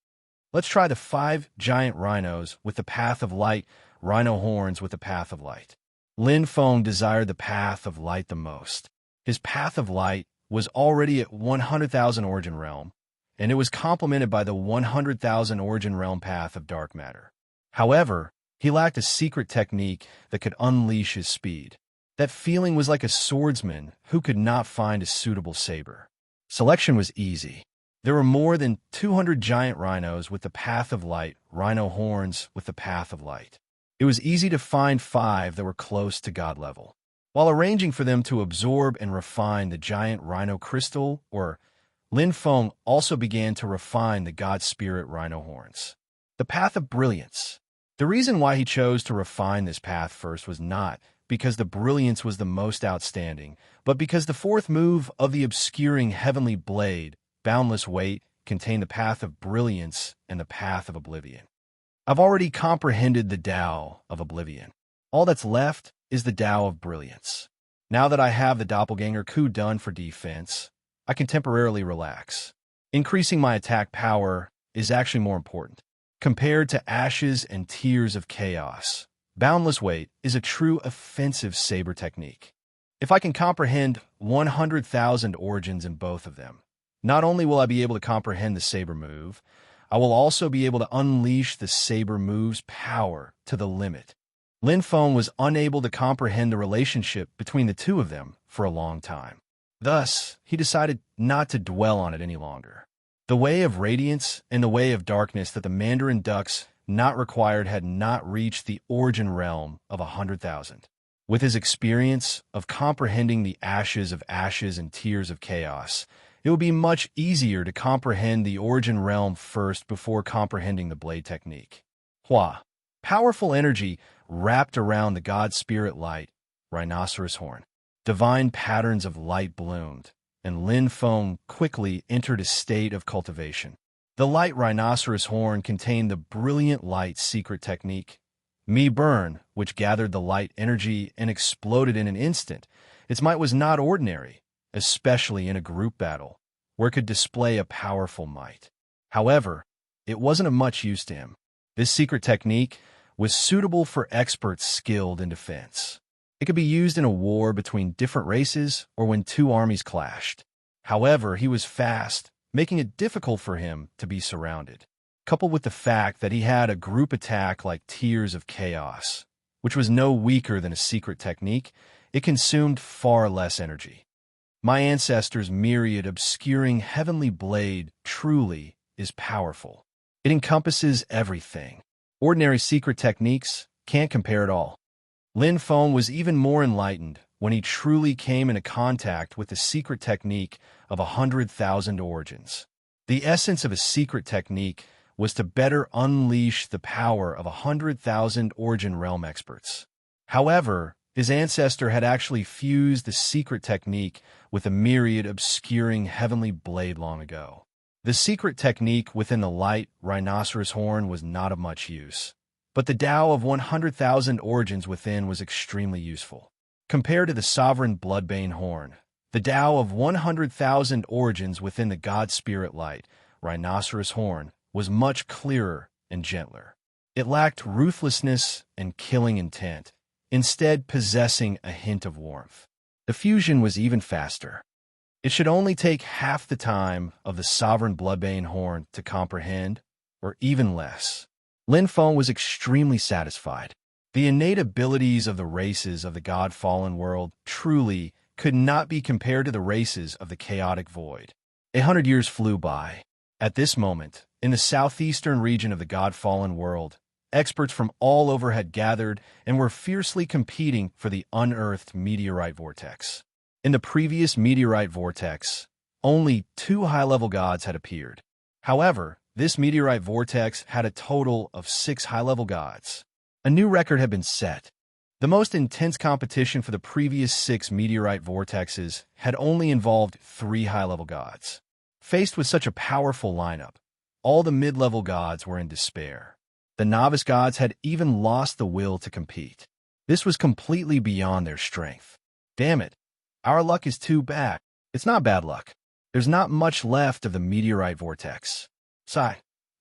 Let's try the 5 giant rhinos with the path of light, rhino horns with the path of light. Lin Feng desired the path of light the most. His path of light was already at 100,000 origin realm, and it was complemented by the 100,000 origin realm path of dark matter. However, he lacked a secret technique that could unleash his speed. That feeling was like a swordsman who could not find a suitable saber. Selection was easy. There were more than 200 giant rhinos with the path of light, rhino horns with the path of light. It was easy to find 5 that were close to God level. While arranging for them to absorb and refine the giant rhino crystal, Lin Feng also began to refine the God Spirit rhino horns. The path of brilliance. The reason why he chose to refine this path first was not because the brilliance was the most outstanding, but because the 4th move of the obscuring heavenly blade, boundless weight, contained the path of brilliance and the path of oblivion. I've already comprehended the Tao of oblivion. All that's left is the Tao of brilliance. Now that I have the doppelganger coup done for defense, I can temporarily relax. Increasing my attack power is actually more important. Compared to ashes and tears of chaos, boundless weight is a true offensive saber technique. If I can comprehend 100,000 origins in both of them, not only will I be able to comprehend the saber move, I will also be able to unleash the saber move's power to the limit. Lin Feng was unable to comprehend the relationship between the two of them for a long time. Thus, he decided not to dwell on it any longer. The way of radiance and the way of darkness that the Mandarin ducks not required had not reached the origin realm of 100,000. With his experience of comprehending the ashes and tears of chaos, it would be much easier to comprehend the origin realm first before comprehending the blade technique. Hua. Powerful energy wrapped around the God Spirit light, rhinoceros horn. Divine patterns of light bloomed, and Lin Feng quickly entered a state of cultivation. The light rhinoceros horn contained the brilliant light secret technique, Mi Burn, which gathered the light energy and exploded in an instant. Its might was not ordinary, especially in a group battle, where it could display a powerful might. However, it wasn't of much use to him. This secret technique was suitable for experts skilled in defense. It could be used in a war between different races or when 2 armies clashed. However, he was fast, making it difficult for him to be surrounded. Coupled with the fact that he had a group attack like Tears of Chaos, which was no weaker than a secret technique, it consumed far less energy. My ancestor's myriad obscuring heavenly blade truly is powerful. It encompasses everything. Ordinary secret techniques can't compare at all. Lin Feng was even more enlightened when he truly came into contact with the secret technique of 100,000 origins. The essence of a secret technique was to better unleash the power of 100,000 origin realm experts. However, his ancestor had actually fused the secret technique with a myriad obscuring heavenly blade long ago. The secret technique within the light rhinoceros horn was not of much use, but the Tao of 100,000 origins within was extremely useful. Compared to the sovereign bloodbane horn, the Tao of 100,000 origins within the God Spirit light rhinoceros horn was much clearer and gentler. It lacked ruthlessness and killing intent, instead possessing a hint of warmth. The fusion was even faster. It should only take half the time of the sovereign bloodbane horn to comprehend, or even less. Lin Feng was extremely satisfied. The innate abilities of the races of the God-fallen world truly could not be compared to the races of the chaotic void. 100 years flew by. At this moment, in the southeastern region of the God-fallen world, experts from all over had gathered and were fiercely competing for the unearthed meteorite vortex. In the previous meteorite vortex, only 2 high-level gods had appeared. However, this meteorite vortex had a total of 6 high-level gods. A new record had been set. The most intense competition for the previous 6 meteorite vortexes had only involved 3 high-level gods. Faced with such a powerful lineup, all the mid-level gods were in despair. The novice gods had even lost the will to compete. This was completely beyond their strength. Damn it. Our luck is too bad. It's not bad luck. There's not much left of the meteorite vortex. Sigh.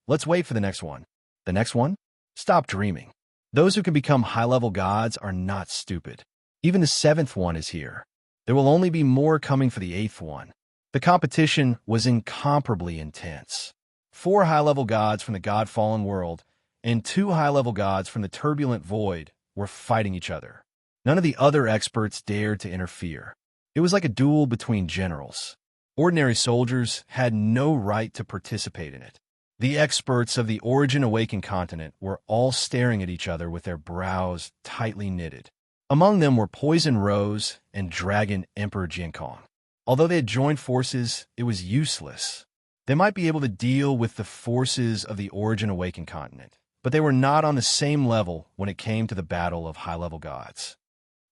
Let's wait for the next one. The next one? Stop dreaming. Those who can become high-level gods are not stupid. Even the 7th one is here. There will only be more coming for the 8th one. The competition was incomparably intense. 4 high-level gods from the God-fallen world and 2 high-level gods from the turbulent void were fighting each other. None of the other experts dared to interfere. It was like a duel between generals. Ordinary soldiers had no right to participate in it. The experts of the Origin Awakened continent were all staring at each other with their brows tightly knitted. Among them were Poison Rose and Dragon Emperor Jiankong. Although they had joined forces, it was useless. They might be able to deal with the forces of the Origin Awakened continent, but they were not on the same level when it came to the battle of high-level gods.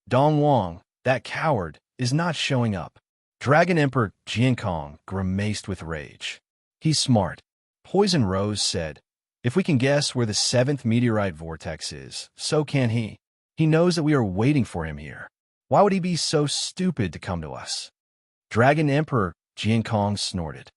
Dong Wang, that coward, is not showing up. Dragon Emperor Jiankong grimaced with rage. He's smart. Poison Rose said, if we can guess where the 7th meteorite vortex is, so can he. He knows that we are waiting for him here. Why would he be so stupid to come to us? Dragon Emperor Jiankong snorted.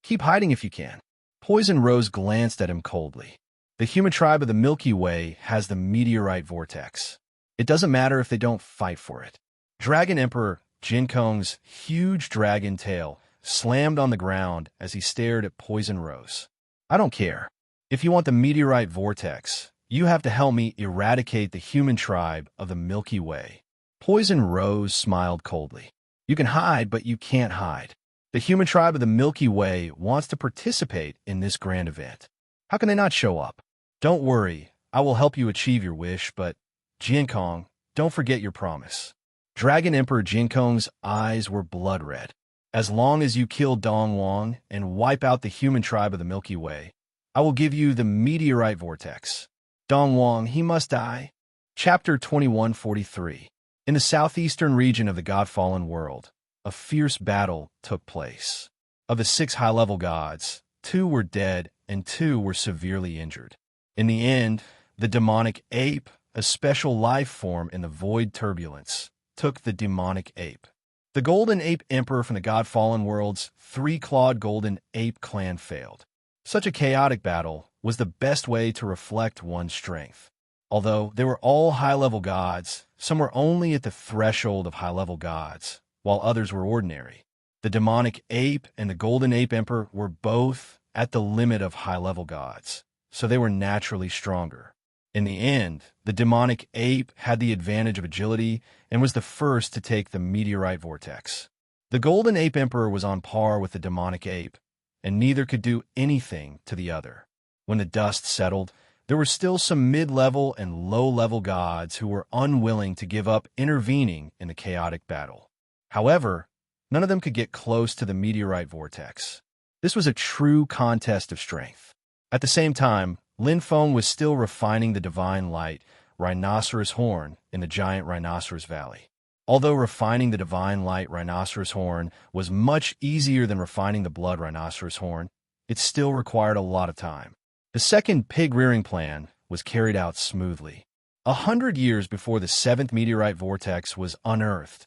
Keep hiding if you can. Poison Rose glanced at him coldly. The human tribe of the Milky Way has the meteorite vortex. It doesn't matter if they don't fight for it. Dragon Emperor Jiankong's huge dragon tail slammed on the ground as he stared at Poison Rose. I don't care. If you want the meteorite vortex, you have to help me eradicate the human tribe of the Milky Way. Poison Rose smiled coldly. You can hide, but you can't hide. The human tribe of the Milky Way wants to participate in this grand event. How can they not show up? Don't worry, I will help you achieve your wish, but Jiankong, don't forget your promise. Dragon Emperor Jiankong's eyes were blood red. As long as you kill Dong Wang and wipe out the human tribe of the Milky Way, I will give you the meteorite vortex. Dong Wang, he must die. Chapter 2143. In the southeastern region of the God-fallen world, a fierce battle took place. Of the 6 high-level gods, 2 were dead and 2 were severely injured. In the end, the demonic ape, a special life form in the void turbulence, took the demonic ape. The Golden Ape Emperor from the God-fallen world's 3-clawed Golden Ape clan failed. Such a chaotic battle was the best way to reflect one's strength. Although they were all high-level gods, some were only at the threshold of high-level gods, while others were ordinary. The demonic ape and the Golden Ape Emperor were both at the limit of high-level gods, so they were naturally stronger. In the end, the demonic ape had the advantage of agility and was the first to take the meteorite vortex. The Golden Ape Emperor was on par with the demonic ape, and neither could do anything to the other. When the dust settled, there were still some mid-level and low-level gods who were unwilling to give up intervening in the chaotic battle. However, none of them could get close to the meteorite vortex. This was a true contest of strength. At the same time, Lin Feng was still refining the divine light, rhinoceros horn, in the giant rhinoceros valley. Although refining the divine light rhinoceros horn was much easier than refining the blood rhinoceros horn, it still required a lot of time. The second pig-rearing plan was carried out smoothly. 100 years before the 7th meteorite vortex was unearthed,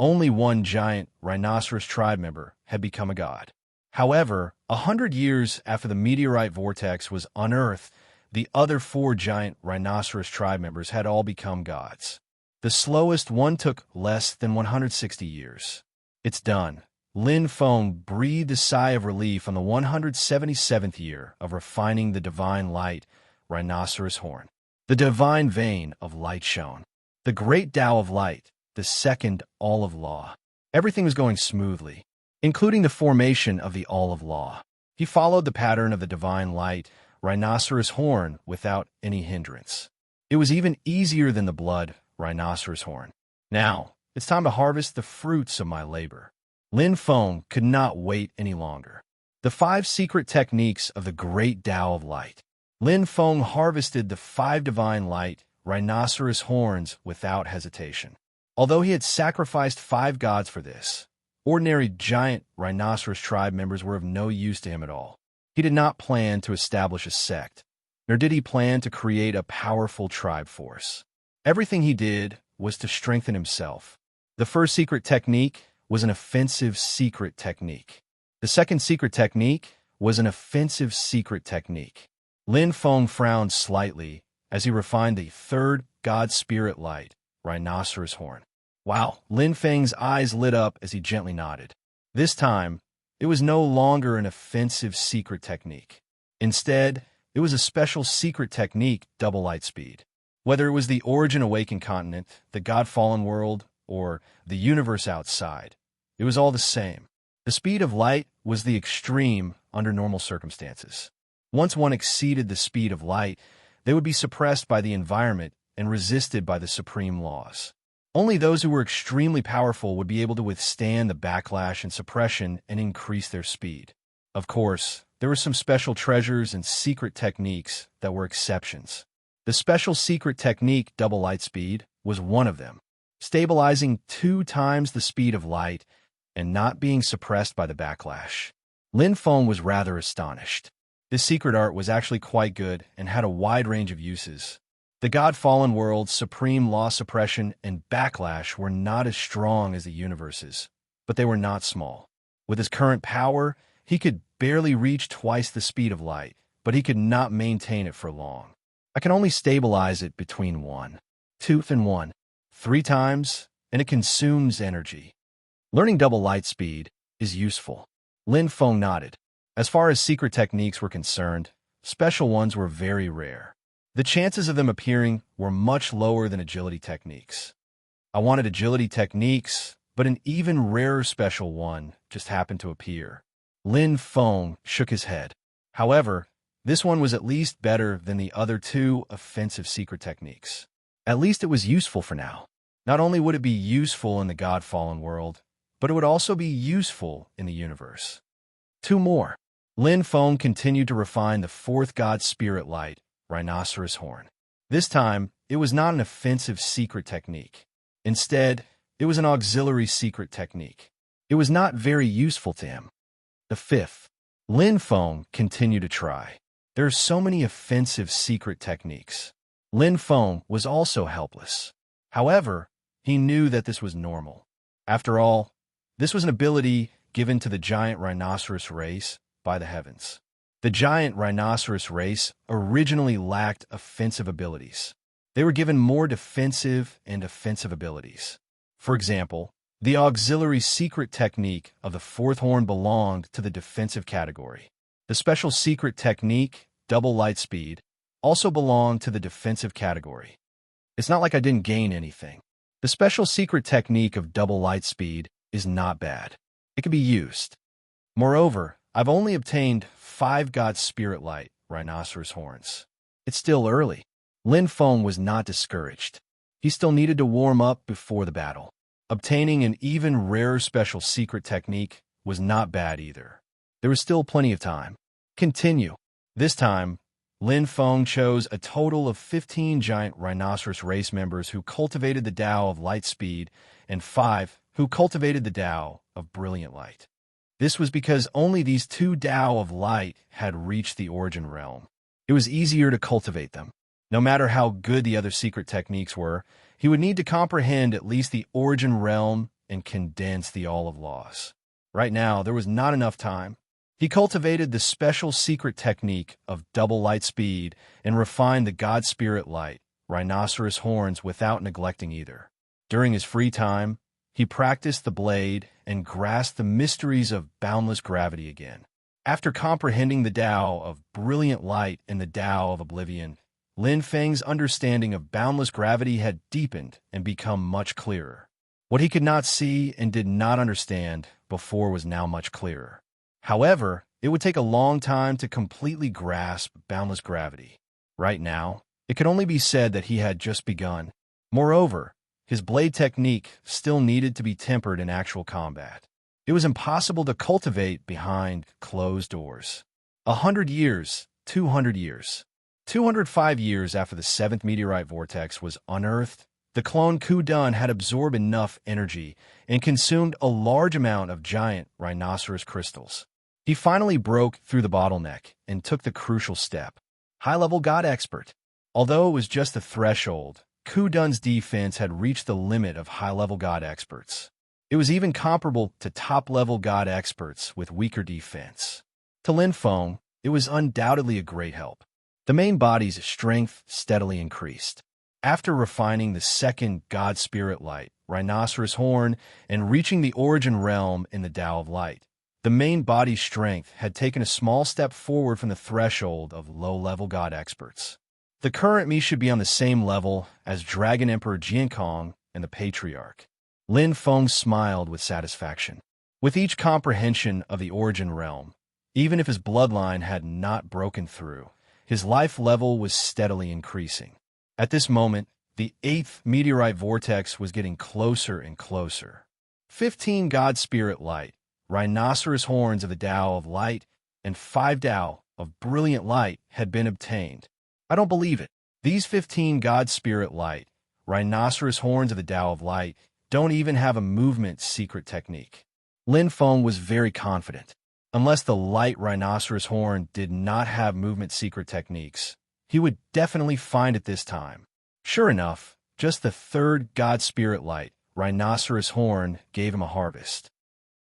only one giant rhinoceros tribe member had become a god. However, 100 years after the meteorite vortex was unearthed, the other 4 giant rhinoceros tribe members had all become gods. The slowest one took less than 160 years. It's done. Lin Feng breathed a sigh of relief on the 177th year of refining the divine light, rhinoceros horn. The divine vein of light shone. The great Tao of light, the second all of law. Everything was going smoothly, including the formation of the all of law. He followed the pattern of the divine light, rhinoceros horn, without any hindrance. It was even easier than the blood rhinoceros horn. Now, it's time to harvest the fruits of my labor. Lin Feng could not wait any longer. The 5 secret techniques of the great Tao of light. Lin Feng harvested the 5 divine light, rhinoceros horns without hesitation. Although he had sacrificed 5 gods for this, ordinary giant rhinoceros tribe members were of no use to him at all. He did not plan to establish a sect, nor did he plan to create a powerful tribe force. Everything he did was to strengthen himself. The first secret technique was an offensive secret technique. The second secret technique was an offensive secret technique. Lin Feng frowned slightly as he refined the third God Spirit Light, rhinoceros horn. Wow, Lin Feng's eyes lit up as he gently nodded. This time, it was no longer an offensive secret technique. Instead, it was a special secret technique, double light speed. Whether it was the Origin Awakened continent, the God-fallen world, or the universe outside, it was all the same. The speed of light was the extreme under normal circumstances. Once one exceeded the speed of light, they would be suppressed by the environment and resisted by the supreme laws. Only those who were extremely powerful would be able to withstand the backlash and suppression and increase their speed. Of course, there were some special treasures and secret techniques that were exceptions. The special secret technique, double light speed, was one of them, stabilizing 2 times the speed of light and not being suppressed by the backlash. Lin Feng was rather astonished. This secret art was actually quite good and had a wide range of uses. The God-fallen world's supreme law suppression and backlash were not as strong as the universe's, but they were not small. With his current power, he could barely reach twice the speed of light, but he could not maintain it for long. I can only stabilize it between 1, 2, and 1, 3 times, and it consumes energy. Learning double light speed is useful. Lin Feng nodded. As far as secret techniques were concerned, special ones were very rare. The chances of them appearing were much lower than agility techniques. I wanted agility techniques, but an even rarer special one just happened to appear. Lin Feng shook his head. However, this one was at least better than the other 2 offensive secret techniques. At least it was useful for now. Not only would it be useful in the God-fallen world, but it would also be useful in the universe. 2 more. Lin Feng continued to refine the 4th God Spirit Light, rhinoceros horn. This time, it was not an offensive secret technique. Instead, it was an auxiliary secret technique. It was not very useful to him. The 5th. Lin Feng continued to try. There are so many offensive secret techniques. Lin Feng was also helpless. However, he knew that this was normal. After all, this was an ability given to the giant rhinoceros race by the heavens. The giant rhinoceros race originally lacked offensive abilities. They were given more defensive and offensive abilities. For example, the auxiliary secret technique of the 4th horn belonged to the defensive category. The special secret technique, double light speed, also belonged to the defensive category. It's not like I didn't gain anything. The special secret technique of double light speed is not bad. It can be used. Moreover, I've only obtained 5 God Spirit Light, rhinoceros horns. It's still early. Lin Feng was not discouraged. He still needed to warm up before the battle. Obtaining an even rarer special secret technique was not bad either. There was still plenty of time. Continue. This time, Lin Feng chose a total of 15 giant rhinoceros race members who cultivated the Tao of light speed and 5 who cultivated the Tao of brilliant light. This was because only these 2 Tao of light had reached the origin realm. It was easier to cultivate them. No matter how good the other secret techniques were, he would need to comprehend at least the origin realm and condense the all of laws. Right now, there was not enough time. He cultivated the special secret technique of double light speed and refined the God Spirit Light, rhinoceros horns, without neglecting either. During his free time, he practiced the blade and grasped the mysteries of boundless gravity again. After comprehending the Tao of brilliant light and the Tao of oblivion, Lin Feng's understanding of boundless gravity had deepened and become much clearer. What he could not see and did not understand before was now much clearer. However, it would take a long time to completely grasp boundless gravity. Right now, it could only be said that he had just begun. Moreover, his blade technique still needed to be tempered in actual combat. It was impossible to cultivate behind closed doors. 100 years, 200 years. 205 years after the 7th meteorite vortex was unearthed, the clone Ku Dun had absorbed enough energy and consumed a large amount of giant rhinoceros crystals. He finally broke through the bottleneck and took the crucial step. High-level God expert. Although it was just the threshold, Kudun's defense had reached the limit of high-level god experts. It was even comparable to top-level god experts with weaker defense. To Lin Feng, it was undoubtedly a great help. The main body's strength steadily increased. After refining the second god spirit light, rhinoceros horn, and reaching the origin realm in the Tao of Light, the main body's strength had taken a small step forward from the threshold of low-level god experts. The current me should be on the same level as Dragon Emperor Jiankong and the Patriarch. Lin Feng smiled with satisfaction. With each comprehension of the origin realm, even if his bloodline had not broken through, his life level was steadily increasing. At this moment, the 8th meteorite vortex was getting closer and closer. 15 God Spirit Light, rhinoceros horns of the Tao of Light, and 5 Tao of Brilliant Light had been obtained. I don't believe it. These 15 God Spirit Light, rhinoceros horns of the Tao of Light, don't even have a movement secret technique. Lin Feng was very confident. Unless the light rhinoceros horn did not have movement secret techniques, he would definitely find it this time. Sure enough, just the 3rd God Spirit Light, rhinoceros horn, gave him a harvest.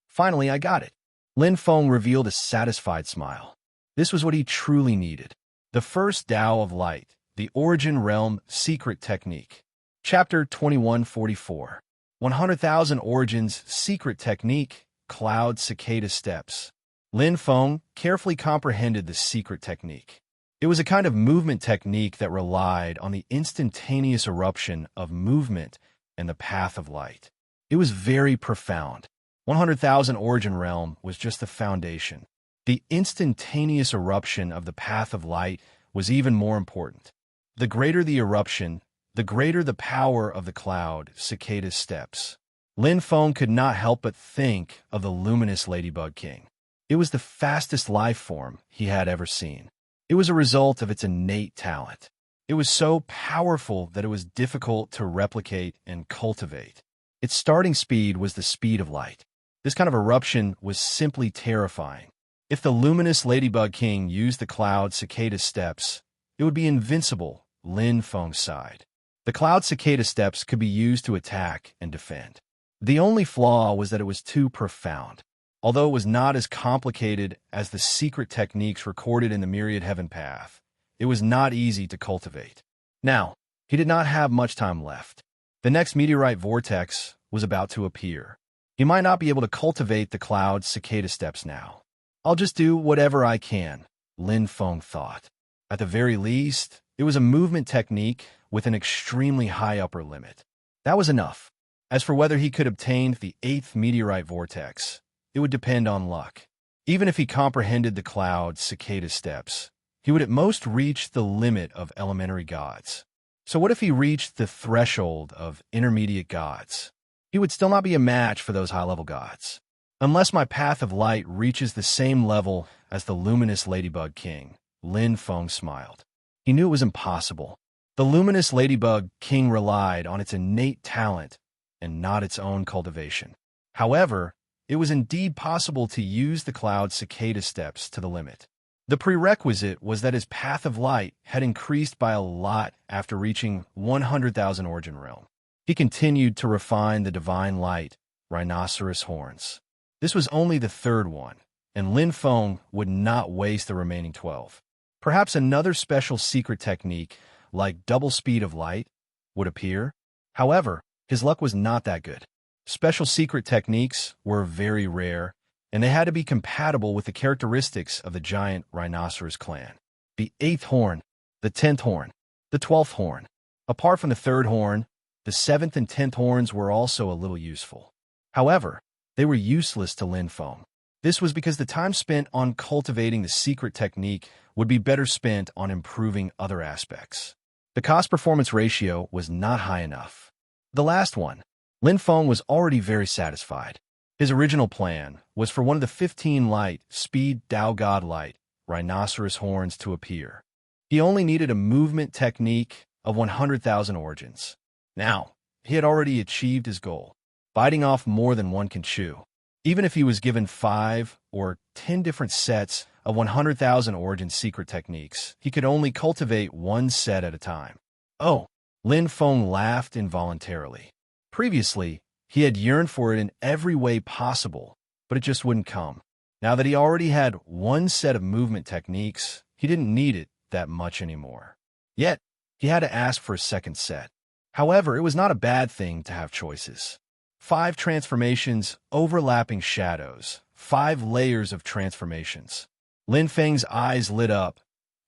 Finally, I got it. Lin Feng revealed a satisfied smile. This was what he truly needed. The first Tao of Light, the Origin Realm Secret Technique. Chapter 2144. 100,000 Origins Secret Technique, Cloud Cicada Steps. Lin Feng carefully comprehended the secret technique. It was a kind of movement technique that relied on the instantaneous eruption of movement and the path of light. It was very profound. 100,000 Origin Realm was just the foundation. The instantaneous eruption of the path of light was even more important. The greater the eruption, the greater the power of the cloud cicada steps. Lin Feng could not help but think of the luminous ladybug king. It was the fastest life form he had ever seen. It was a result of its innate talent. It was so powerful that it was difficult to replicate and cultivate. Its starting speed was the speed of light. This kind of eruption was simply terrifying. If the luminous ladybug king used the cloud cicada steps, it would be invincible, Lin Feng sighed. The cloud cicada steps could be used to attack and defend. The only flaw was that it was too profound. Although it was not as complicated as the secret techniques recorded in the Myriad Heaven Path, it was not easy to cultivate. Now, he did not have much time left. The next meteorite vortex was about to appear. He might not be able to cultivate the cloud cicada steps now. I'll just do whatever I can, Lin Feng thought. At the very least, it was a movement technique with an extremely high upper limit. That was enough. As for whether he could obtain the 8th meteorite vortex, it would depend on luck. Even if he comprehended the cloud cicada steps, he would at most reach the limit of elementary gods. So what if he reached the threshold of intermediate gods? He would still not be a match for those high-level gods. Unless my path of light reaches the same level as the luminous ladybug king, Lin Feng smiled. He knew it was impossible. The luminous ladybug king relied on its innate talent and not its own cultivation. However, it was indeed possible to use the cloud cicada steps to the limit. The prerequisite was that his path of light had increased by a lot after reaching 100,000 Origin Realm. He continued to refine the divine light, rhinoceros horns. This was only the 3rd one, and Lin Feng would not waste the remaining 12. Perhaps another special secret technique, like double speed of light, would appear. However, his luck was not that good. Special secret techniques were very rare, and they had to be compatible with the characteristics of the giant rhinoceros clan. The 8th horn, the 10th horn, the 12th horn. Apart from the 3rd horn, the 7th and 10th horns were also a little useful. However, they were useless to Lin Feng. This was because the time spent on cultivating the secret technique would be better spent on improving other aspects. The cost-performance ratio was not high enough. The last one, Lin Feng was already very satisfied. His original plan was for one of the 15 light, speed Tao God light, rhinoceros horns to appear. He only needed a movement technique of 100,000 origins. Now, he had already achieved his goal, biting off more than one can chew. Even if he was given 5 or 10 different sets of 100,000 origin secret techniques, he could only cultivate one set at a time. Oh, Lin Feng laughed involuntarily. Previously, he had yearned for it in every way possible, but it just wouldn't come. Now that he already had one set of movement techniques, he didn't need it that much anymore. Yet, he had to ask for a second set. However, it was not a bad thing to have choices. 5 transformations, overlapping shadows, 5 layers of transformations. Lin Feng's eyes lit up,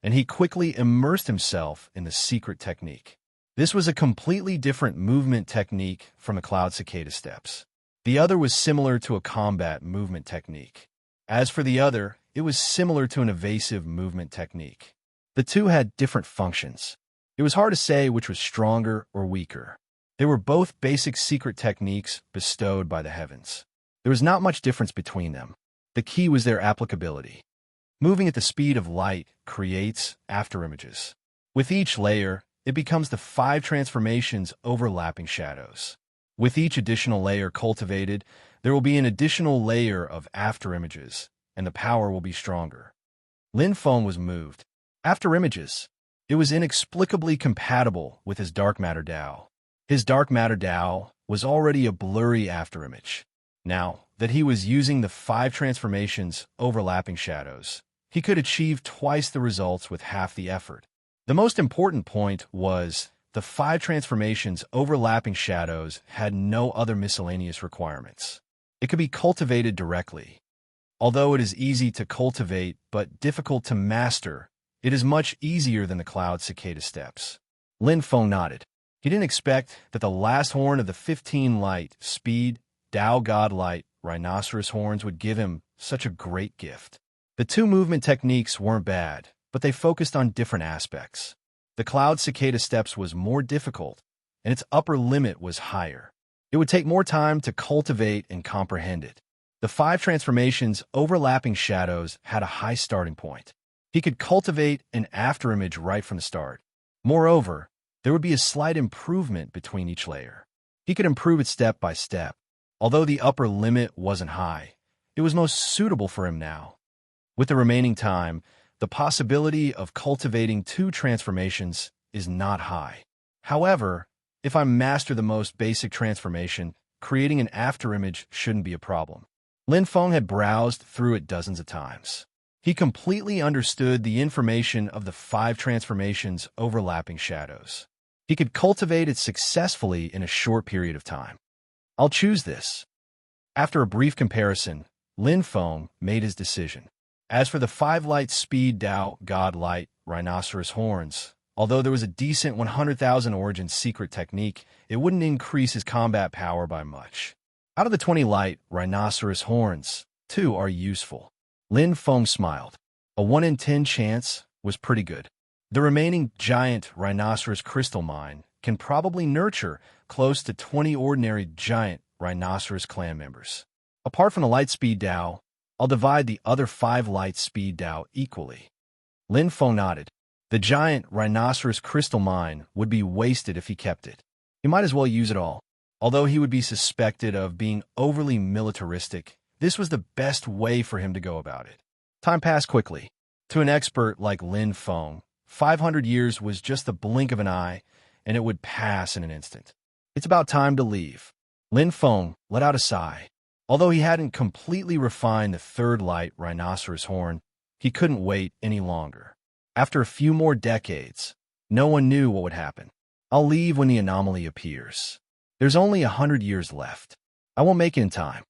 and he quickly immersed himself in the secret technique. This was a completely different movement technique from the Cloud Cicada steps. The other was similar to a combat movement technique. As for the other, it was similar to an evasive movement technique. The two had different functions. It was hard to say which was stronger or weaker. They were both basic secret techniques bestowed by the heavens. There was not much difference between them. The key was their applicability. Moving at the speed of light creates afterimages. With each layer, it becomes the 5 transformations overlapping shadows. With each additional layer cultivated, there will be an additional layer of afterimages, and the power will be stronger. Lin Feng was moved. Afterimages. It was inexplicably compatible with his dark matter Tao. His dark matter Tao was already a blurry afterimage. Now that he was using the 5 transformations overlapping shadows, he could achieve twice the results with half the effort. The most important point was the 5 transformations overlapping shadows had no other miscellaneous requirements. It could be cultivated directly. Although it is easy to cultivate but difficult to master, it is much easier than the Cloud Cicada steps. Lin Feng nodded. He didn't expect that the last horn of the 15 light, speed, Tao Godlight, rhinoceros horns would give him such a great gift. The 2 movement techniques weren't bad, but they focused on different aspects. The Cloud Cicada steps was more difficult, and its upper limit was higher. It would take more time to cultivate and comprehend it. The 5 transformations overlapping shadows had a high starting point. He could cultivate an afterimage right from the start. Moreover, there would be a slight improvement between each layer. He could improve it step by step. Although the upper limit wasn't high, it was most suitable for him now. With the remaining time, the possibility of cultivating 2 transformations is not high. However, if I master the most basic transformation, creating an afterimage shouldn't be a problem. Lin Feng had browsed through it dozens of times. He completely understood the information of the 5 transformations overlapping shadows. He could cultivate it successfully in a short period of time. I'll choose this. After a brief comparison, Lin Feng made his decision. As for the 5 light speed Tao Godlight rhinoceros horns, although there was a decent 100,000 origin secret technique, it wouldn't increase his combat power by much. Out of the 20 light rhinoceros horns, 2 are useful. Lin Feng smiled. A 1 in 10 chance was pretty good. The remaining giant rhinoceros crystal mine can probably nurture close to 20 ordinary giant rhinoceros clan members. Apart from the light speed Tao, I'll divide the other 5 light speed Tao equally. Lin Feng nodded. The giant rhinoceros crystal mine would be wasted if he kept it. He might as well use it all. Although he would be suspected of being overly militaristic, this was the best way for him to go about it. Time passed quickly. To an expert like Lin Feng, 500 years was just the blink of an eye, and it would pass in an instant. It's about time to leave. Lin Feng let out a sigh. Although he hadn't completely refined the 3rd light rhinoceros horn, he couldn't wait any longer. After a few more decades, no one knew what would happen. I'll leave when the anomaly appears. There's only 100 years left. I won't make it in time.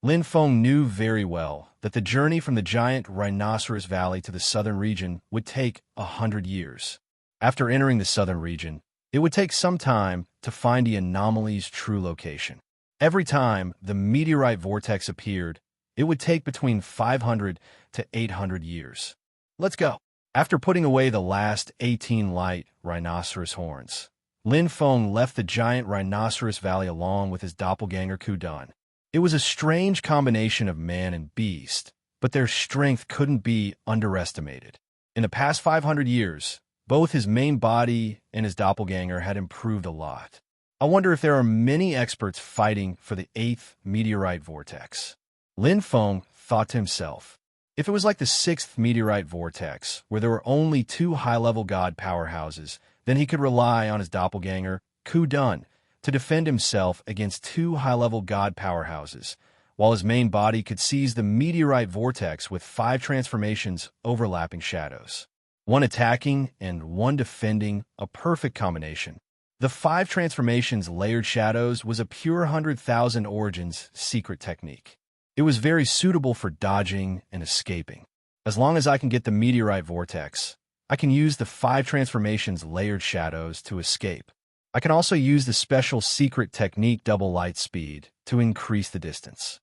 Lin Feng knew very well that the journey from the giant rhinoceros valley to the southern region would take 100 years. After entering the southern region, it would take some time to find the anomaly's true location. Every time the meteorite vortex appeared, it would take between 500 to 800 years. Let's go. After putting away the last 18 light rhinoceros horns, Lin Feng left the giant rhinoceros valley along with his doppelganger Kudan. It was a strange combination of man and beast, but their strength couldn't be underestimated. In the past 500 years, both his main body and his doppelganger had improved a lot. I wonder if there are many experts fighting for the 8th meteorite vortex. Lin Feng thought to himself. If it was like the sixth meteorite vortex, where there were only two high-level god powerhouses, then he could rely on his doppelganger, Ku-Dun, to defend himself against two high-level god powerhouses, while his main body could seize the meteorite vortex with 5 transformations overlapping shadows. One attacking and one defending, a perfect combination. The 5 transformations layered shadows was a pure 100,000 origins secret technique. It was very suitable for dodging and escaping. As long as I can get the meteorite vortex, I can use the 5 transformations layered shadows to escape. I can also use the special secret technique double light speed to increase the distance.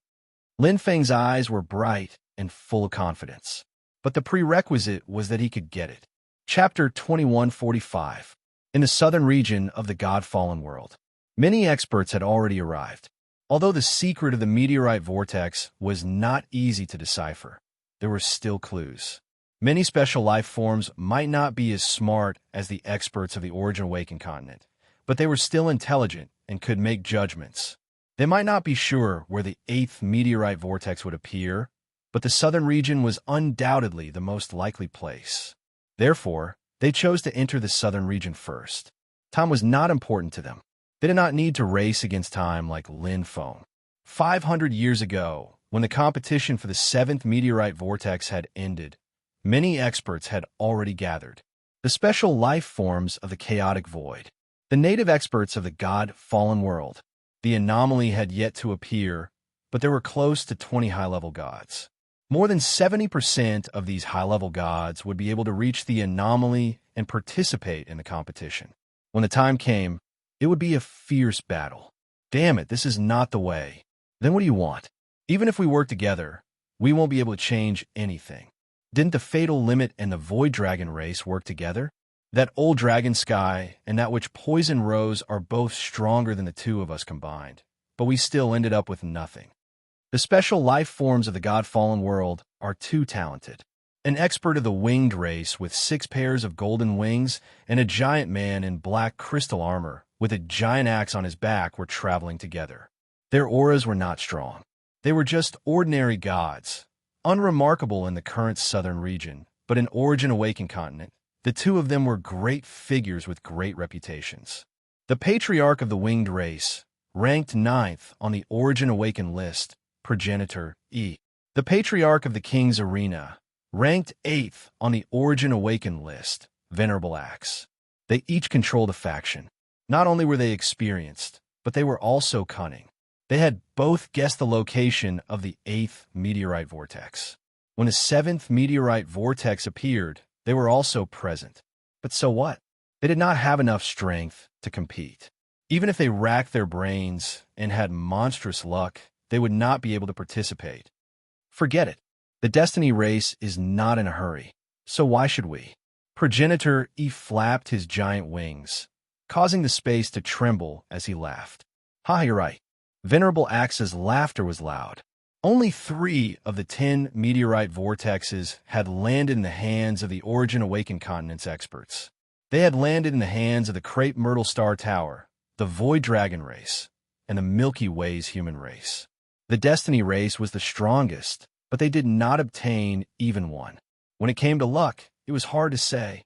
Lin Feng's eyes were bright and full of confidence, but the prerequisite was that he could get it. Chapter 2145. In the southern region of the God-fallen world, many experts had already arrived. Although the secret of the meteorite vortex was not easy to decipher, there were still clues. Many special life forms might not be as smart as the experts of the Origin Awakened continent, but they were still intelligent and could make judgments. They might not be sure where the 8th meteorite vortex would appear, but the southern region was undoubtedly the most likely place. Therefore, they chose to enter the southern region first. Time was not important to them. They did not need to race against time like Lin Feng. 500 years ago, when the competition for the 7th meteorite vortex had ended, many experts had already gathered. The special life forms of the chaotic void, the native experts of the God-fallen world. The anomaly had yet to appear, but there were close to 20 high-level gods. More than 70% of these high-level gods would be able to reach the anomaly and participate in the competition. When the time came, it would be a fierce battle. Damn it, this is not the way. Then what do you want? Even if we work together, we won't be able to change anything. Didn't the Fatal Limit and the Void Dragon race work together? That old Dragon Sky and that which Poison Rose are both stronger than the two of us combined, but we still ended up with nothing. The special life forms of the God-fallen world are too talented. An expert of the winged race with 6 pairs of golden wings and a giant man in black crystal armor with a giant axe on his back were traveling together. Their auras were not strong. They were just ordinary gods, unremarkable in the current southern region, but in Origin Awakened continent, the two of them were great figures with great reputations. The patriarch of the winged race ranked 9th on the Origin Awakened list, Progenitor E. The patriarch of the King's Arena ranked 8th on the Origin Awakened list, Venerable Axe. They each controlled a faction. Not only were they experienced, but they were also cunning. They had both guessed the location of the 8th meteorite vortex. When the 7th meteorite vortex appeared, they were also present. But so what? They did not have enough strength to compete. Even if they racked their brains and had monstrous luck, they would not be able to participate. Forget it. The Destiny race is not in a hurry, so why should we? Progenitor E flapped his giant wings, causing the space to tremble as he laughed. Ha, you're right. Venerable Axe's laughter was loud. Only 3 of the 10 meteorite vortexes had landed in the hands of the Origin Awakened continent's experts. They had landed in the hands of the Crepe Myrtle Star Tower, the Void Dragon race, and the Milky Way's human race. The Destiny race was the strongest, but they did not obtain even one. When it came to luck, it was hard to say.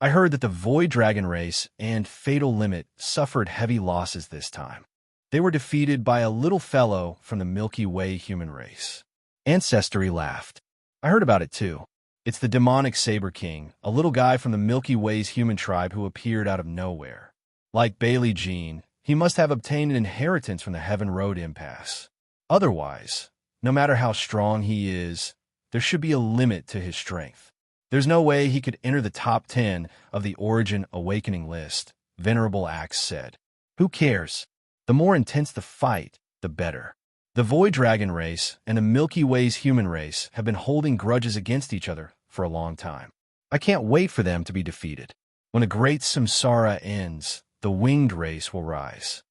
I heard that the Void Dragon race and Fatal Limit suffered heavy losses this time. They were defeated by a little fellow from the Milky Way human race. Ancestry laughed. I heard about it too. It's the demonic Saber King, a little guy from the Milky Way's human tribe who appeared out of nowhere. Like Bailey Jean, he must have obtained an inheritance from the Heaven Road impasse. Otherwise, no matter how strong he is, there should be a limit to his strength. There's no way he could enter the top 10 of the Origin Awakening list, Venerable Axe said. Who cares? The more intense the fight, the better. The Void Dragon race and the Milky Way's human race have been holding grudges against each other for a long time. I can't wait for them to be defeated. When the great samsara ends, the winged race will rise.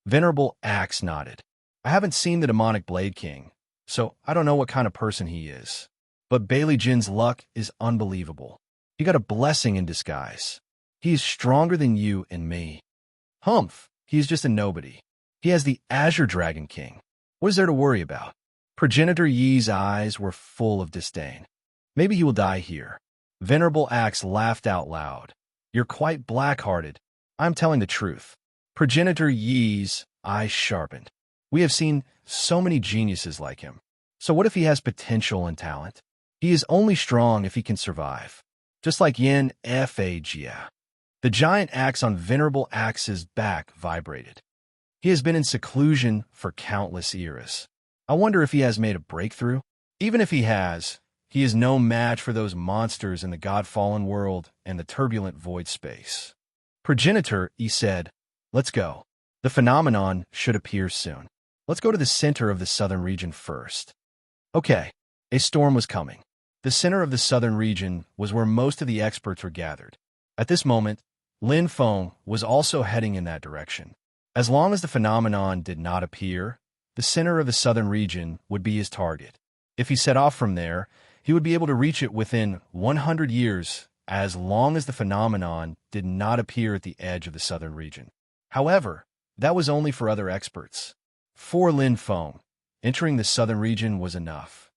Venerable Axe nodded. I haven't seen the demonic Blade King, so I don't know what kind of person he is. But Bailey Jin's luck is unbelievable. He got a blessing in disguise. He is stronger than you and me. Humph, he is just a nobody. He has the Azure Dragon King. What is there to worry about? Progenitor Yi's eyes were full of disdain. Maybe he will die here. Venerable Axe laughed out loud. You're quite black-hearted. I'm telling the truth. Progenitor Yi's eyes sharpened. We have seen so many geniuses like him. So what if he has potential and talent? He is only strong if he can survive. Just like Yin Fagia. The giant axe on Venerable Axe's back vibrated. He has been in seclusion for countless eras. I wonder if he has made a breakthrough? Even if he has, he is no match for those monsters in the God-fallen world and the turbulent void space. Progenitor, he said, let's go. The phenomenon should appear soon. Let's go to the center of the southern region first. Okay, a storm was coming. The center of the southern region was where most of the experts were gathered. At this moment, Lin Feng was also heading in that direction. As long as the phenomenon did not appear, the center of the southern region would be his target. If he set off from there, he would be able to reach it within 100 years, as long as the phenomenon did not appear at the edge of the southern region. However, that was only for other experts. For Lin Feng, entering the southern region was enough.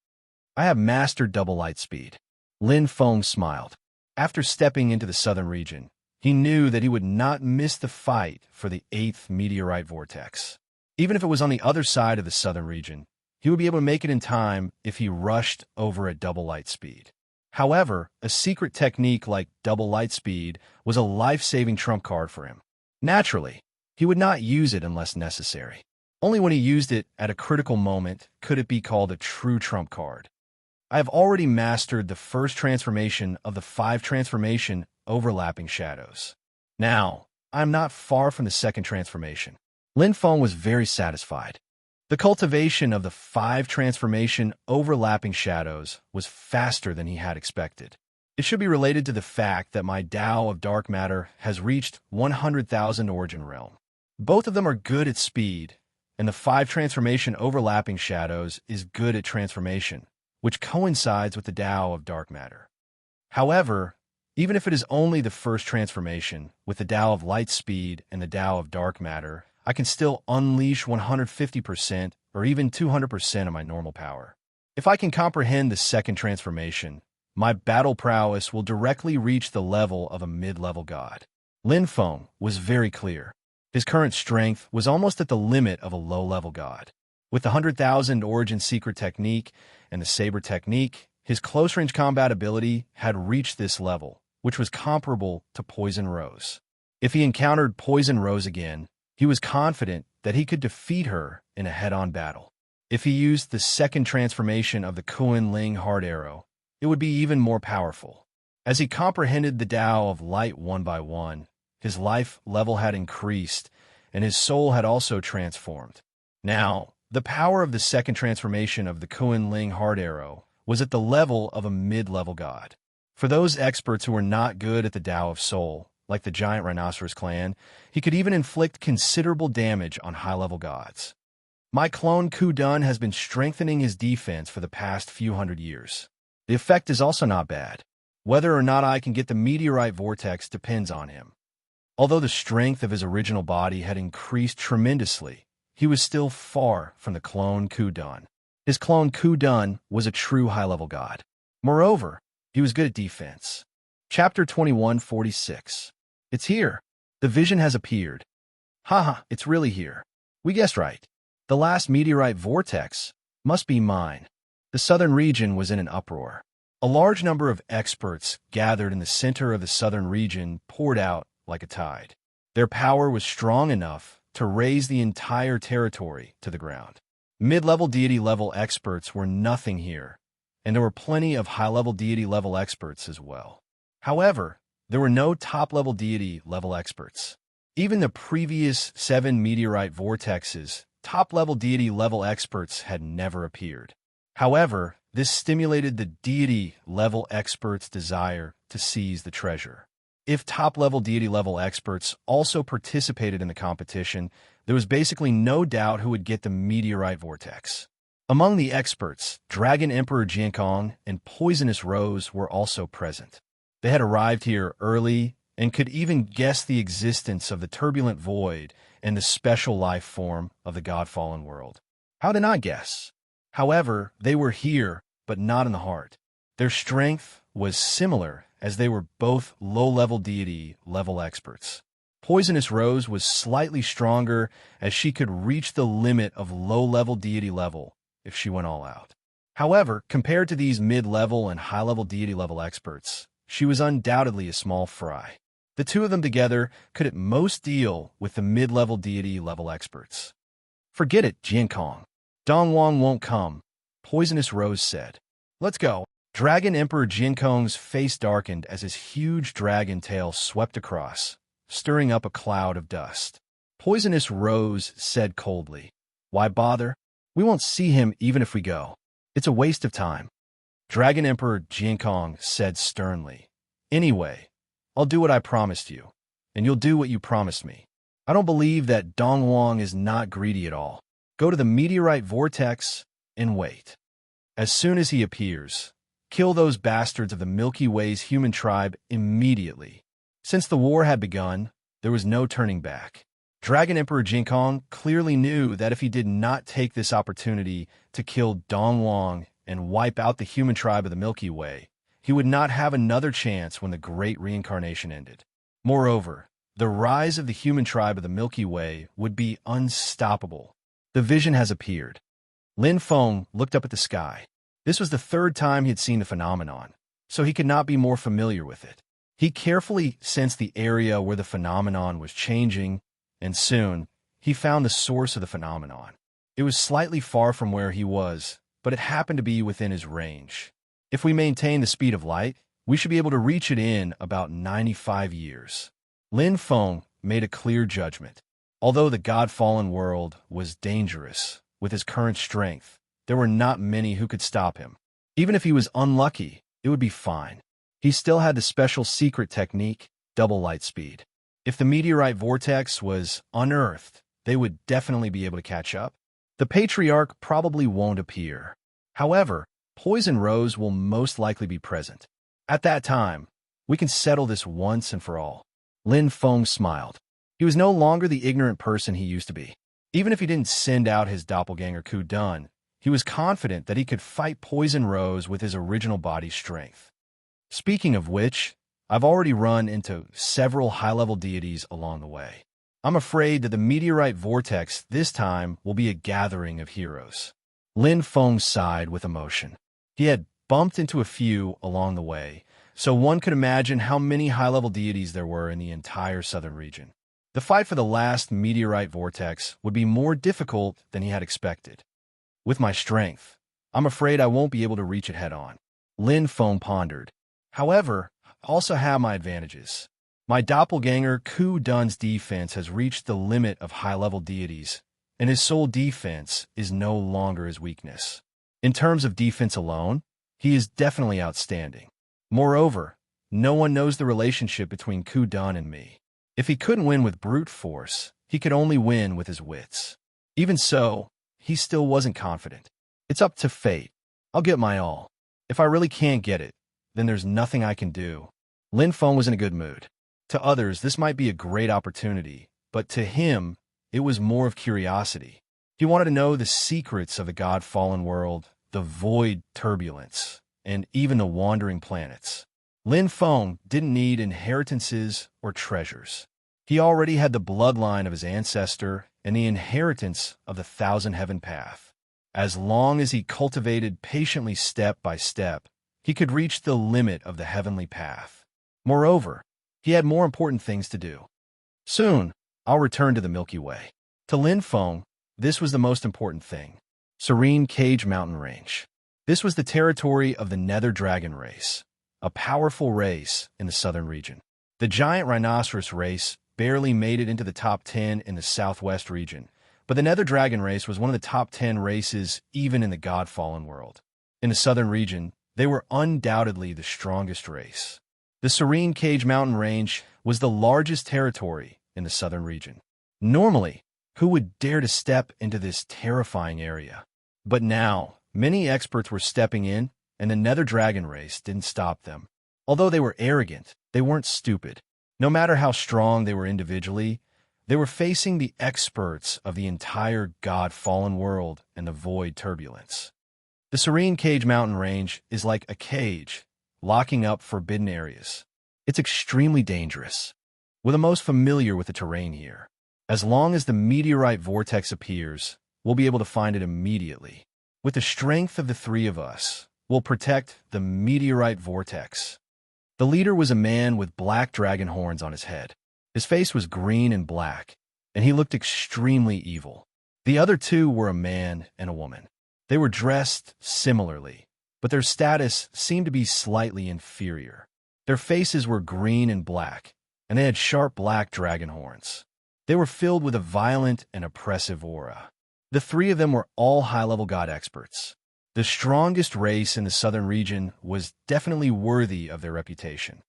I have mastered double light speed. Lin Feng smiled. After stepping into the southern region, he knew that he would not miss the fight for the 8th meteorite vortex. Even if it was on the other side of the southern region, he would be able to make it in time if he rushed over at double light speed. However, a secret technique like double light speed was a life-saving trump card for him. Naturally, he would not use it unless necessary. Only when he used it at a critical moment could it be called a true trump card. I have already mastered the first transformation of the 5 transformation overlapping shadows. Now, I am not far from the second transformation. Lin Feng was very satisfied. The cultivation of the 5 transformation overlapping shadows was faster than he had expected. It should be related to the fact that my Tao of dark matter has reached 100,000 origin realm. Both of them are good at speed, and the 5 transformation overlapping shadows is good at transformation, which coincides with the Tao of dark matter. However, even if it is only the first transformation, with the Tao of light speed and the Tao of dark matter, I can still unleash 150% or even 200% of my normal power. If I can comprehend the second transformation, my battle prowess will directly reach the level of a mid-level god. Lin Feng was very clear. His current strength was almost at the limit of a low-level god. With the 100,000 origin secret technique and the saber technique, his close-range combat ability had reached this level, which was comparable to Poison Rose. If he encountered Poison Rose again, he was confident that he could defeat her in a head-on battle. If he used the second transformation of the Kuan Ling Hard Arrow, it would be even more powerful. As he comprehended the Tao of light one by one, his life level had increased, and his soul had also transformed. Now, the power of the second transformation of the Kuan Ling Hard Arrow was at the level of a mid-level god. For those experts who were not good at the Tao of Soul, like the giant rhinoceros clan, he could even inflict considerable damage on high-level gods. My clone Ku Dun has been strengthening his defense for the past few hundred years. The effect is also not bad. Whether or not I can get the meteorite vortex depends on him. Although the strength of his original body had increased tremendously, he was still far from the clone Ku Dun. His clone Ku Dun was a true high-level god. Moreover, he was good at defense. Chapter 2146. It's here. The vision has appeared. Haha, it's really here. We guessed right. The last meteorite vortex must be mine. The southern region was in an uproar. A large number of experts gathered in the center of the southern region poured out like a tide. Their power was strong enough to raise the entire territory to the ground. Mid-level deity-level experts were nothing here, and there were plenty of high-level deity-level experts as well. However, there were no top-level deity-level experts. Even the previous 7 meteorite vortexes, top-level deity-level experts had never appeared. However, this stimulated the deity-level experts' desire to seize the treasure. If top-level deity-level experts also participated in the competition, there was basically no doubt who would get the meteorite vortex. Among the experts, Dragon Emperor Jiankong and Poisonous Rose were also present. They had arrived here early and could even guess the existence of the turbulent void and the special life form of the God-fallen world. How did I guess? However, they were here, but not in the heart. Their strength was similar, as they were both low-level deity level experts. Poisonous Rose was slightly stronger, as she could reach the limit of low-level deity level if she went all out. However, compared to these mid-level and high-level deity level experts, she was undoubtedly a small fry. The two of them together could at most deal with the mid-level deity level experts. Forget it, Jiankong. Dongwang won't come, Poisonous Rose said. Let's go. Dragon Emperor Jiankong's face darkened as his huge dragon tail swept across, stirring up a cloud of dust. Poisonous Rose said coldly, "Why bother? We won't see him even if we go. It's a waste of time." Dragon Emperor Jiankong said sternly, "Anyway, I'll do what I promised you, and you'll do what you promised me. I don't believe that Dongwang is not greedy at all. Go to the meteorite vortex and wait. As soon as he appears, kill those bastards of the Milky Way's human tribe immediately." Since the war had begun, there was no turning back. Dragon Emperor Jiankong clearly knew that if he did not take this opportunity to kill Dongwang and wipe out the human tribe of the Milky Way, he would not have another chance when the Great Reincarnation ended. Moreover, the rise of the human tribe of the Milky Way would be unstoppable. The vision has appeared. Lin Feng looked up at the sky. This was the third time he had seen the phenomenon, so he could not be more familiar with it. He carefully sensed the area where the phenomenon was changing, and soon he found the source of the phenomenon. It was slightly far from where he was, but it happened to be within his range. If we maintain the speed of light, we should be able to reach it in about 95 years. Lin Feng made a clear judgment. Although the God-fallen world was dangerous, with his current strength, there were not many who could stop him. Even if he was unlucky, it would be fine. He still had the special secret technique, double light speed. If the meteorite vortex was unearthed, they would definitely be able to catch up. The Patriarch probably won't appear. However, Poison Rose will most likely be present. At that time, we can settle this once and for all. Lin Feng smiled. He was no longer the ignorant person he used to be. Even if he didn't send out his doppelganger Ku Dun, he was confident that he could fight Poison Rose with his original body strength. Speaking of which, I've already run into several high-level deities along the way. I'm afraid that the meteorite vortex this time will be a gathering of heroes. Lin Feng sighed with emotion. He had bumped into a few along the way, so one could imagine how many high-level deities there were in the entire southern region. The fight for the last meteorite vortex would be more difficult than he had expected. With my strength, I'm afraid I won't be able to reach it head-on. Lin Feng pondered. However, I also have my advantages. My doppelganger Ku Dun's defense has reached the limit of high-level deities, and his sole defense is no longer his weakness. In terms of defense alone, he is definitely outstanding. Moreover, no one knows the relationship between Ku Dun and me. If he couldn't win with brute force, he could only win with his wits. Even so, he still wasn't confident. It's up to fate. I'll get my all. If I really can't get it, then there's nothing I can do. Lin Feng was in a good mood. To others, this might be a great opportunity, but to him, it was more of curiosity. He wanted to know the secrets of the God-fallen world, the void turbulence, and even the wandering planets. Lin Feng didn't need inheritances or treasures. He already had the bloodline of his ancestor and the inheritance of the Thousand Heaven Path. As long as he cultivated patiently step by step, he could reach the limit of the heavenly path. Moreover, he had more important things to do. Soon, I'll return to the Milky Way. To Lin Feng, this was the most important thing. Serene Cage Mountain Range. This was the territory of the Nether Dragon race, a powerful race in the southern region. The giant rhinoceros race barely made it into the top 10 in the southwest region, but the Nether Dragon race was one of the top 10 races even in the God-fallen world. In the southern region, they were undoubtedly the strongest race. The Serene Cage Mountain Range was the largest territory in the southern region. Normally, who would dare to step into this terrifying area? But now, many experts were stepping in, and the Nether Dragon race didn't stop them. Although they were arrogant, they weren't stupid. No matter how strong they were individually, they were facing the experts of the entire God-fallen world and the void turbulence. The Serene Cage mountain range is like a cage, locking up forbidden areas. It's extremely dangerous. We're the most familiar with the terrain here. As long as the meteorite vortex appears, we'll be able to find it immediately. With the strength of the three of us, we'll protect the meteorite vortex. The leader was a man with black dragon horns on his head. His face was green and black, and he looked extremely evil. The other two were a man and a woman. They were dressed similarly, but their status seemed to be slightly inferior. Their faces were green and black, and they had sharp black dragon horns. They were filled with a violent and oppressive aura. The three of them were all high-level god experts. The strongest race in the southern region was definitely worthy of their reputation.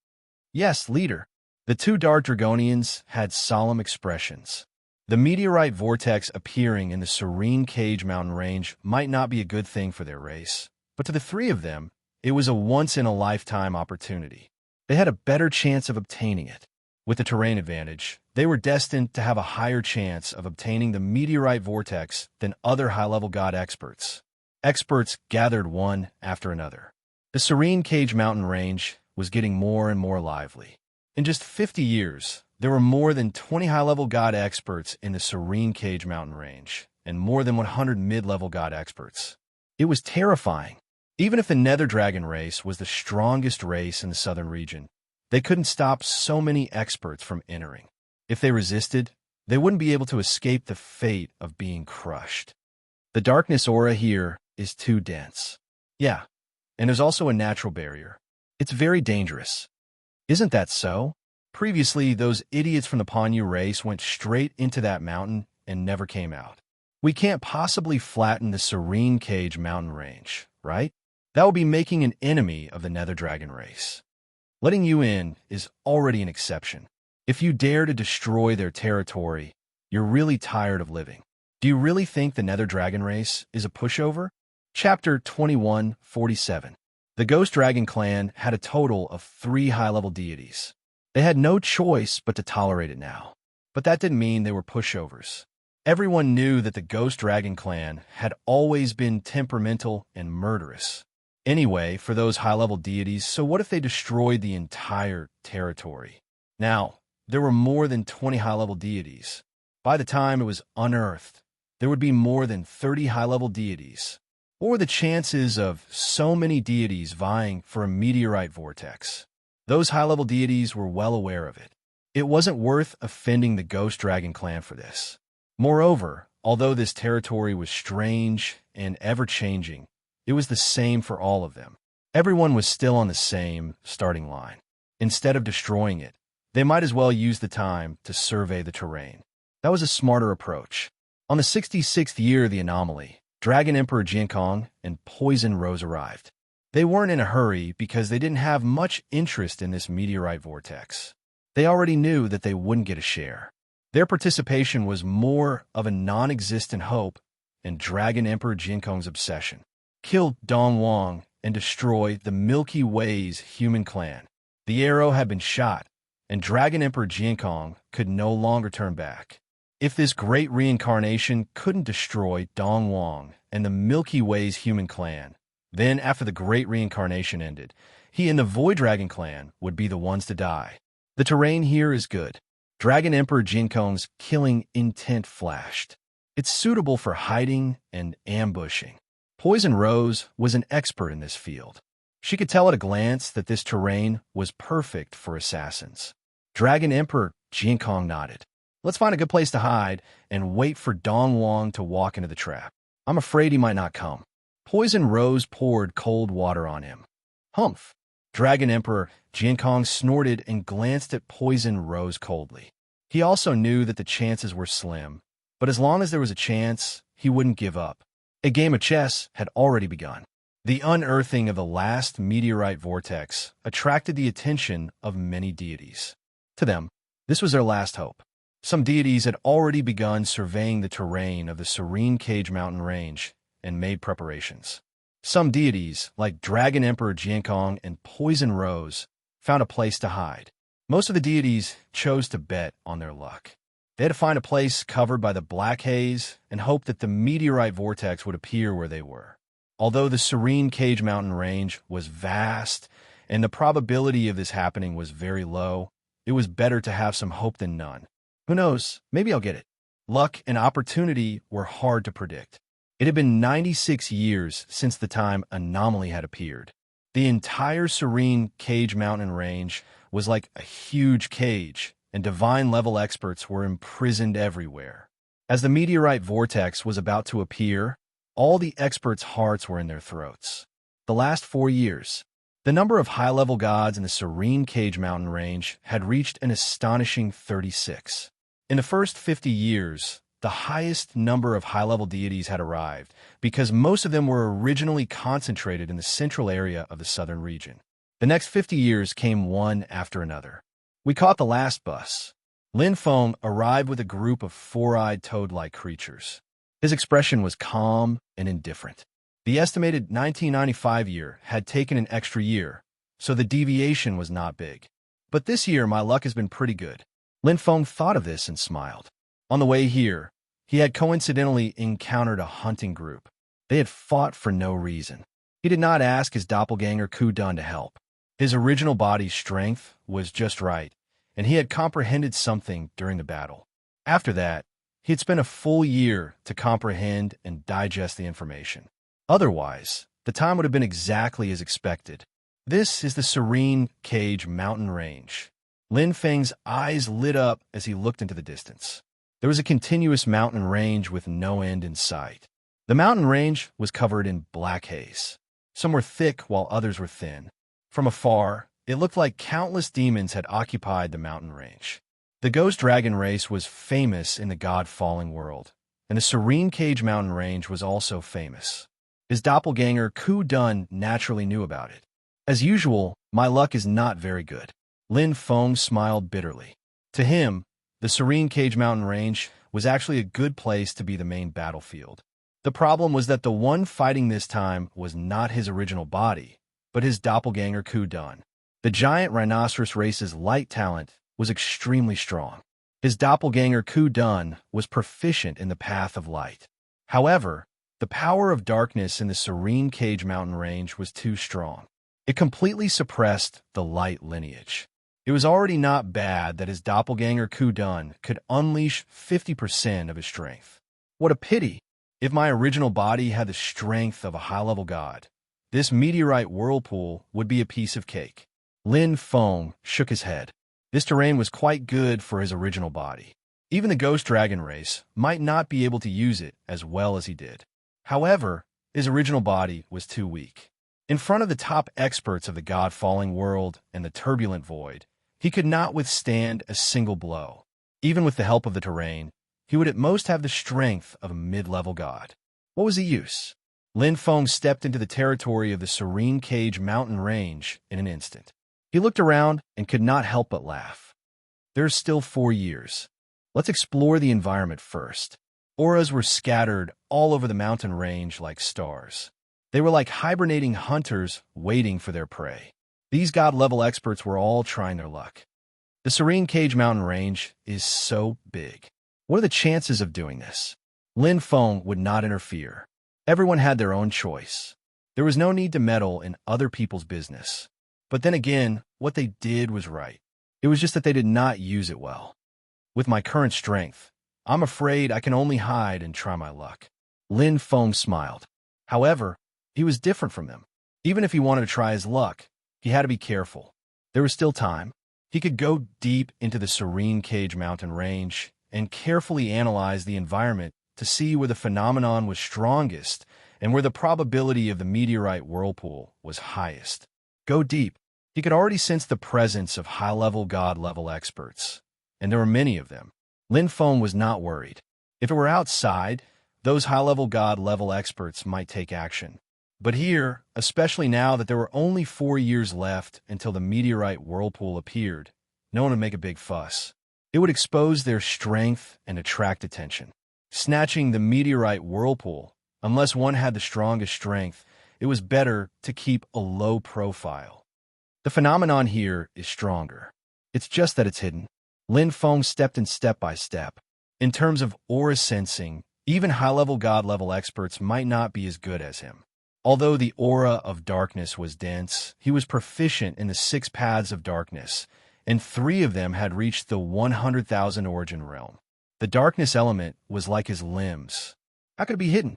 Yes, leader. The two dark dragonians had solemn expressions. The meteorite vortex appearing in the Serene Cage mountain range might not be a good thing for their race, but to the three of them, it was a once-in-a-lifetime opportunity. They had a better chance of obtaining it. With the terrain advantage, they were destined to have a higher chance of obtaining the meteorite vortex than other high-level god experts. Experts gathered one after another. The Serene Cage mountain range was getting more and more lively. In just 50 years, there were more than 20 high-level god experts in the Serene Cage mountain range, and more than 100 mid-level god experts. It was terrifying. Even if the Nether Dragon race was the strongest race in the southern region, they couldn't stop so many experts from entering. If they resisted, they wouldn't be able to escape the fate of being crushed. The darkness aura here is too dense. Yeah, and there's also a natural barrier. It's very dangerous. Isn't that so? Previously, those idiots from the Ponyu race went straight into that mountain and never came out. We can't possibly flatten the Serene Cage mountain range, right? That would be making an enemy of the Nether Dragon race. Letting you in is already an exception. If you dare to destroy their territory, you're really tired of living. Do you really think the Nether Dragon race is a pushover? Chapter 21:47. The Ghost Dragon clan had a total of 3 high-level deities. They had no choice but to tolerate it now. But that didn't mean they were pushovers. Everyone knew that the Ghost Dragon clan had always been temperamental and murderous. Anyway, for those high-level deities, so what if they destroyed the entire territory? Now, there were more than 20 high-level deities. By the time it was unearthed, there would be more than 30 high-level deities. What were the chances of so many deities vying for a meteorite vortex? Those high-level deities were well aware of it. It wasn't worth offending the Ghost Dragon clan for this. Moreover, although this territory was strange and ever-changing, it was the same for all of them. Everyone was still on the same starting line. Instead of destroying it, they might as well use the time to survey the terrain. That was a smarter approach. On the 66th year of the anomaly, Dragon Emperor Jiankong and Poison Rose arrived. They weren't in a hurry because they didn't have much interest in this meteorite vortex. They already knew that they wouldn't get a share. Their participation was more of a non-existent hope and Dragon Emperor Jiankong's obsession. Kill Dong Wang and destroy the Milky Way's human clan. The arrow had been shot, and Dragon Emperor Jiankong could no longer turn back. If this great reincarnation couldn't destroy Dong Wang and the Milky Way's human clan, then after the great reincarnation ended, he and the Void Dragon clan would be the ones to die. The terrain here is good. Dragon Emperor Jiankong's killing intent flashed. It's suitable for hiding and ambushing. Poison Rose was an expert in this field. She could tell at a glance that this terrain was perfect for assassins. Dragon Emperor Jiankong nodded. Let's find a good place to hide and wait for Dong Wang to walk into the trap. I'm afraid he might not come. Poison Rose poured cold water on him. Humph! Dragon Emperor Jiankong snorted and glanced at Poison Rose coldly. He also knew that the chances were slim, but as long as there was a chance, he wouldn't give up. A game of chess had already begun. The unearthing of the last meteorite vortex attracted the attention of many deities. To them, this was their last hope. Some deities had already begun surveying the terrain of the Serene Cage mountain range and made preparations. Some deities, like Dragon Emperor Jiankong and Poison Rose, found a place to hide. Most of the deities chose to bet on their luck. They had to find a place covered by the black haze and hope that the meteorite vortex would appear where they were. Although the serene Cage Mountain range was vast and the probability of this happening was very low, it was better to have some hope than none. Who knows, maybe I'll get it. Luck and opportunity were hard to predict. It had been 96 years since the time anomaly had appeared. The entire serene Cage Mountain range was like a huge cage, and divine-level experts were imprisoned everywhere. As the meteorite vortex was about to appear, all the experts' hearts were in their throats. The last 4 years, the number of high-level gods in the serene Cage Mountain range had reached an astonishing 36. In the first 50 years, the highest number of high-level deities had arrived, because most of them were originally concentrated in the central area of the southern region. The next 50 years came one after another. We caught the last bus. Lin Feng arrived with a group of four-eyed toad-like creatures. His expression was calm and indifferent. The estimated 1995 year had taken an extra year, so the deviation was not big. But this year my luck has been pretty good. Lin Feng thought of this and smiled. On the way here, he had coincidentally encountered a hunting group. They had fought for no reason. He did not ask his doppelganger Ku Dun to help. His original body's strength was just right, and he had comprehended something during the battle. After that, he had spent a full year to comprehend and digest the information. Otherwise, the time would have been exactly as expected. This is the serene Cage Mountain range. Lin Feng's eyes lit up as he looked into the distance. There was a continuous mountain range with no end in sight. The mountain range was covered in black haze. Some were thick while others were thin. From afar, it looked like countless demons had occupied the mountain range. The ghost dragon race was famous in the god-falling world, and the serene Cage Mountain range was also famous. His doppelganger Ku Dun naturally knew about it. As usual, my luck is not very good. Lin Feng smiled bitterly. To him, the serene Cage Mountain range was actually a good place to be the main battlefield. The problem was that the one fighting this time was not his original body, but his doppelganger Ku Dun. The giant rhinoceros race's light talent was extremely strong. His doppelganger Ku Dun was proficient in the path of light. However, the power of darkness in the serene Cage Mountain range was too strong. It completely suppressed the light lineage. It was already not bad that his doppelganger Ku Dun could unleash 50% of his strength. What a pity! If my original body had the strength of a high-level god, this meteorite whirlpool would be a piece of cake. Lin Feng shook his head. This terrain was quite good for his original body. Even the ghost dragon race might not be able to use it as well as he did. However, his original body was too weak. In front of the top experts of the god-falling world and the turbulent void, he could not withstand a single blow. Even with the help of the terrain, he would at most have the strength of a mid-level god. What was the use? Lin Feng stepped into the territory of the serene Cage Mountain range in an instant. He looked around and could not help but laugh. There's still 4 years. Let's explore the environment first. Auras were scattered all over the mountain range like stars. They were like hibernating hunters waiting for their prey. These god-level experts were all trying their luck. The serene Cage Mountain range is so big. What are the chances of doing this? Lin Feng would not interfere. Everyone had their own choice. There was no need to meddle in other people's business. But then again, what they did was right. It was just that they did not use it well. With my current strength, I'm afraid I can only hide and try my luck. Lin Feng smiled. However, he was different from them. Even if he wanted to try his luck, he had to be careful. There was still time. He could go deep into the serene Cage Mountain range and carefully analyze the environment to see where the phenomenon was strongest and where the probability of the meteorite whirlpool was highest. Go deep. He could already sense the presence of high-level god-level experts, and there were many of them. Lin Feng was not worried. If it were outside, those high-level god-level experts might take action. But here, especially now that there were only 4 years left until the meteorite whirlpool appeared, no one would make a big fuss. It would expose their strength and attract attention. Snatching the meteorite whirlpool, unless one had the strongest strength, it was better to keep a low profile. The phenomenon here is stronger. It's just that it's hidden. Lin Feng stepped in step by step. In terms of aura sensing, even high-level god-level experts might not be as good as him. Although the aura of darkness was dense, he was proficient in the 6 paths of darkness, and 3 of them had reached the 100,000 origin realm. The darkness element was like his limbs. How could it be hidden?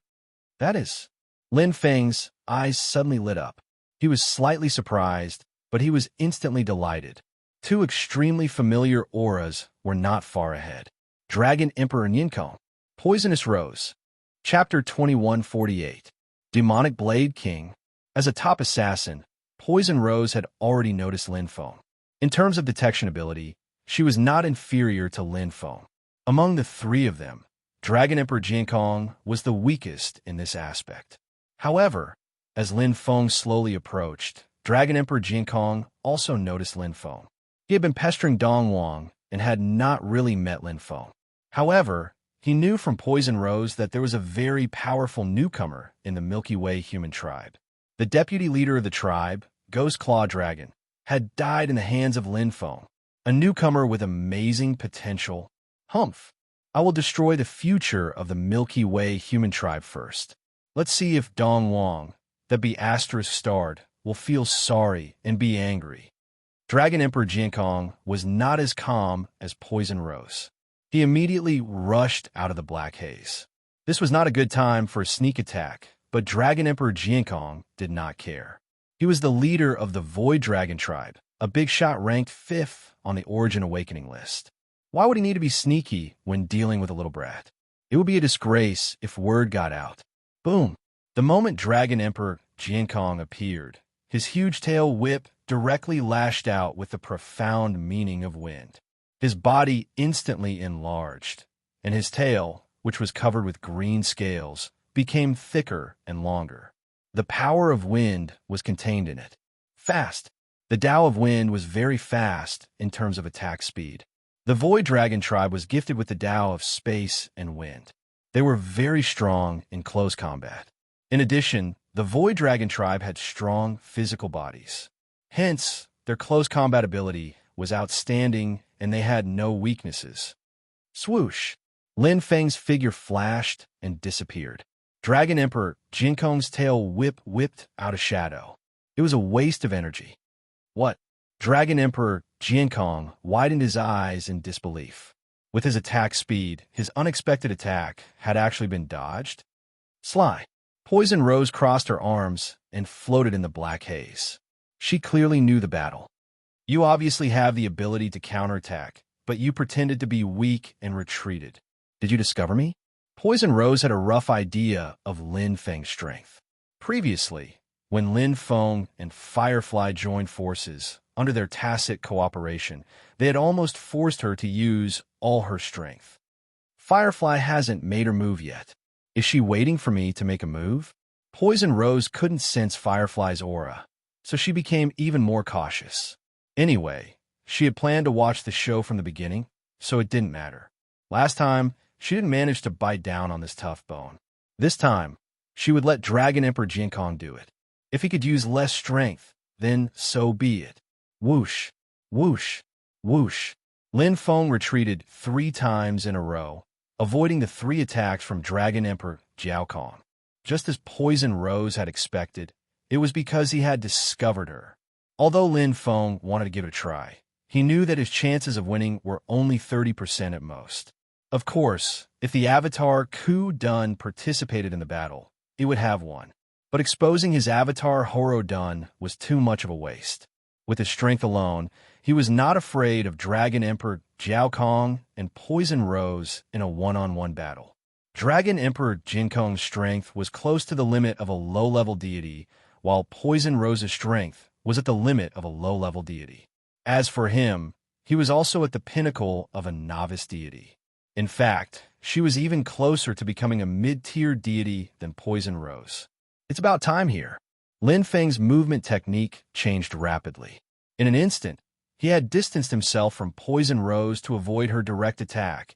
That is. Lin Feng's eyes suddenly lit up. He was slightly surprised, but he was instantly delighted. 2 extremely familiar auras were not far ahead. Dragon Emperor Ninkong. Poisonous Rose. Chapter 2148. Demonic Blade King. As a top assassin, Poison Rose had already noticed Lin Feng. In terms of detection ability, she was not inferior to Lin Feng. Among the 3 of them, Dragon Emperor Jiankong was the weakest in this aspect. However, as Lin Feng slowly approached, Dragon Emperor Jiankong also noticed Lin Feng. He had been pestering Dong Wang and had not really met Lin Feng. However, he knew from Poison Rose that there was a very powerful newcomer in the Milky Way human tribe. The deputy leader of the tribe, Ghost Claw Dragon, had died in the hands of Lin Feng, a newcomer with amazing potential. Humph! I will destroy the future of the Milky Way human tribe first. Let's see if Dong Wang, that be *starred, will feel sorry and be angry. Dragon Emperor Jiankong was not as calm as Poison Rose. He immediately rushed out of the black haze. This was not a good time for a sneak attack, but Dragon Emperor Jiankong did not care. He was the leader of the Void Dragon tribe, a big shot ranked 5th on the Origin Awakening list. Why would he need to be sneaky when dealing with a little brat? It would be a disgrace if word got out. Boom! The moment Dragon Emperor Jiankong appeared, his huge tail whip directly lashed out with the profound meaning of wind. His body instantly enlarged, and his tail, which was covered with green scales, became thicker and longer. The power of wind was contained in it. Fast. The Tao of Wind was very fast in terms of attack speed. The Void Dragon tribe was gifted with the Tao of Space and Wind. They were very strong in close combat. In addition, the Void Dragon tribe had strong physical bodies. Hence, their close combat ability was outstanding and they had no weaknesses. Swoosh! Lin Feng's figure flashed and disappeared. Dragon Emperor Jiankong's tail whipped out a shadow. It was a waste of energy. What? Dragon Emperor Jiankong widened his eyes in disbelief. With his attack speed, his unexpected attack had actually been dodged. Sly. Poison Rose crossed her arms and floated in the black haze. She clearly knew the battle. You obviously have the ability to counterattack, but you pretended to be weak and retreated. Did you discover me? Poison Rose had a rough idea of Lin Feng's strength. Previously, when Lin Feng and Firefly joined forces, under their tacit cooperation, they had almost forced her to use all her strength. Firefly hasn't made her move yet. Is she waiting for me to make a move? Poison Rose couldn't sense Firefly's aura, so she became even more cautious. Anyway, she had planned to watch the show from the beginning, so it didn't matter. Last time, she didn't manage to bite down on this tough bone. This time, she would let Dragon Emperor Jiankong do it. If he could use less strength, then so be it. Whoosh, whoosh, whoosh. Lin Feng retreated 3 times in a row, avoiding the 3 attacks from Dragon Emperor Jiaokong. Just as Poison Rose had expected, it was because he had discovered her. Although Lin Feng wanted to give it a try, he knew that his chances of winning were only 30% at most. Of course, if the avatar Ku Dun participated in the battle, it would have won. But exposing his avatar Horo Dun was too much of a waste. With his strength alone, he was not afraid of Dragon Emperor Jiaokong and Poison Rose in a one-on-one battle. Dragon Emperor Jiankong's strength was close to the limit of a low-level deity, while Poison Rose's strength was at the limit of a low-level deity. As for him, he was also at the pinnacle of a novice deity. In fact, she was even closer to becoming a mid-tier deity than Poison Rose. It's about time here. Lin Feng's movement technique changed rapidly. In an instant, he had distanced himself from Poison Rose to avoid her direct attack,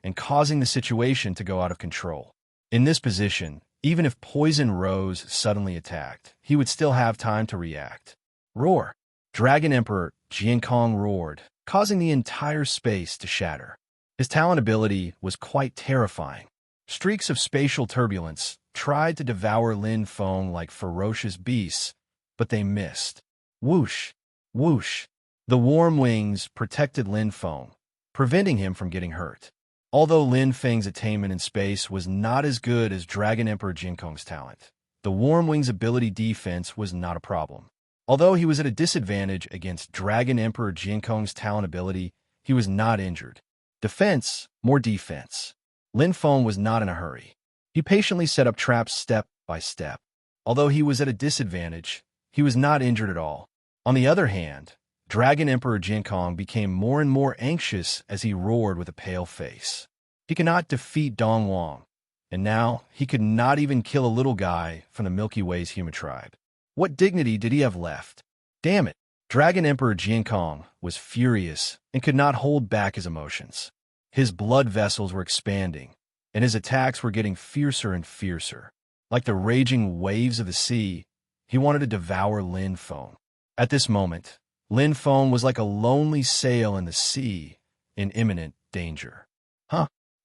and causing the situation to go out of control. In this position, even if Poison Rose suddenly attacked, he would still have time to react. Roar! Dragon Emperor Jiankong roared, causing the entire space to shatter. His talent ability was quite terrifying. Streaks of spatial turbulence tried to devour Lin Feng like ferocious beasts, but they missed. Whoosh! Whoosh! The warm wings protected Lin Feng, preventing him from getting hurt. Although Lin Feng's attainment in space was not as good as Dragon Emperor Jinkong's talent, the warm wings' ability defense was not a problem. Although he was at a disadvantage against Dragon Emperor Jinkong's talent ability, he was not injured. Defense, more defense. Lin Feng was not in a hurry. He patiently set up traps step by step. Although he was at a disadvantage, he was not injured at all. On the other hand, Dragon Emperor Jinkong became more and more anxious as he roared with a pale face. He could not defeat Dong Wang, and now he could not even kill a little guy from the Milky Way's human tribe. What dignity did he have left? Damn it! Dragon Emperor Jinkong was furious and could not hold back his emotions. His blood vessels were expanding, and his attacks were getting fiercer and fiercer. Like the raging waves of the sea, he wanted to devour Lin Feng. At this moment, Lin Feng was like a lonely sail in the sea, in imminent danger.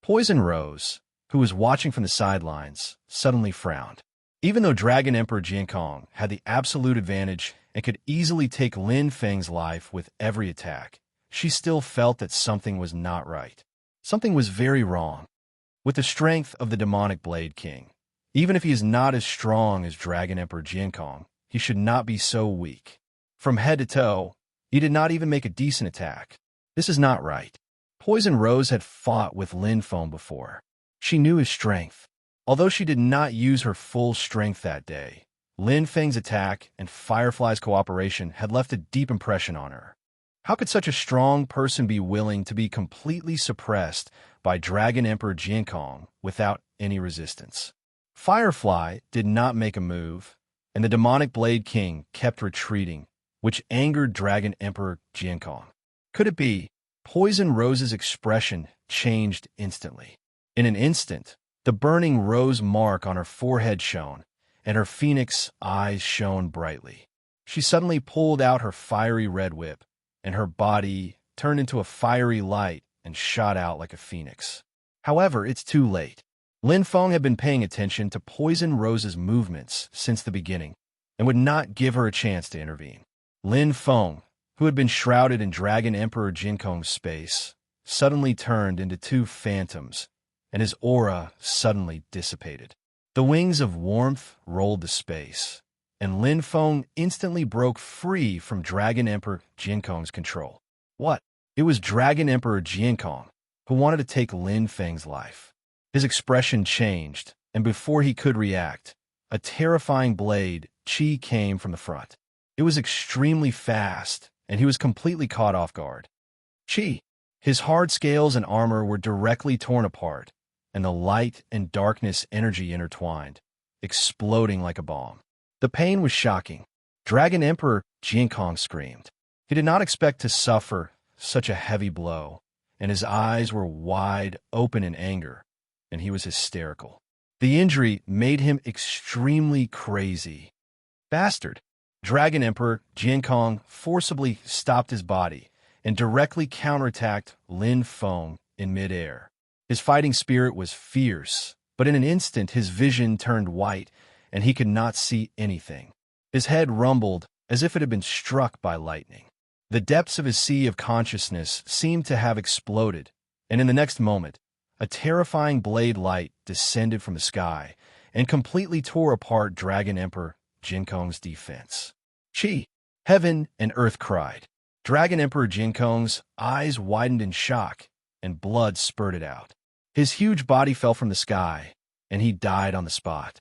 Poison Rose, who was watching from the sidelines, suddenly frowned. Even though Dragon Emperor Jinkong had the absolute advantage and could easily take Lin Feng's life with every attack, she still felt that something was not right. Something was very wrong. With the strength of the demonic Blade King, even if he is not as strong as Dragon Emperor Jinkong, he should not be so weak. From head to toe, he did not even make a decent attack. This is not right. Poison Rose had fought with Lin Feng before. She knew his strength. Although she did not use her full strength that day, Lin Feng's attack and Firefly's cooperation had left a deep impression on her. How could such a strong person be willing to be completely suppressed by Dragon Emperor Jinkong without any resistance? Firefly did not make a move, and the demonic Blade King kept retreating, which angered Dragon Emperor Jinkong. Could it be? Poison Rose's expression changed instantly. In an instant, the burning rose mark on her forehead shone, and her phoenix eyes shone brightly. She suddenly pulled out her fiery red whip, and her body turned into a fiery light and shot out like a phoenix. However, it's too late. Lin Feng had been paying attention to Poison Rose's movements since the beginning, and would not give her a chance to intervene. Lin Feng, who had been shrouded in Dragon Emperor Jinkong's space, suddenly turned into two phantoms, and his aura suddenly dissipated. The wings of warmth rolled to space, and Lin Feng instantly broke free from Dragon Emperor Jinkong's control. What? It was Dragon Emperor Jinkong, who wanted to take Lin Feng's life. His expression changed, and before he could react, a terrifying blade, Qi, came from the front. It was extremely fast, and he was completely caught off guard. Qi! His hard scales and armor were directly torn apart, and the light and darkness energy intertwined, exploding like a bomb. The pain was shocking. Dragon Emperor Jinkong screamed. He did not expect to suffer such a heavy blow, and his eyes were wide open in anger, and he was hysterical. The injury made him extremely crazy. Bastard! Dragon Emperor Jinkong forcibly stopped his body and directly counterattacked Lin Feng in midair. His fighting spirit was fierce, but in an instant his vision turned white and he could not see anything. His head rumbled as if it had been struck by lightning. The depths of his sea of consciousness seemed to have exploded, and in the next moment, a terrifying blade light descended from the sky and completely tore apart Dragon Emperor Jinkong's defense. Qi! Heaven and earth cried. Dragon Emperor Jinkong's eyes widened in shock, and blood spurted out. His huge body fell from the sky, and he died on the spot.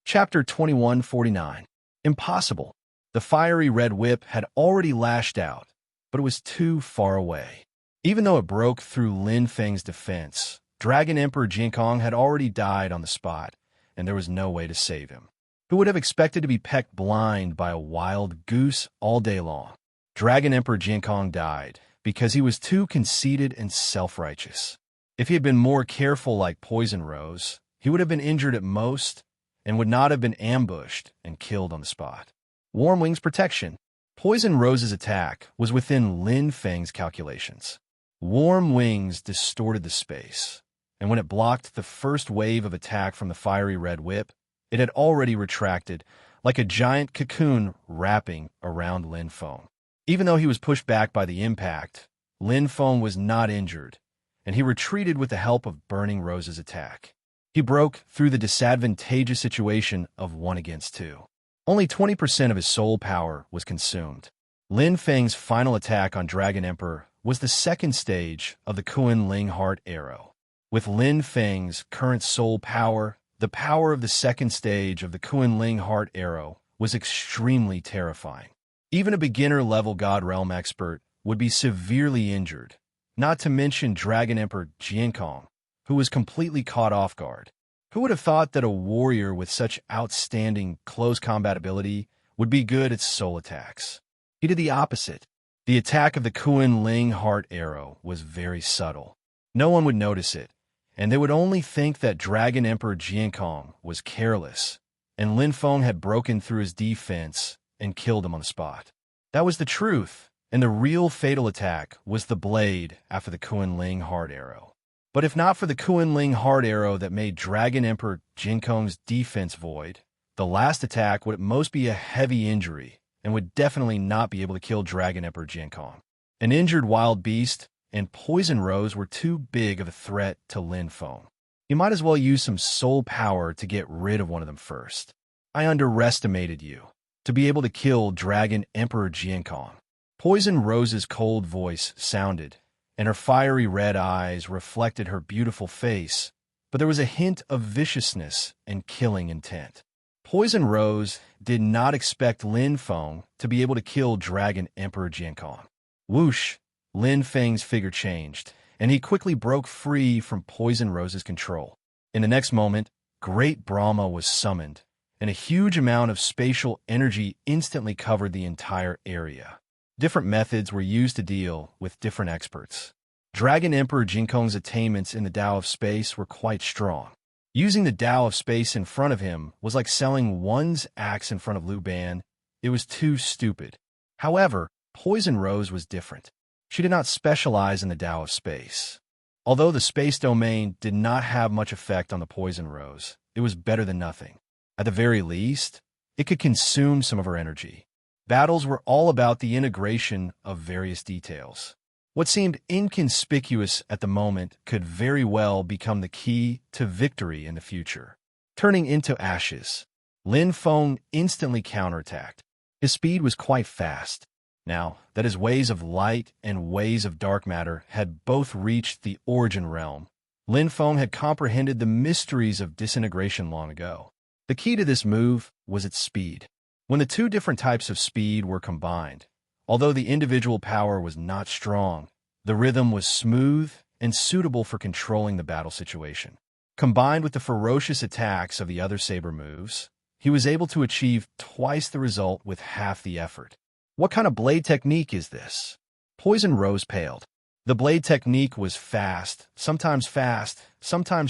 Chapter 2149. Impossible. The fiery red whip had already lashed out, but it was too far away. Even though it broke through Lin Feng's defense, Dragon Emperor Jinkong had already died on the spot, and there was no way to save him. Who would have expected to be pecked blind by a wild goose all day long? Dragon Emperor Jinkong died because he was too conceited and self-righteous. If he had been more careful like Poison Rose, he would have been injured at most and would not have been ambushed and killed on the spot. Warm Wings protection. Poison Rose's attack was within Lin Feng's calculations. Warm Wings distorted the space, and when it blocked the first wave of attack from the fiery red whip, It had already retracted, like a giant cocoon wrapping around Lin Feng. Even though he was pushed back by the impact, Lin Feng was not injured, and he retreated with the help of Burning Rose's attack. He broke through the disadvantageous situation of 1 against 2. Only 20% of his soul power was consumed. Lin Feng's final attack on Dragon Emperor was the second stage of the Kuan Ling Heart Arrow. With Lin Feng's current soul power, the power of the second stage of the Kuan Ling Heart Arrow was extremely terrifying. Even a beginner-level God Realm expert would be severely injured, not to mention Dragon Emperor Jiankong, who was completely caught off guard. Who would have thought that a warrior with such outstanding close combat ability would be good at soul attacks? He did the opposite. The attack of the Kuan Ling Heart Arrow was very subtle. No one would notice it, and they would only think that Dragon Emperor Jiankong was careless, and Lin Feng had broken through his defense and killed him on the spot. That was the truth, and the real fatal attack was the blade after the Kuan Ling Heart Arrow. But if not for the Kuan Ling Heart Arrow that made Dragon Emperor Jiankong's defense void, the last attack would at most be a heavy injury and would definitely not be able to kill Dragon Emperor Jiankong. An injured wild beast and Poison Rose were too big of a threat to Lin Feng. You might as well use some soul power to get rid of one of them first. I underestimated you. To be able to kill Dragon Emperor Jiankong. Poison Rose's cold voice sounded, and her fiery red eyes reflected her beautiful face, but there was a hint of viciousness and killing intent. Poison Rose did not expect Lin Feng to be able to kill Dragon Emperor Jiankong. Whoosh! Lin Feng's figure changed, and he quickly broke free from Poison Rose's control. In the next moment, Great Brahma was summoned, and a huge amount of spatial energy instantly covered the entire area. Different methods were used to deal with different experts. Dragon Emperor Jiankong's attainments in the Tao of Space were quite strong. Using the Tao of Space in front of him was like selling one's axe in front of Liu Ban. It was too stupid. However, Poison Rose was different. She did not specialize in the Tao of Space. Although the space domain did not have much effect on the Poison Rose, it was better than nothing. At the very least, it could consume some of her energy. Battles were all about the integration of various details. What seemed inconspicuous at the moment could very well become the key to victory in the future. Turning into ashes, Lin Feng instantly counterattacked. His speed was quite fast. Now that his ways of light and ways of dark matter had both reached the origin realm, Lin Feng had comprehended the mysteries of disintegration long ago. The key to this move was its speed. When the two different types of speed were combined, although the individual power was not strong, the rhythm was smooth and suitable for controlling the battle situation. Combined with the ferocious attacks of the other saber moves, he was able to achieve twice the result with half the effort. What kind of blade technique is this? Poison Rose paled. The blade technique was fast, sometimes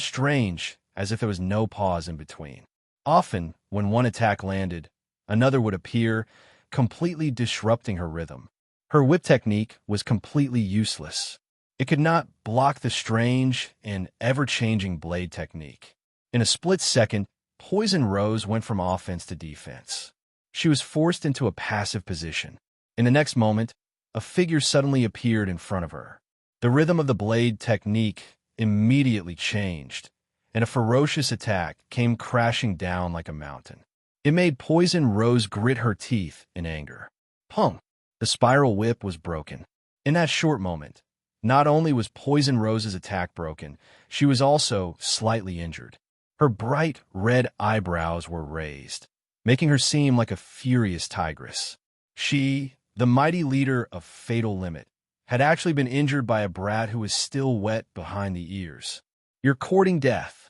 strange, as if there was no pause in between. Often, when one attack landed, another would appear, completely disrupting her rhythm. Her whip technique was completely useless. It could not block the strange and ever-changing blade technique. In a split second, Poison Rose went from offense to defense. She was forced into a passive position. In the next moment, a figure suddenly appeared in front of her. The rhythm of the blade technique immediately changed, and a ferocious attack came crashing down like a mountain. It made Poison Rose grit her teeth in anger. Pong! The spiral whip was broken. In that short moment, not only was Poison Rose's attack broken, she was also slightly injured. Her bright red eyebrows were raised, making her seem like a furious tigress. She, the mighty leader of Fatal Limit, had actually been injured by a brat who was still wet behind the ears. "You're courting death."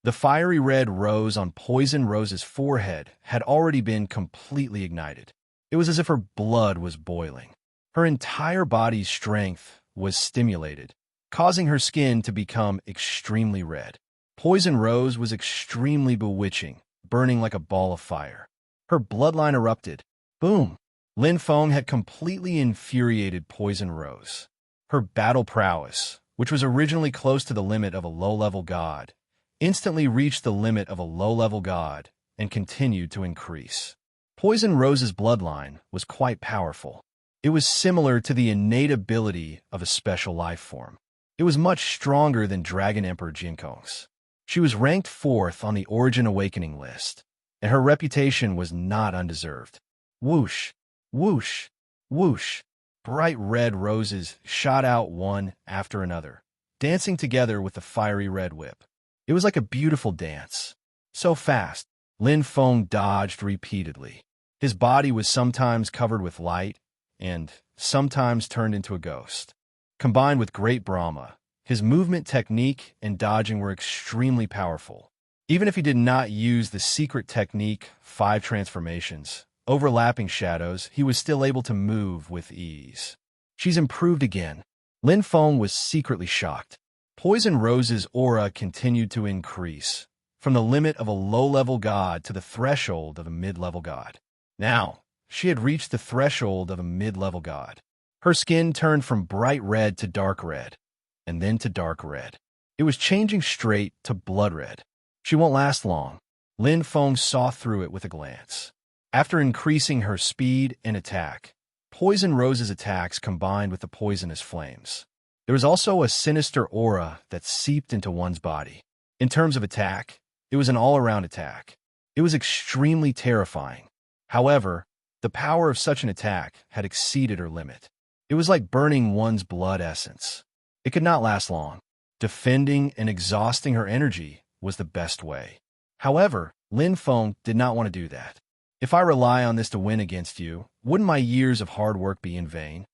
The fiery red rose on Poison Rose's forehead had already been completely ignited. It was as if her blood was boiling. Her entire body's strength was stimulated, causing her skin to become extremely red. Poison Rose was extremely bewitching, burning like a ball of fire. Her bloodline erupted. Boom! Lin Feng had completely infuriated Poison Rose. Her battle prowess, which was originally close to the limit of a low-level god, instantly reached the limit of a low-level god and continued to increase. Poison Rose's bloodline was quite powerful. It was similar to the innate ability of a special life form. It was much stronger than Dragon Emperor Jinkong's. She was ranked 4th on the Origin Awakening list, and her reputation was not undeserved. Whoosh, whoosh, whoosh. Bright red roses shot out one after another, dancing together with the fiery red whip. It was like a beautiful dance. So fast, Lin Feng dodged repeatedly. His body was sometimes covered with light and sometimes turned into a ghost. Combined with great Brahma, his movement technique and dodging were extremely powerful. Even if he did not use the secret technique 5 transformations, overlapping shadows, he was still able to move with ease. She's improved again. Lin Feng was secretly shocked. Poison Rose's aura continued to increase, from the limit of a low-level god to the threshold of a mid-level god. Now, she had reached the threshold of a mid-level god. Her skin turned from bright red to dark red, and then to dark red. It was changing straight to blood red. She won't last long. Lin Feng saw through it with a glance. After increasing her speed and attack, Poison Rose's attacks combined with the poisonous flames. There was also a sinister aura that seeped into one's body. In terms of attack, it was an all-around attack. It was extremely terrifying. However, the power of such an attack had exceeded her limit. It was like burning one's blood essence. It could not last long. Defending and exhausting her energy was the best way. However, Lin Feng did not want to do that. If I rely on this to win against you, wouldn't my years of hard work be in vain?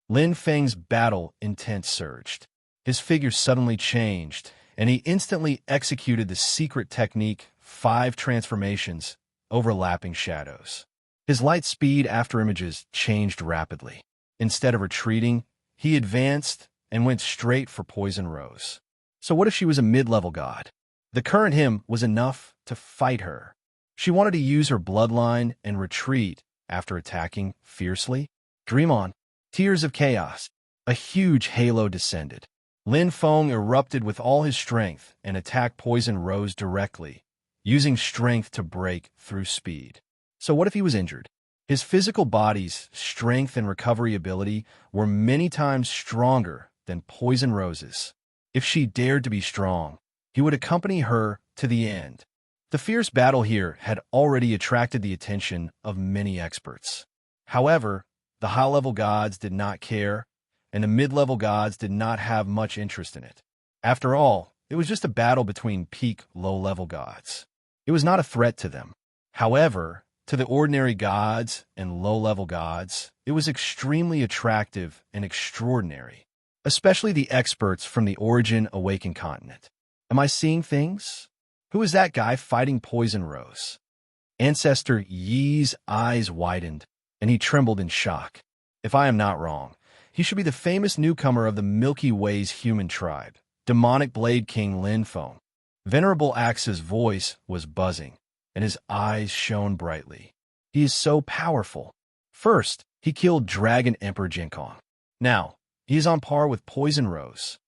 Lin Feng's battle intent surged. His figure suddenly changed, and he instantly executed the secret technique 5 transformations, overlapping shadows. His light speed after images changed rapidly. Instead of retreating, he advanced and went straight for Poison Rose. So what if she was a mid-level god? The current him was enough to fight her. She wanted to use her bloodline and retreat after attacking fiercely. Dream on. Tears of chaos. A huge halo descended. Lin Feng erupted with all his strength and attacked Poison Rose directly, using strength to break through speed. So what if he was injured? His physical body's strength and recovery ability were many times stronger than Poison Rose's. If she dared to be strong, he would accompany her to the end. The fierce battle here had already attracted the attention of many experts. However, the high-level gods did not care, and the mid-level gods did not have much interest in it. After all, it was just a battle between peak low-level gods. It was not a threat to them. However, to the ordinary gods and low-level gods, it was extremely attractive and extraordinary, especially the experts from the Origin Awakened continent. Am I seeing things? Who is that guy fighting Poison Rose? Ancestor Yi's eyes widened, and he trembled in shock. If I am not wrong, he should be the famous newcomer of the Milky Way's human tribe, demonic Blade King Lin Feng. Venerable Axe's voice was buzzing, and his eyes shone brightly. He is so powerful. First, he killed Dragon Emperor Jinkong. Now, he is on par with Poison Rose.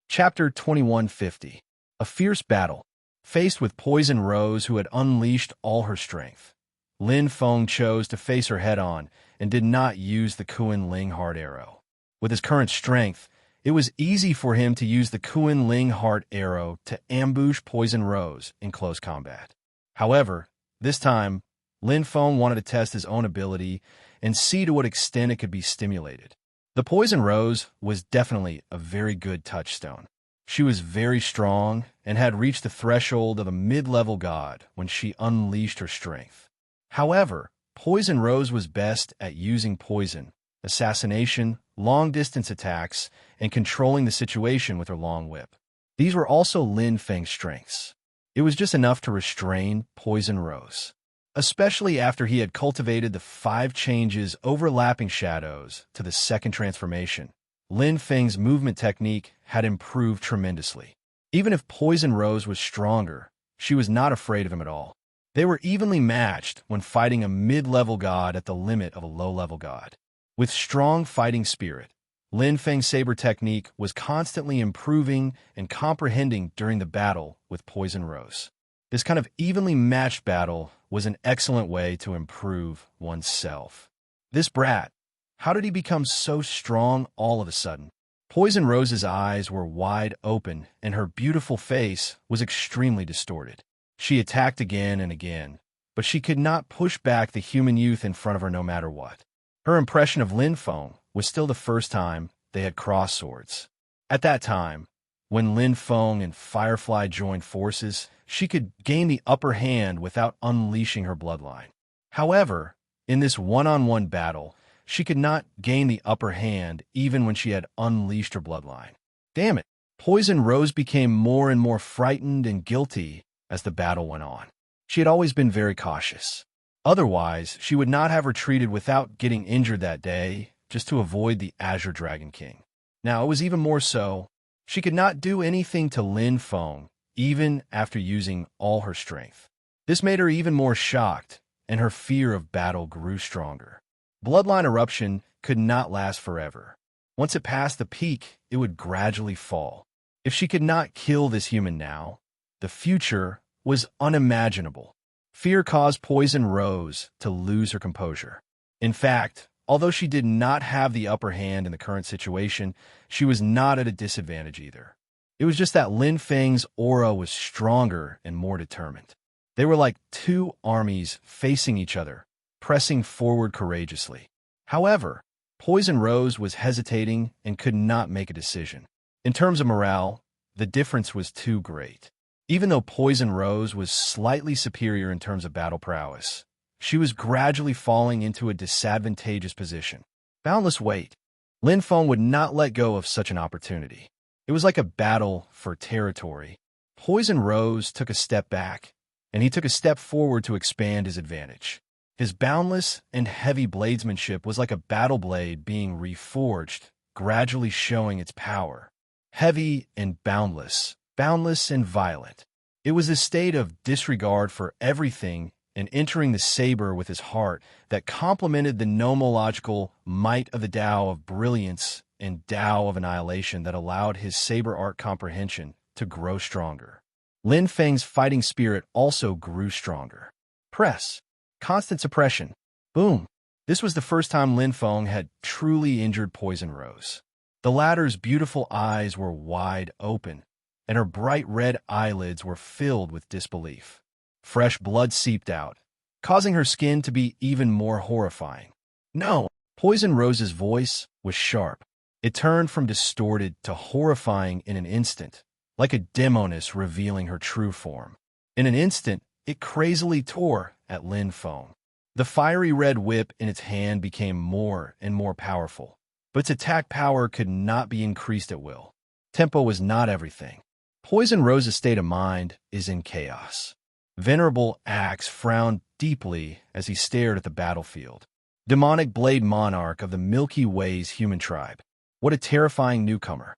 Chapter 2150. A fierce battle. Faced with Poison Rose, who had unleashed all her strength, Lin Feng chose to face her head-on and did not use the Kuan Ling Heart Arrow. With his current strength, it was easy for him to use the Kuan Ling Heart Arrow to ambush Poison Rose in close combat. However, this time, Lin Feng wanted to test his own ability and see to what extent it could be stimulated. The Poison Rose was definitely a very good touchstone. She was very strong and had reached the threshold of a mid-level god when she unleashed her strength. However, Poison Rose was best at using poison, assassination, long-distance attacks, and controlling the situation with her long whip. These were also Lin Feng's strengths. It was just enough to restrain Poison Rose, especially after he had cultivated the 5 changes overlapping shadows to the second transformation. Lin Feng's movement technique had improved tremendously. Even if Poison Rose was stronger, she was not afraid of him at all. They were evenly matched when fighting a mid-level god at the limit of a low-level god. With strong fighting spirit, Lin Feng's saber technique was constantly improving and comprehending during the battle with Poison Rose. This kind of evenly matched battle was an excellent way to improve oneself. This brat, how did he become so strong all of a sudden? Poison Rose's eyes were wide open, and her beautiful face was extremely distorted. She attacked again and again, but she could not push back the human youth in front of her no matter what. Her impression of Lin Feng was still the first time they had crossed swords. At that time, when Lin Feng and Firefly joined forces, she could gain the upper hand without unleashing her bloodline. However, in this one-on-one battle, she could not gain the upper hand even when she had unleashed her bloodline. Damn it! Poison Rose became more and more frightened and guilty as the battle went on. She had always been very cautious. Otherwise, she would not have retreated without getting injured that day just to avoid the Azure Dragon King. Now, it was even more so. She could not do anything to Lin Feng, even after using all her strength. This made her even more shocked, and her fear of battle grew stronger. Bloodline eruption could not last forever. Once it passed the peak, it would gradually fall. If she could not kill this human now, the future was unimaginable. Fear caused Poison Rose to lose her composure. In fact, although she did not have the upper hand in the current situation, she was not at a disadvantage either. It was just that Lin Feng's aura was stronger and more determined. They were like two armies facing each other, pressing forward courageously. However, Poison Rose was hesitating and could not make a decision. In terms of morale, the difference was too great. Even though Poison Rose was slightly superior in terms of battle prowess, she was gradually falling into a disadvantageous position. Boundless weight. Lin Feng would not let go of such an opportunity. It was like a battle for territory. Poison Rose took a step back, and he took a step forward to expand his advantage. His boundless and heavy bladesmanship was like a battle blade being reforged, gradually showing its power. Heavy and boundless and violent. It was a state of disregard for everything and entering the saber with his heart that complemented the nomological might of the Tao of brilliance and Tao of annihilation that allowed his saber art comprehension to grow stronger. Lin Feng's fighting spirit also grew stronger. Press. Constant suppression. Boom. This was the first time Lin Feng had truly injured Poison Rose. The latter's beautiful eyes were wide open, and her bright red eyelids were filled with disbelief. Fresh blood seeped out, causing her skin to be even more horrifying. No! Poison Rose's voice was sharp. It turned from distorted to horrifying in an instant, like a demoness revealing her true form. In an instant, it crazily tore at Lin Feng. The fiery red whip in its hand became more and more powerful, but its attack power could not be increased at will. Tempo was not everything. Poison Rose's state of mind is in chaos. Venerable Axe frowned deeply as he stared at the battlefield. Demonic Blade Monarch of the Milky Way's human tribe. What a terrifying newcomer.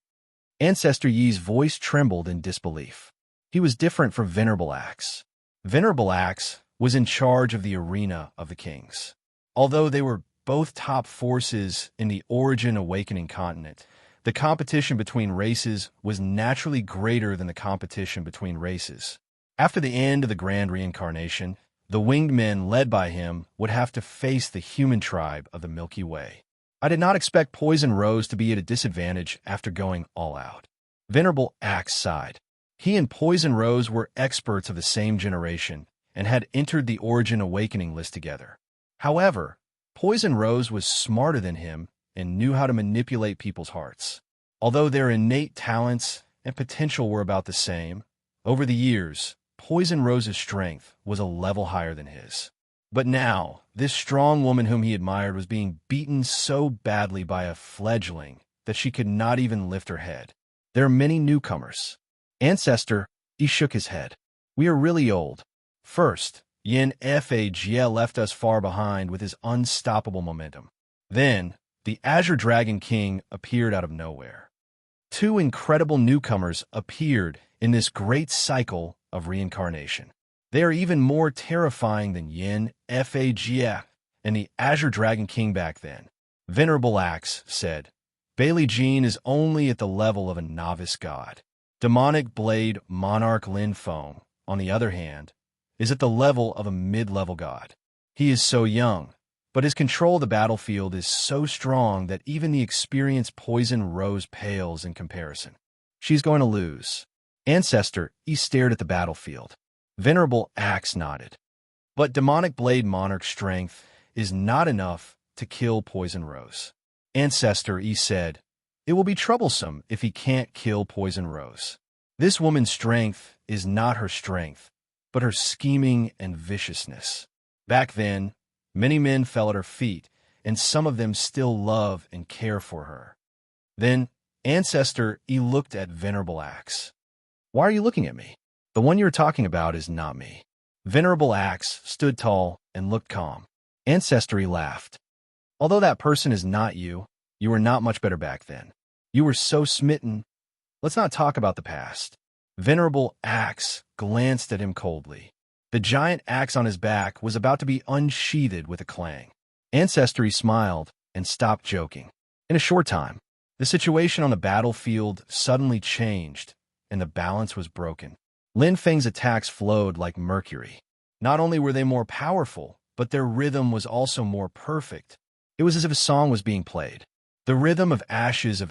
Ancestor Yi's voice trembled in disbelief. He was different from Venerable Axe. Venerable Axe was in charge of the arena of the kings. Although they were both top forces in the Origin Awakening continent, the competition between races was naturally greater than the competition between races. After the end of the Grand Reincarnation, the winged men led by him would have to face the human tribe of the Milky Way. I did not expect Poison Rose to be at a disadvantage after going all out. Venerable Axe sighed. He and Poison Rose were experts of the same generation and had entered the Origin Awakening list together. However, Poison Rose was smarter than him and knew how to manipulate people's hearts. Although their innate talents and potential were about the same, over the years, Poison Rose's strength was a level higher than his. But now, this strong woman whom he admired was being beaten so badly by a fledgling that she could not even lift her head. There are many newcomers. Ancestor, he shook his head. We are really old. First, Yin Fagl left us far behind with his unstoppable momentum. Then, the Azure Dragon King appeared out of nowhere. Two incredible newcomers appeared in this great cycle of reincarnation. They are even more terrifying than Yin Fagl and the Azure Dragon King back then. Venerable Axe said, Bailey Jean is only at the level of a novice god. Demonic Blade Monarch Lin Feng, on the other hand, is at the level of a mid-level god. He is so young, but his control of the battlefield is so strong that even the experienced Poison Rose pales in comparison. She's going to lose. Ancestor, he stared at the battlefield. Venerable Axe nodded. But Demonic Blade Monarch strength is not enough to kill Poison Rose. Ancestor, he said, it will be troublesome if he can't kill Poison Rose. This woman's strength is not her strength, but her scheming and viciousness. Back then, many men fell at her feet, and some of them still love and care for her. Then, Ancestor, he looked at Venerable Axe. Why are you looking at me? The one you're talking about is not me. Venerable Axe stood tall and looked calm. Ancestor, he laughed. Although that person is not you, you were not much better back then. You were so smitten. Let's not talk about the past. Venerable Axe glanced at him coldly. The giant axe on his back was about to be unsheathed with a clang. Ancestor, he smiled and stopped joking. In a short time, the situation on the battlefield suddenly changed, and the balance was broken. Lin Feng's attacks flowed like mercury. Not only were they more powerful, but their rhythm was also more perfect. It was as if a song was being played. The rhythm of ashes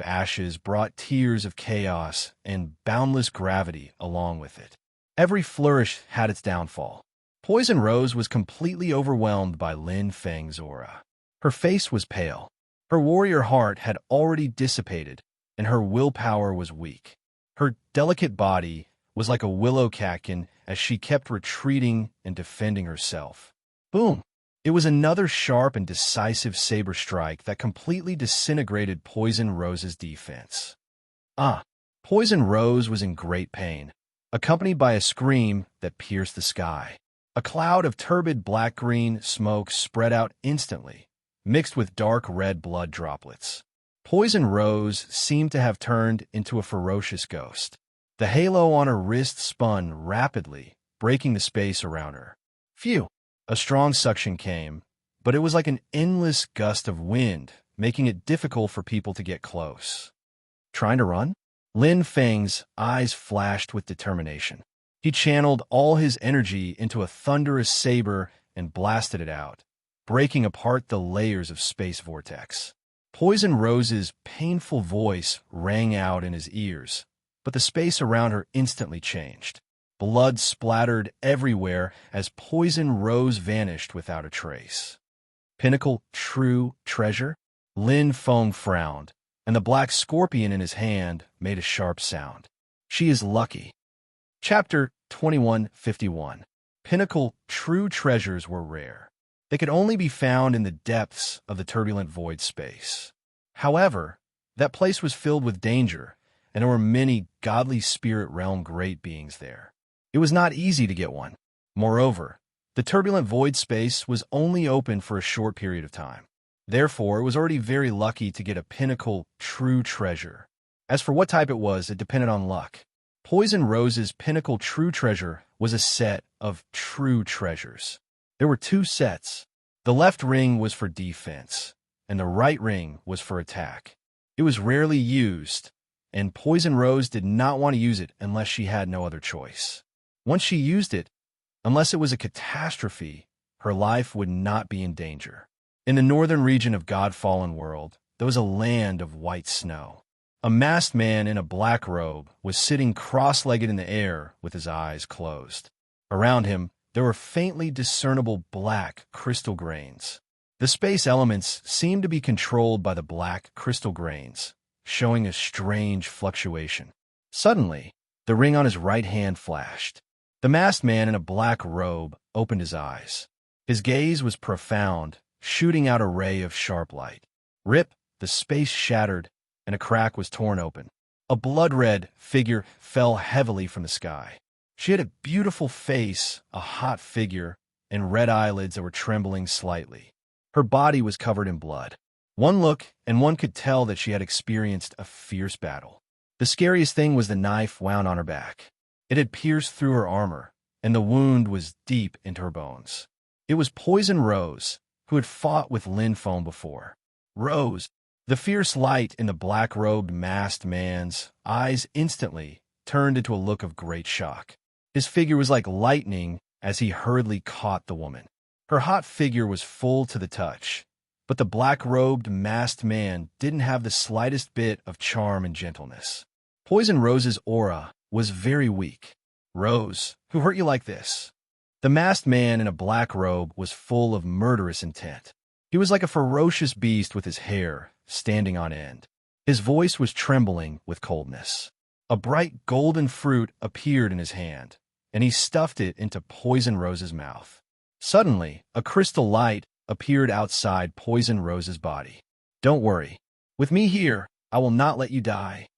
brought tears of chaos and boundless gravity along with it. Every flourish had its downfall. Poison Rose was completely overwhelmed by Lin Feng's aura. Her face was pale. Her warrior heart had already dissipated, and her willpower was weak. Her delicate body was like a willow catkin as she kept retreating and defending herself. Boom! It was another sharp and decisive saber strike that completely disintegrated Poison Rose's defense. Poison Rose was in great pain, accompanied by a scream that pierced the sky. A cloud of turbid black-green smoke spread out instantly, mixed with dark red blood droplets. Poison Rose seemed to have turned into a ferocious ghost. The halo on her wrist spun rapidly, breaking the space around her. Phew! A strong suction came, but it was like an endless gust of wind, making it difficult for people to get close. Trying to run? Lin Feng's eyes flashed with determination. He channeled all his energy into a thunderous saber and blasted it out, breaking apart the layers of space vortex. Poison Rose's painful voice rang out in his ears, but the space around her instantly changed. Blood splattered everywhere as Poison Rose vanished without a trace. Pinnacle true treasure? Lin Feng frowned, and the black scorpion in his hand made a sharp sound. She is lucky. Chapter 2151. Pinnacle true treasures were rare. They could only be found in the depths of the turbulent void space. However, that place was filled with danger, and there were many godly spirit realm great beings there. It was not easy to get one. Moreover, the turbulent void space was only open for a short period of time. Therefore, it was already very lucky to get a pinnacle true treasure. As for what type it was, it depended on luck. Poison Rose's pinnacle true treasure was a set of true treasures. There were two sets. The left ring was for defense, and the right ring was for attack. It was rarely used, and Poison Rose did not want to use it unless she had no other choice. Once she used it, unless it was a catastrophe, her life would not be in danger. In the northern region of God-fallen world, there was a land of white snow. A masked man in a black robe was sitting cross-legged in the air with his eyes closed. Around him, there were faintly discernible black crystal grains. The space elements seemed to be controlled by the black crystal grains, showing a strange fluctuation. Suddenly, the ring on his right hand flashed. The masked man in a black robe opened his eyes. His gaze was profound, shooting out a ray of sharp light. Rip, the space shattered, and a crack was torn open. A blood-red figure fell heavily from the sky. She had a beautiful face, a hot figure, and red eyelids that were trembling slightly. Her body was covered in blood. One look, and one could tell that she had experienced a fierce battle. The scariest thing was the knife wound on her back. It had pierced through her armor, and the wound was deep into her bones. It was Poison Rose, who had fought with Lin Feng before. Rose, the fierce light in the black-robed masked man's eyes instantly turned into a look of great shock. His figure was like lightning as he hurriedly caught the woman. Her hot figure was full to the touch, but the black-robed, masked man didn't have the slightest bit of charm and gentleness. Poison Rose's aura was very weak. "Rose, who hurt you like this?" The masked man in a black robe was full of murderous intent. He was like a ferocious beast with his hair standing on end. His voice was trembling with coldness. A bright golden fruit appeared in his hand, and he stuffed it into Poison Rose's mouth. Suddenly, a crystal light appeared outside Poison Rose's body. "Don't worry. With me here, I will not let you die."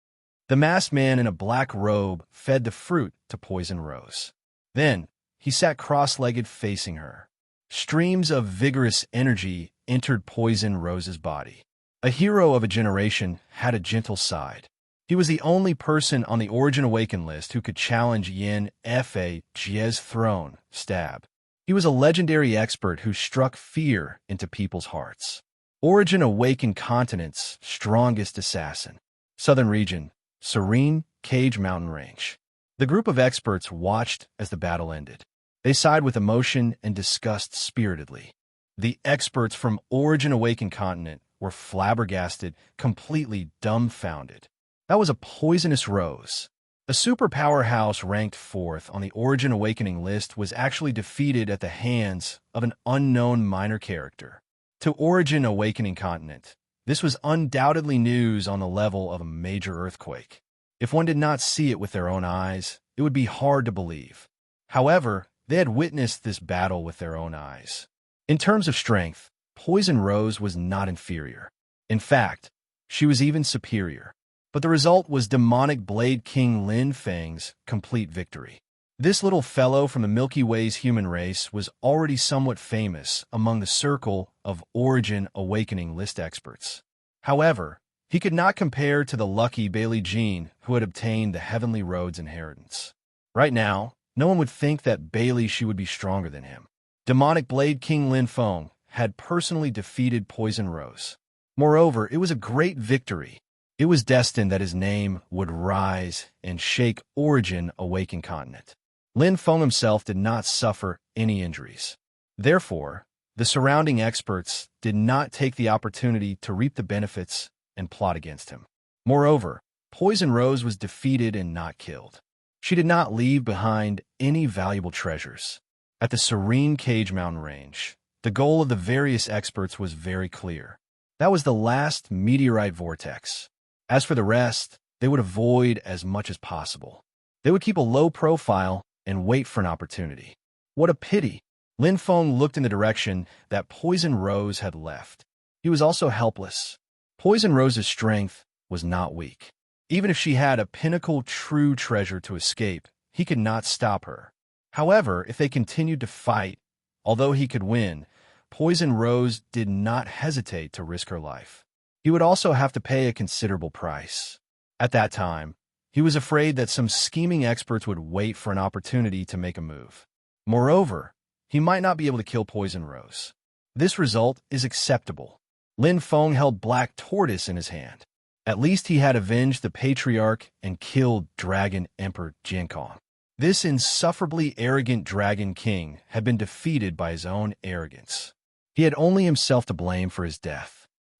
The masked man in a black robe fed the fruit to Poison Rose. Then, he sat cross-legged facing her. Streams of vigorous energy entered Poison Rose's body. A hero of a generation had a gentle side. He was the only person on the Origin Awaken list who could challenge Yin Fa Jie's throne stab. He was a legendary expert who struck fear into people's hearts. Origin Awaken continent's strongest assassin. Southern region, Serene, Cage Mountain Range. The group of experts watched as the battle ended. They sighed with emotion and discussed spiritedly. The experts from Origin Awaken continent were flabbergasted, completely dumbfounded. That was a poisonous rose. A superpower house ranked 4th on the Origin Awakening list was actually defeated at the hands of an unknown minor character. To Origin Awakening continent, this was undoubtedly news on the level of a major earthquake. If one did not see it with their own eyes, it would be hard to believe. However, they had witnessed this battle with their own eyes. In terms of strength, Poison Rose was not inferior. In fact, she was even superior. But the result was demonic Blade King Lin Feng's complete victory. This little fellow from the Milky Way's human race was already somewhat famous among the circle of Origin Awakening list experts. However, he could not compare to the lucky Bailey Jean who had obtained the Heavenly Road's inheritance. Right now, no one would think that Bailey she would be stronger than him. Demonic Blade King Lin Feng had personally defeated Poison Rose. Moreover, it was a great victory. It was destined that his name would rise and shake Origin Awaken continent. Lin Feng himself did not suffer any injuries. Therefore, the surrounding experts did not take the opportunity to reap the benefits and plot against him. Moreover, Poison Rose was defeated and not killed. She did not leave behind any valuable treasures. At the serene Cage Mountain Range, the goal of the various experts was very clear. That was the last meteorite vortex. As for the rest, they would avoid as much as possible. They would keep a low profile and wait for an opportunity. What a pity! Lin Feng looked in the direction that Poison Rose had left. He was also helpless. Poison Rose's strength was not weak. Even if she had a pinnacle true treasure to escape, he could not stop her. However, if they continued to fight, although he could win, Poison Rose did not hesitate to risk her life. He would also have to pay a considerable price. At that time, he was afraid that some scheming experts would wait for an opportunity to make a move. Moreover, he might not be able to kill Poison Rose. This result is acceptable. Lin Feng held Black Tortoise in his hand. At least he had avenged the Patriarch and killed Dragon Emperor Jinkong. This insufferably arrogant Dragon King had been defeated by his own arrogance. He had only himself to blame for his death.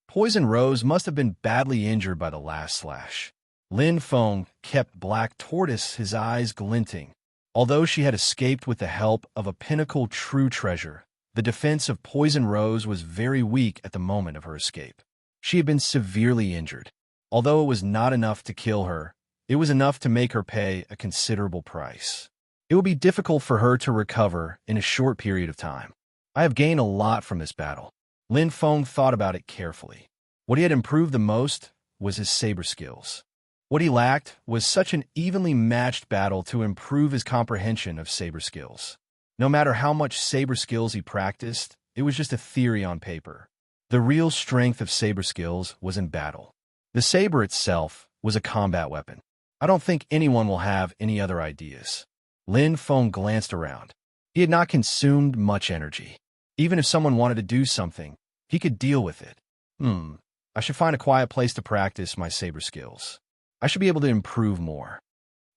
Poison Rose must have been badly injured by the last slash. Lin Feng kept Black Tortoise, his eyes glinting. Although she had escaped with the help of a pinnacle true treasure, the defense of Poison Rose was very weak at the moment of her escape. She had been severely injured. Although it was not enough to kill her, it was enough to make her pay a considerable price. It would be difficult for her to recover in a short period of time. I have gained a lot from this battle. Lin Feng thought about it carefully. What he had improved the most was his saber skills. What he lacked was such an evenly matched battle to improve his comprehension of saber skills. No matter how much saber skills he practiced, it was just a theory on paper. The real strength of saber skills was in battle. The saber itself was a combat weapon. I don't think anyone will have any other ideas. Lin Feng glanced around. He had not consumed much energy. Even if someone wanted to do something, he could deal with it. I should find a quiet place to practice my saber skills. I should be able to improve more.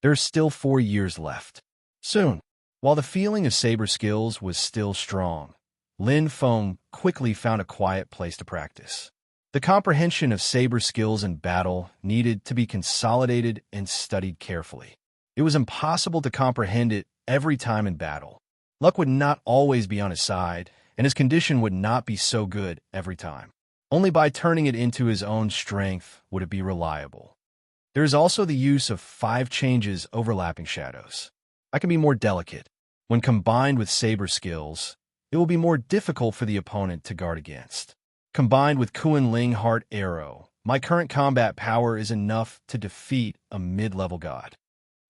There are still 4 years left. Soon, while the feeling of saber skills was still strong, Lin Feng quickly found a quiet place to practice. The comprehension of saber skills in battle needed to be consolidated and studied carefully. It was impossible to comprehend it every time in battle. Luck would not always be on his side, and his condition would not be so good every time. Only by turning it into his own strength would it be reliable. There is also the use of 5 changes overlapping shadows. I can be more delicate. When combined with saber skills, it will be more difficult for the opponent to guard against. Combined with Kuan Ling Heart Arrow, my current combat power is enough to defeat a mid-level god.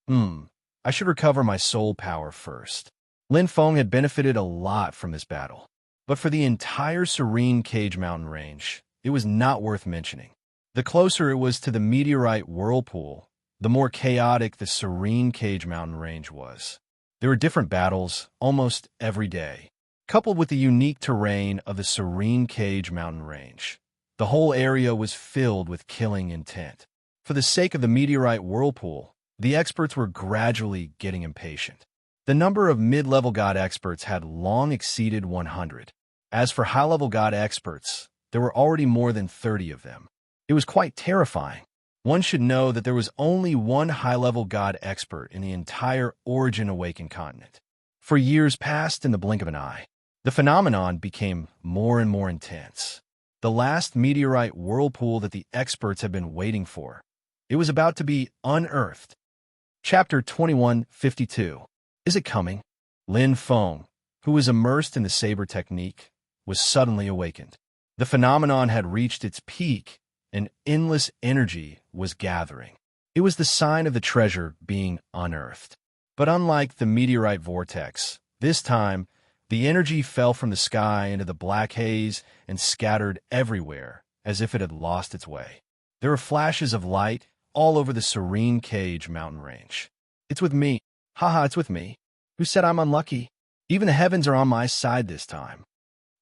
I should recover my soul power first. Lin Feng had benefited a lot from this battle, but for the entire serene Cage Mountain range, it was not worth mentioning. The closer it was to the meteorite whirlpool, the more chaotic the serene Cage Mountain range was. There were different battles almost every day. Coupled with the unique terrain of the serene Cage Mountain range, the whole area was filled with killing intent. For the sake of the meteorite whirlpool, the experts were gradually getting impatient. The number of mid-level god experts had long exceeded 100. As for high-level god experts, there were already more than 30 of them. It was quite terrifying. One should know that there was only one high-level god expert in the entire Origin Awakened continent. For years passed in the blink of an eye. The phenomenon became more and more intense. The last meteorite whirlpool that the experts had been waiting for. It was about to be unearthed. Chapter 2152. Is it coming? Lin Feng, who was immersed in the saber technique, was suddenly awakened. The phenomenon had reached its peak, and endless energy was gathering. It was the sign of the treasure being unearthed. But unlike the meteorite vortex, this time, the energy fell from the sky into the black haze and scattered everywhere, as if it had lost its way. There were flashes of light all over the serene Cage Mountain range. It's with me. Haha, it's with me. Who said I'm unlucky? Even the heavens are on my side this time.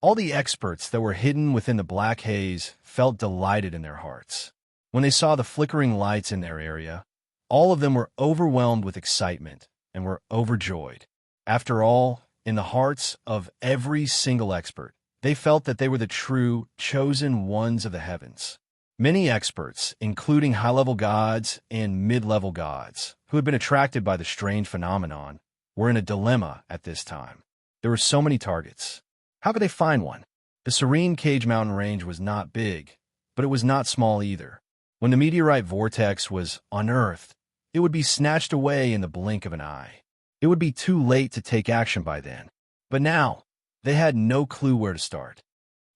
All the experts that were hidden within the black haze felt delighted in their hearts. When they saw the flickering lights in their area, all of them were overwhelmed with excitement and were overjoyed. After all, in the hearts of every single expert, they felt that they were the true, chosen ones of the heavens. Many experts, including high-level gods and mid-level gods, who had been attracted by the strange phenomenon, were in a dilemma at this time. There were so many targets. How could they find one? The serene Cage Mountain range was not big, but it was not small either. When the meteorite vortex was unearthed, it would be snatched away in the blink of an eye. It would be too late to take action by then. But now, they had no clue where to start.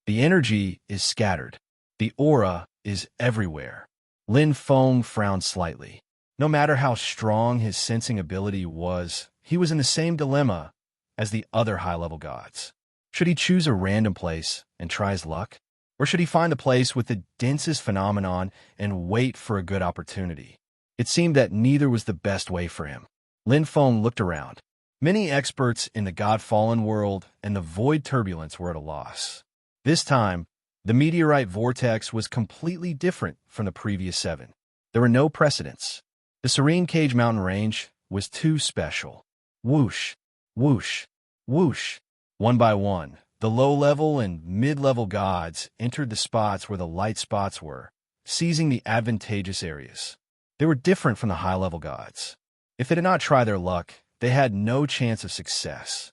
The energy is scattered. The aura is everywhere. Lin Feng frowned slightly. No matter how strong his sensing ability was, he was in the same dilemma as the other high-level gods. Should he choose a random place and try his luck? Or should he find the place with the densest phenomenon and wait for a good opportunity? It seemed that neither was the best way for him. Lin Feng looked around. Many experts in the God-Fallen world and the Void Turbulence were at a loss. This time, the meteorite vortex was completely different from the previous 7. There were no precedents. The serene Cage Mountain range was too special. Whoosh, whoosh, whoosh. One by one, the low-level and mid-level gods entered the spots where the light spots were, seizing the advantageous areas. They were different from the high-level gods. If they did not try their luck, they had no chance of success.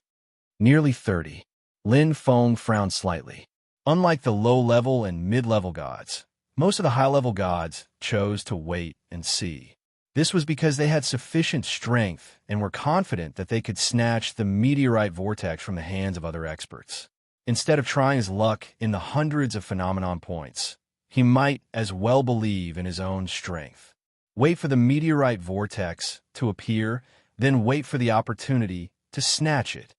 Nearly 30. Lin Feng frowned slightly. Unlike the low-level and mid-level gods, most of the high-level gods chose to wait and see. This was because they had sufficient strength and were confident that they could snatch the meteorite vortex from the hands of other experts. Instead of trying his luck in the hundreds of phenomenon points, he might as well believe in his own strength. Wait for the meteorite vortex to appear, then wait for the opportunity to snatch it.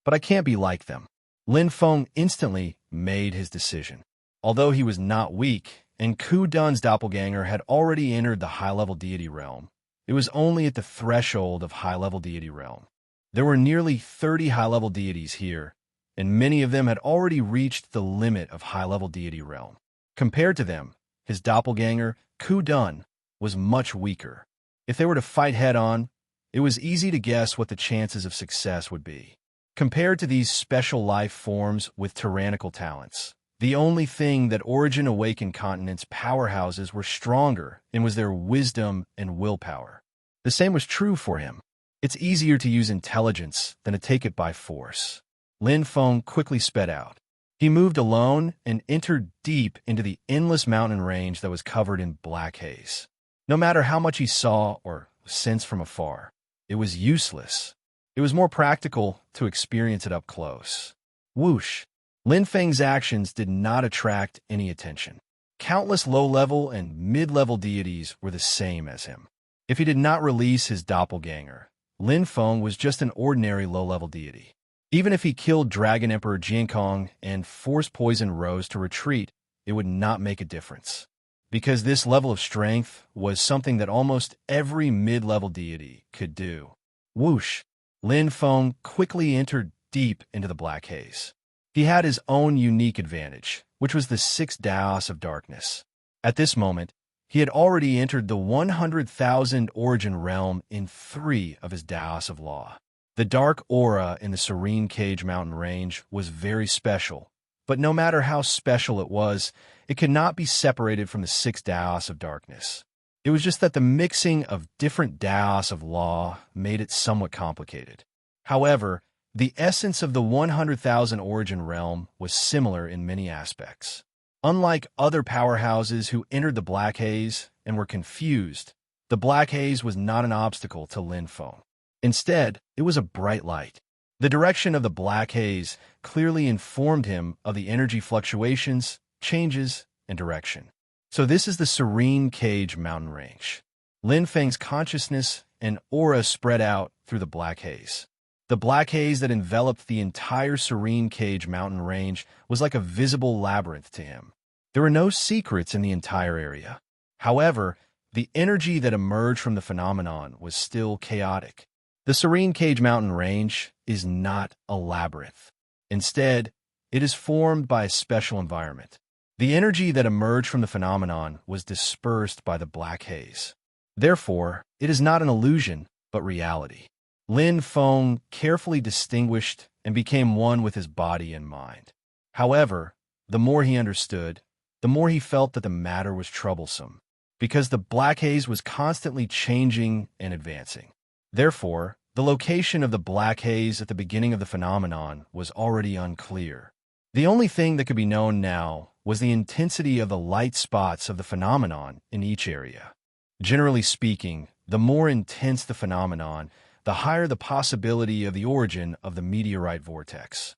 But I can't be like them. Lin Feng instantly made his decision. Although he was not weak, and Ku Dun's doppelganger had already entered the high-level deity realm, it was only at the threshold of high-level deity realm. There were nearly 30 high-level deities here, and many of them had already reached the limit of high-level deity realm. Compared to them, his doppelganger, Ku Dun, was much weaker. If they were to fight head-on, it was easy to guess what the chances of success would be. Compared to these special life forms with tyrannical talents, the only thing that Origin Awakened continent's powerhouses were stronger in was their wisdom and willpower. The same was true for him. It's easier to use intelligence than to take it by force. Lin Feng quickly sped out. He moved alone and entered deep into the endless mountain range that was covered in black haze. No matter how much he saw or sensed from afar, it was useless. It was more practical to experience it up close. Whoosh! Lin Feng's actions did not attract any attention. Countless low-level and mid-level deities were the same as him. If he did not release his doppelganger, Lin Feng was just an ordinary low-level deity. Even if he killed Dragon Emperor Jiankong and forced Poison Rose to retreat, it would not make a difference. Because this level of strength was something that almost every mid-level deity could do. Whoosh! Lin Feng quickly entered deep into the black haze. He had his own unique advantage, which was the 6 Daos of Darkness. At this moment, he had already entered the 100,000 Origin realm in 3 of his Daos of Law. The dark aura in the Serene Cage mountain range was very special, but no matter how special it was, it could not be separated from the 6 Daos of Darkness. It was just that the mixing of different Daos of Law made it somewhat complicated. However, the essence of the 100,000 Origin realm was similar in many aspects. Unlike other powerhouses who entered the black haze and were confused, the black haze was not an obstacle to Lin Feng. Instead, it was a bright light. The direction of the black haze clearly informed him of the energy fluctuations, changes, and direction. So this is the Serene Cage mountain range. Lin Feng's consciousness and aura spread out through the black haze. The black haze that enveloped the entire Serene Cage mountain range was like a visible labyrinth to him. There were no secrets in the entire area. However, the energy that emerged from the phenomenon was still chaotic. The Serene Cage mountain range is not a labyrinth. Instead, it is formed by a special environment. The energy that emerged from the phenomenon was dispersed by the black haze. Therefore, it is not an illusion, but reality. Lin Feng carefully distinguished and became one with his body and mind. However, the more he understood, the more he felt that the matter was troublesome, because the black haze was constantly changing and advancing. Therefore, the location of the black haze at the beginning of the phenomenon was already unclear. The only thing that could be known now was the intensity of the light spots of the phenomenon in each area. Generally speaking, the more intense the phenomenon, the higher the possibility of the origin of the meteorite vortex.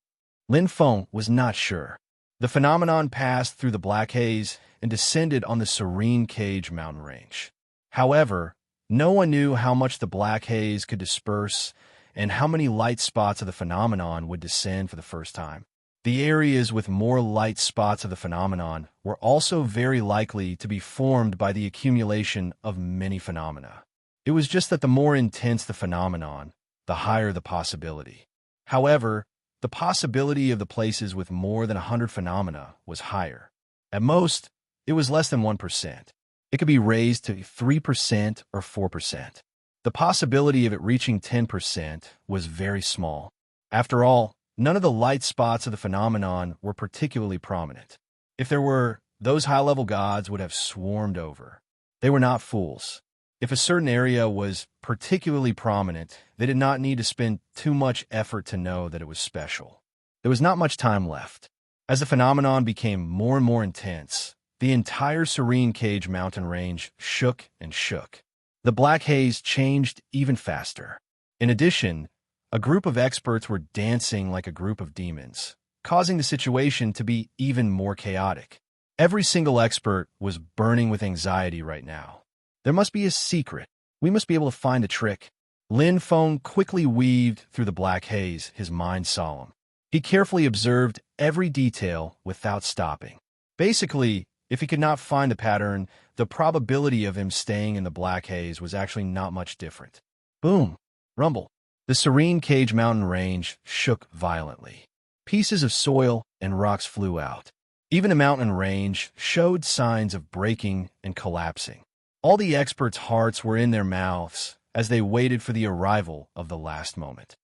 Lin Feng was not sure. The phenomenon passed through the black haze and descended on the Serene Cage mountain range. However, no one knew how much the black haze could disperse and how many light spots of the phenomenon would descend for the first time. The areas with more light spots of the phenomenon were also very likely to be formed by the accumulation of many phenomena. It was just that the more intense the phenomenon, the higher the possibility. However, the possibility of the places with more than 100 phenomena was higher. At most, it was less than 1%. It could be raised to 3% or 4%. The possibility of it reaching 10% was very small. After all, none of the light spots of the phenomenon were particularly prominent. If there were, those high-level gods would have swarmed over. They were not fools. If a certain area was particularly prominent, they did not need to spend too much effort to know that it was special. There was not much time left. As the phenomenon became more and more intense, the entire Serene Cage mountain range shook and shook. The black haze changed even faster. In addition, a group of experts were dancing like a group of demons, causing the situation to be even more chaotic. Every single expert was burning with anxiety right now. There must be a secret. We must be able to find a trick. Lin Feng quickly weaved through the black haze, his mind solemn. He carefully observed every detail without stopping. Basically, if he could not find the pattern, the probability of him staying in the black haze was actually not much different. Boom! Rumble! The Serene Cage mountain range shook violently. Pieces of soil and rocks flew out. Even the mountain range showed signs of breaking and collapsing. All the experts' hearts were in their mouths as they waited for the arrival of the last moment.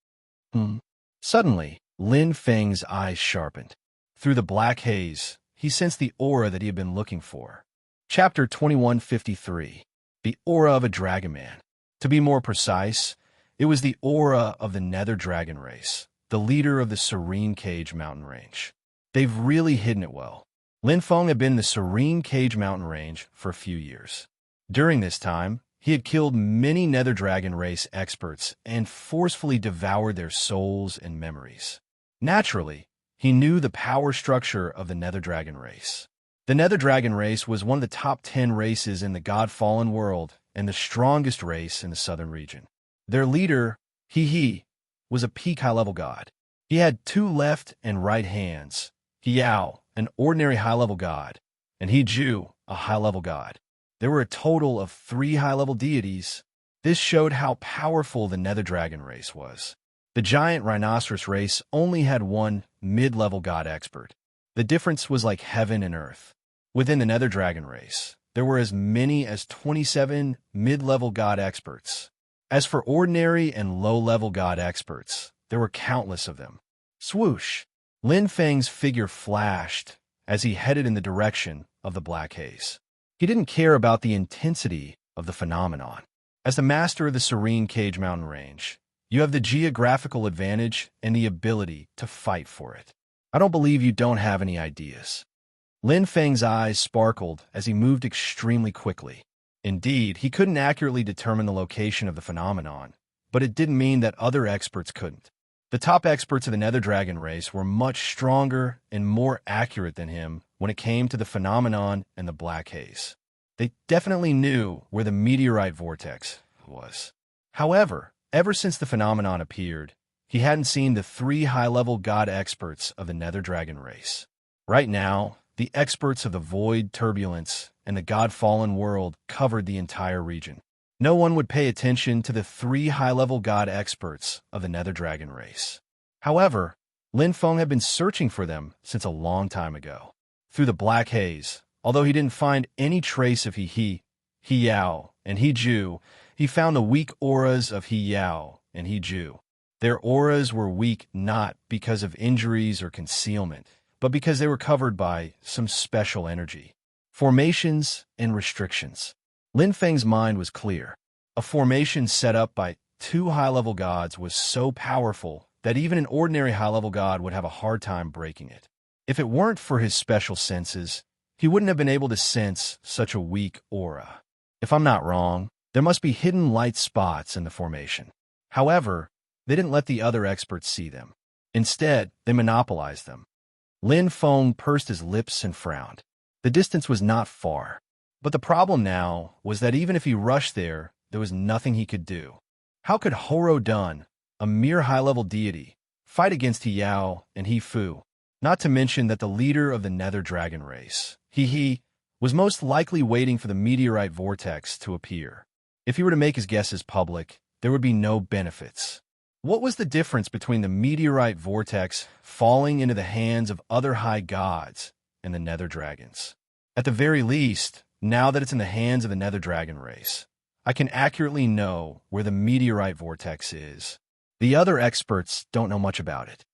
Suddenly, Lin Feng's eyes sharpened. Through the black haze, he sensed the aura that he had been looking for. Chapter 2153. The Aura of a Dragon Man. To be more precise, it was the aura of the Nether Dragon race, the leader of the Serene Cage mountain range. They've really hidden it well. Lin Feng had been in the Serene Cage mountain range for a few years. During this time, he had killed many Nether Dragon race experts and forcefully devoured their souls and memories. Naturally, he knew the power structure of the Nether Dragon race. The Nether Dragon race was one of the top 10 races in the God-fallen world and the strongest race in the southern region. Their leader, He, was a peak high-level god. He had 2 left and right hands, Yao, an ordinary high-level god, and Ju, a high-level god. There were a total of 3 high-level deities. This showed how powerful the Nether Dragon race was. The giant rhinoceros race only had 1 mid-level god expert. The difference was like heaven and earth. Within the Nether Dragon race, there were as many as 27 mid-level god experts. As for ordinary and low-level god experts, there were countless of them. Swoosh! Lin Feng's figure flashed as he headed in the direction of the black haze. He didn't care about the intensity of the phenomenon. As the master of the Serene Cage mountain range, you have the geographical advantage and the ability to fight for it. I don't believe you don't have any ideas. Lin Feng's eyes sparkled as he moved extremely quickly. Indeed, he couldn't accurately determine the location of the phenomenon, but it didn't mean that other experts couldn't. The top experts of the Nether Dragon race were much stronger and more accurate than him when it came to the phenomenon and the black haze. They definitely knew where the meteorite vortex was. However, ever since the phenomenon appeared, he hadn't seen the 3 high-level god experts of the Nether Dragon race. Right now, the experts of the Void, Turbulence, and the God-fallen world covered the entire region. No one would pay attention to the 3 high-level god experts of the Nether Dragon race. However, Lin Feng had been searching for them since a long time ago. Through the black haze, although he didn't find any trace of He Yao, and Ju, he found the weak auras of He Yao and Ju. Their auras were weak not because of injuries or concealment, but because they were covered by some special energy. Formations and restrictions. Lin Feng's mind was clear. A formation set up by 2 high-level gods was so powerful that even an ordinary high-level god would have a hard time breaking it. If it weren't for his special senses, he wouldn't have been able to sense such a weak aura. If I'm not wrong, there must be hidden light spots in the formation. However, they didn't let the other experts see them. Instead, they monopolized them. Lin Feng pursed his lips and frowned. The distance was not far. But the problem now was that even if he rushed there was nothing he could do. How could Horo Dun, a mere high-level deity, fight against He Yao and He Fu? Not to mention that the leader of the Nether Dragon race, He, was most likely waiting for the meteorite vortex to appear. If he were to make his guesses public, there would be no benefits. What was the difference between the meteorite vortex falling into the hands of other high gods and the Nether Dragons? At the very least, now that it's in the hands of the Nether Dragon race, I can accurately know where the meteorite vortex is. The other experts don't know much about it.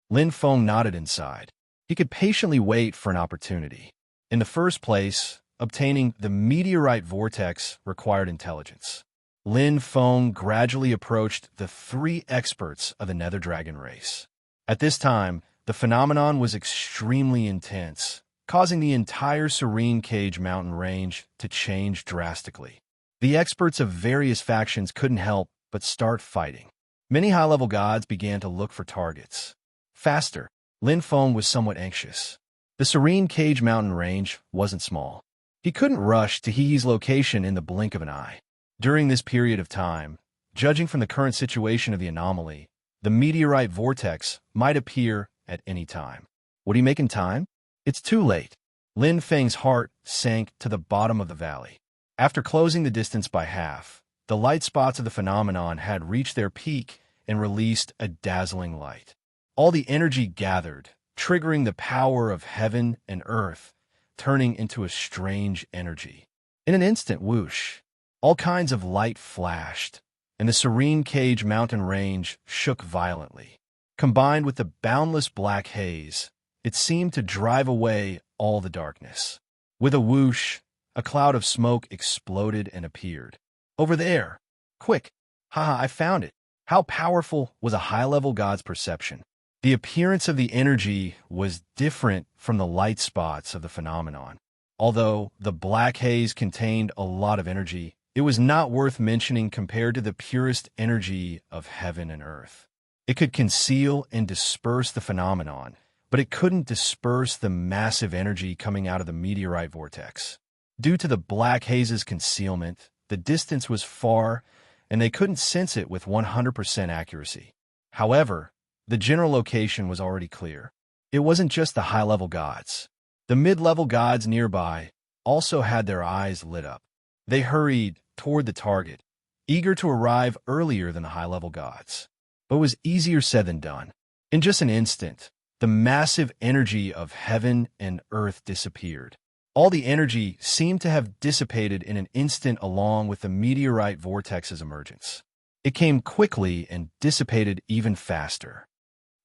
Lin Feng nodded inside. He could patiently wait for an opportunity. In the first place, obtaining the meteorite vortex required intelligence. Lin Feng gradually approached the 3 experts of the Nether Dragon race. At this time, the phenomenon was extremely intense, causing the entire Serene Cage mountain range to change drastically. The experts of various factions couldn't help but start fighting. Many high-level gods began to look for targets. Faster, Lin Feng was somewhat anxious. The Serene Cage mountain range wasn't small. He couldn't rush to He's location in the blink of an eye. During this period of time, judging from the current situation of the anomaly, the meteorite vortex might appear at any time. Would he make in time? It's too late. Lin Feng's heart sank to the bottom of the valley. After closing the distance by half, the light spots of the phenomenon had reached their peak and released a dazzling light. All the energy gathered, triggering the power of heaven and earth, turning into a strange energy. In an instant, whoosh, all kinds of light flashed, and the serene Cage mountain range shook violently. Combined with the boundless black haze, it seemed to drive away all the darkness. With a whoosh, a cloud of smoke exploded and appeared. Over there! Quick! Haha, I found it! How powerful was a high-level god's perception? The appearance of the energy was different from the light spots of the phenomenon. Although the black haze contained a lot of energy, it was not worth mentioning compared to the purest energy of heaven and earth. It could conceal and disperse the phenomenon, but it couldn't disperse the massive energy coming out of the meteorite vortex. Due to the black haze's concealment, the distance was far, and they couldn't sense it with 100% accuracy. However, the general location was already clear. It wasn't just the high-level gods. The mid-level gods nearby also had their eyes lit up. They hurried toward the target, eager to arrive earlier than the high-level gods. But it was easier said than done. In just an instant, the massive energy of heaven and earth disappeared. All the energy seemed to have dissipated in an instant along with the meteorite vortex's emergence. It came quickly and dissipated even faster.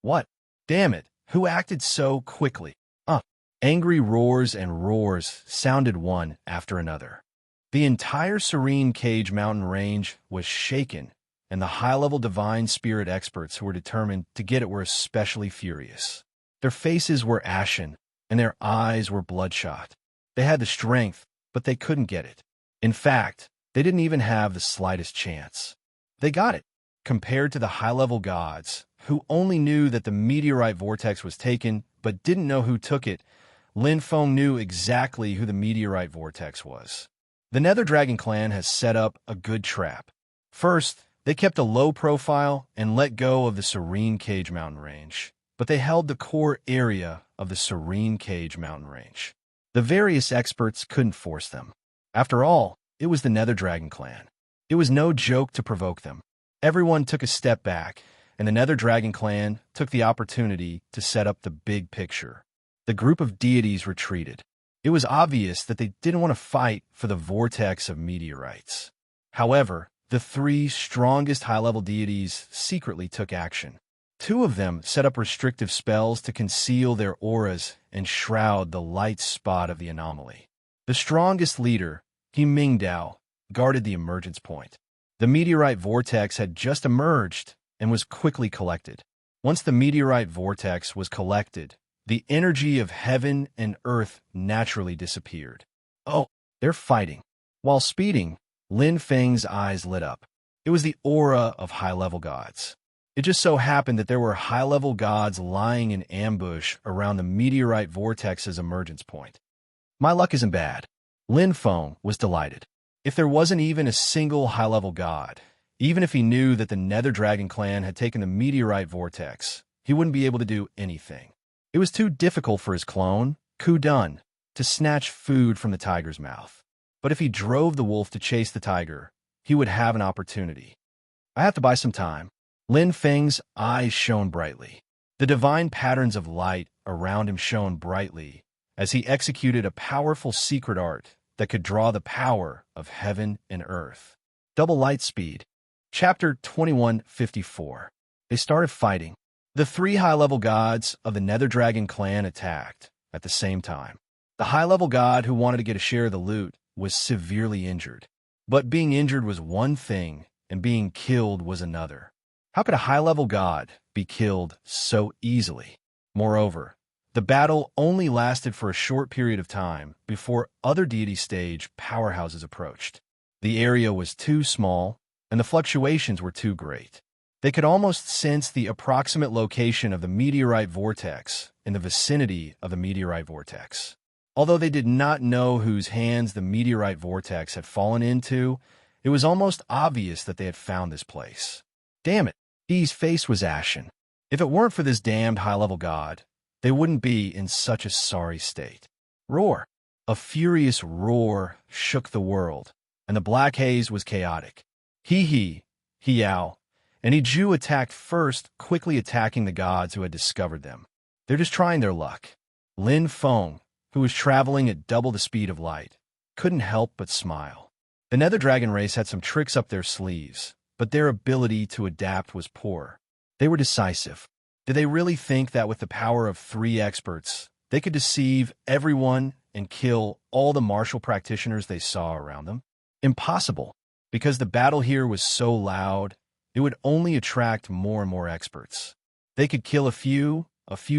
What? Damn it! Who acted so quickly? Angry roars and roars sounded one after another. The entire serene Cage mountain range was shaken, and the high-level divine spirit experts who were determined to get it were especially furious. Their faces were ashen, and their eyes were bloodshot. They had the strength, but they couldn't get it. In fact, they didn't even have the slightest chance. They got it, compared to the high-level gods, who only knew that the meteorite vortex was taken, but didn't know who took it. Lin Feng knew exactly who the meteorite vortex was. The Nether Dragon clan has set up a good trap. First, they kept a low profile and let go of the Serene Cage mountain range, but they held the core area of the Serene Cage mountain range. The various experts couldn't force them. After all, it was the Nether Dragon clan. It was no joke to provoke them. Everyone took a step back, and the Nether Dragon clan took the opportunity to set up the big picture. The group of deities retreated. It was obvious that they didn't want to fight for the vortex of meteorites. However, the three strongest high-level deities secretly took action. Two of them set up restrictive spells to conceal their auras and shroud the light spot of the anomaly. The strongest leader, He Mingdao, guarded the emergence point. The meteorite vortex had just emerged and was quickly collected. Once the meteorite vortex was collected, the energy of heaven and earth naturally disappeared. Oh, they're fighting. While speeding, Lin Feng's eyes lit up. It was the aura of high-level gods. It just so happened that there were high-level gods lying in ambush around the meteorite vortex's emergence point. My luck isn't bad. Lin Feng was delighted. If there wasn't even a single high-level god, even if he knew that the Nether Dragon clan had taken the meteorite vortex, he wouldn't be able to do anything. It was too difficult for his clone, Ku Dun, to snatch food from the tiger's mouth. But if he drove the wolf to chase the tiger, he would have an opportunity. I have to buy some time. Lin Feng's eyes shone brightly. The divine patterns of light around him shone brightly as he executed a powerful secret art that could draw the power of heaven and earth. Double light speed. Chapter 2154. They started fighting. The three high-level gods of the Nether Dragon clan attacked at the same time. The high-level god who wanted to get a share of the loot was severely injured. But being injured was one thing, and being killed was another. How could a high-level god be killed so easily? Moreover, the battle only lasted for a short period of time before other deity stage powerhouses approached. The area was too small, and the fluctuations were too great. They could almost sense the approximate location of the meteorite vortex in the vicinity of the meteorite vortex. Although they did not know whose hands the meteorite vortex had fallen into, it was almost obvious that they had found this place. Damn it, Dee's face was ashen. If it weren't for this damned high-level god, they wouldn't be in such a sorry state. Roar! A furious roar shook the world, and the black haze was chaotic. He Yao, and Ju attacked first, quickly attacking the gods who had discovered them. They're just trying their luck. Lin Feng, who was traveling at double the speed of light, couldn't help but smile. The Nether Dragon race had some tricks up their sleeves, but their ability to adapt was poor. They were decisive. Did they really think that with the power of 3 experts, they could deceive everyone and kill all the martial practitioners they saw around them? Impossible, because the battle here was so loud, it would only attract more and more experts. They could kill a few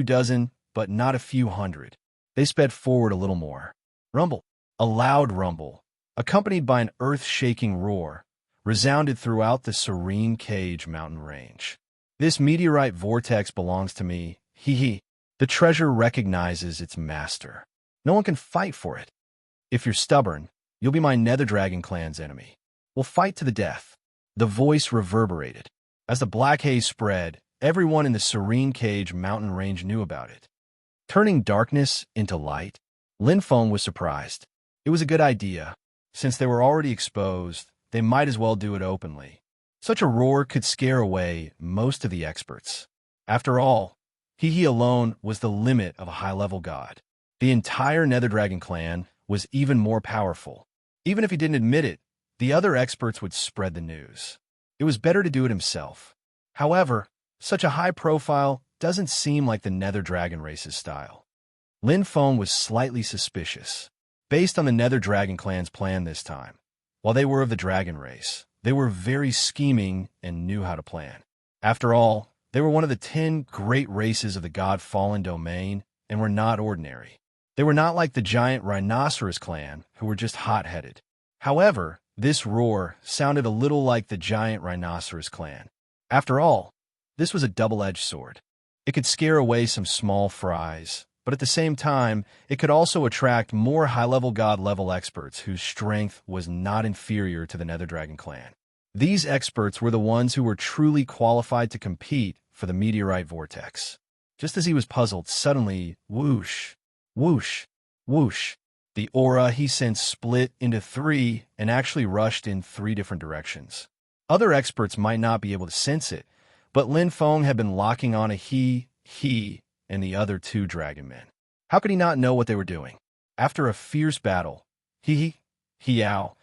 dozen, but not a few hundred. They sped forward a little more. Rumble, a loud rumble, accompanied by an earth-shaking roar, resounded throughout the serene Cage mountain range. This meteorite vortex belongs to me, hee. The treasure recognizes its master. No one can fight for it. If you're stubborn, you'll be my Nether Dragon clan's enemy. We'll fight to the death. The voice reverberated. As the black haze spread, everyone in the serene Cage mountain range knew about it. Turning darkness into light, Linfeng was surprised. It was a good idea. Since they were already exposed, they might as well do it openly. Such a roar could scare away most of the experts. After all, he alone was the limit of a high-level god. The entire Nether Dragon clan was even more powerful. Even if he didn't admit it, the other experts would spread the news. It was better to do it himself. However, such a high profile doesn't seem like the Nether Dragon race's style. Linfeng was slightly suspicious. Based on the Nether Dragon clan's plan this time, while they were of the dragon race, they were very scheming and knew how to plan. After all, they were one of the 10 great races of the God-fallen domain and were not ordinary. They were not like the giant rhinoceros clan, who were just hot-headed. However, this roar sounded a little like the giant rhinoceros clan. After all, this was a double-edged sword. It could scare away some small fries, but at the same time, it could also attract more high-level god-level experts whose strength was not inferior to the Nether Dragon clan. These experts were the ones who were truly qualified to compete for the meteorite vortex. Just as he was puzzled, suddenly, whoosh, whoosh, whoosh, the aura he sensed split into 3 and actually rushed in 3 different directions. Other experts might not be able to sense it, but Linfeng had been locking on a he, and the other 2 dragon men. How could he not know what they were doing? After a fierce battle, Yao,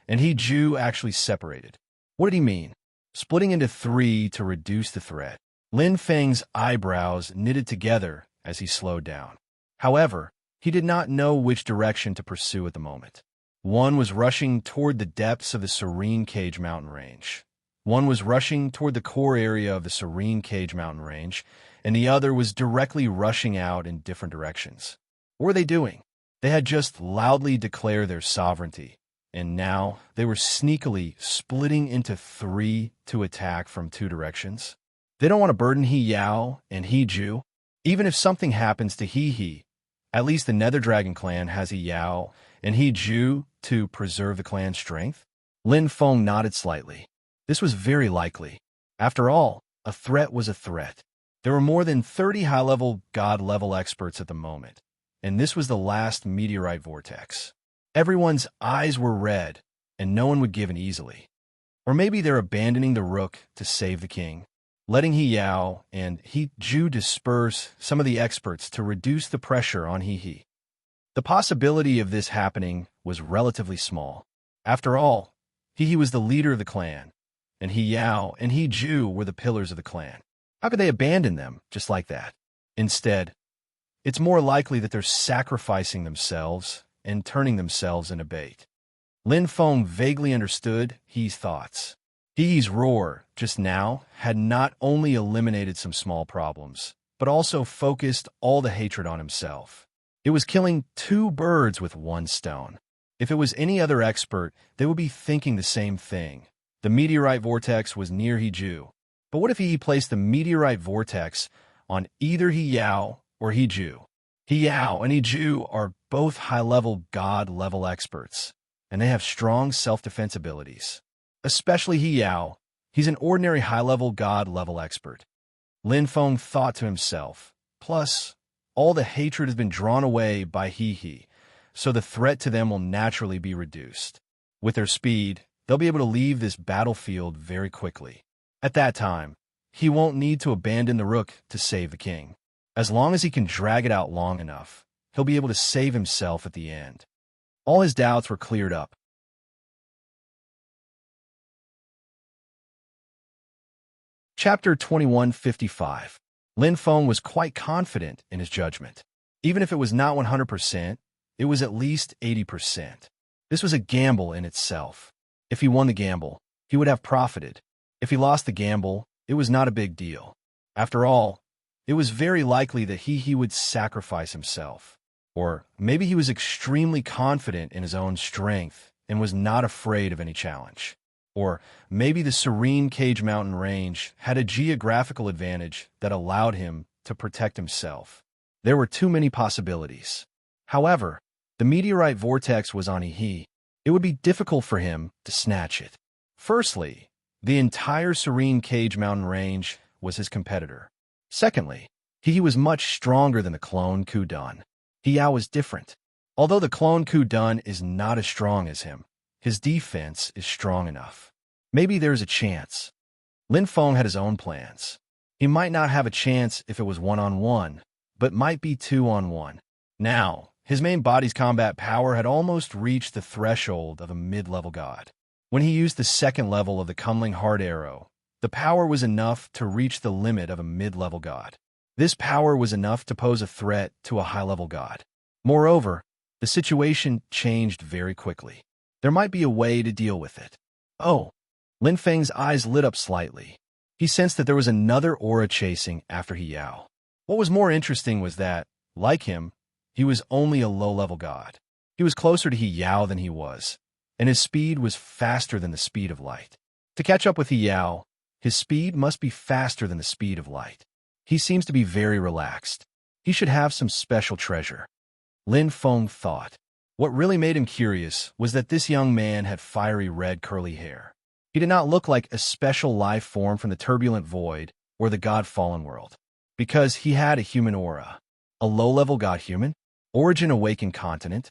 and Ju actually separated. What did he mean? Splitting into 3 to reduce the threat. Linfeng's eyebrows knitted together as he slowed down. However, he did not know which direction to pursue at the moment. One was rushing toward the depths of the serene Cage mountain range. One was rushing toward the core area of the serene Cage mountain range, and the other was directly rushing out in different directions. What were they doing? They had just loudly declared their sovereignty, and now they were sneakily splitting into 3 to attack from 2 directions. They don't want to burden Yao and Ju. Even if something happens to He, at least the Nether Dragon clan has Yao and Ju to preserve the clan's strength. Linfeng nodded slightly. This was very likely. After all, a threat was a threat. There were more than 30 high-level god-level experts at the moment, and this was the last meteorite vortex. Everyone's eyes were red, and no one would give in easily. Or maybe they're abandoning the rook to save the king, letting Yao and Ju disperse some of the experts to reduce the pressure on He. The possibility of this happening was relatively small. After all, He was the leader of the clan, and Yao and Ju were the pillars of the clan. How could they abandon them just like that? Instead, it's more likely that they're sacrificing themselves and turning themselves into bait. Linfeng vaguely understood He's thoughts. He's roar just now had not only eliminated some small problems, but also focused all the hatred on himself. It was killing 2 birds with 1 stone. If it was any other expert, they would be thinking the same thing. The meteorite vortex was near Ju. But what if he placed the meteorite vortex on either Yao or Ju? Yao and Ju are both high-level god-level experts, and they have strong self-defense abilities. Especially Yao. He's an ordinary high-level god-level expert. Linfeng thought to himself. Plus, all the hatred has been drawn away by He, so the threat to them will naturally be reduced. With their speed, they'll be able to leave this battlefield very quickly. At that time, he won't need to abandon the rook to save the king. As long as he can drag it out long enough, he'll be able to save himself at the end. All his doubts were cleared up. Chapter 2155. Lin Feng was quite confident in his judgment. Even if it was not 100%, it was at least 80%. This was a gamble in itself. If he won the gamble, he would have profited. If he lost the gamble, it was not a big deal. After all, it was very likely that he would sacrifice himself. Or maybe he was extremely confident in his own strength and was not afraid of any challenge. Or maybe the serene Cage Mountain range had a geographical advantage that allowed him to protect himself. There were too many possibilities. However, the meteorite vortex was on He. It would be difficult for him to snatch it. Firstly, the entire serene Cage Mountain range was his competitor. Secondly, he was much stronger than the clone Ku Dun. Yao was different. Although the clone Ku Dun is not as strong as him, his defense is strong enough. Maybe there's a chance. Lin Feng had his own plans. He might not have a chance if it was one-on-one, but might be two-on-one. Now, his main body's combat power had almost reached the threshold of a mid-level god. When he used the second level of the Kunling Heart Arrow, the power was enough to reach the limit of a mid-level god. This power was enough to pose a threat to a high-level god. Moreover, the situation changed very quickly. There might be a way to deal with it. Oh, Lin Feng's eyes lit up slightly. He sensed that there was another aura chasing after Yao. What was more interesting was that, like him, he was only a low-level god. He was closer to Yao than he was, and his speed was faster than the speed of light. To catch up with Yao, his speed must be faster than the speed of light. He seems to be very relaxed. He should have some special treasure. Lin Feng thought. What really made him curious was that this young man had fiery red curly hair. He did not look like a special life form from the turbulent void or the god-fallen world, because he had a human aura. A low-level god-human? Origin awakened continent?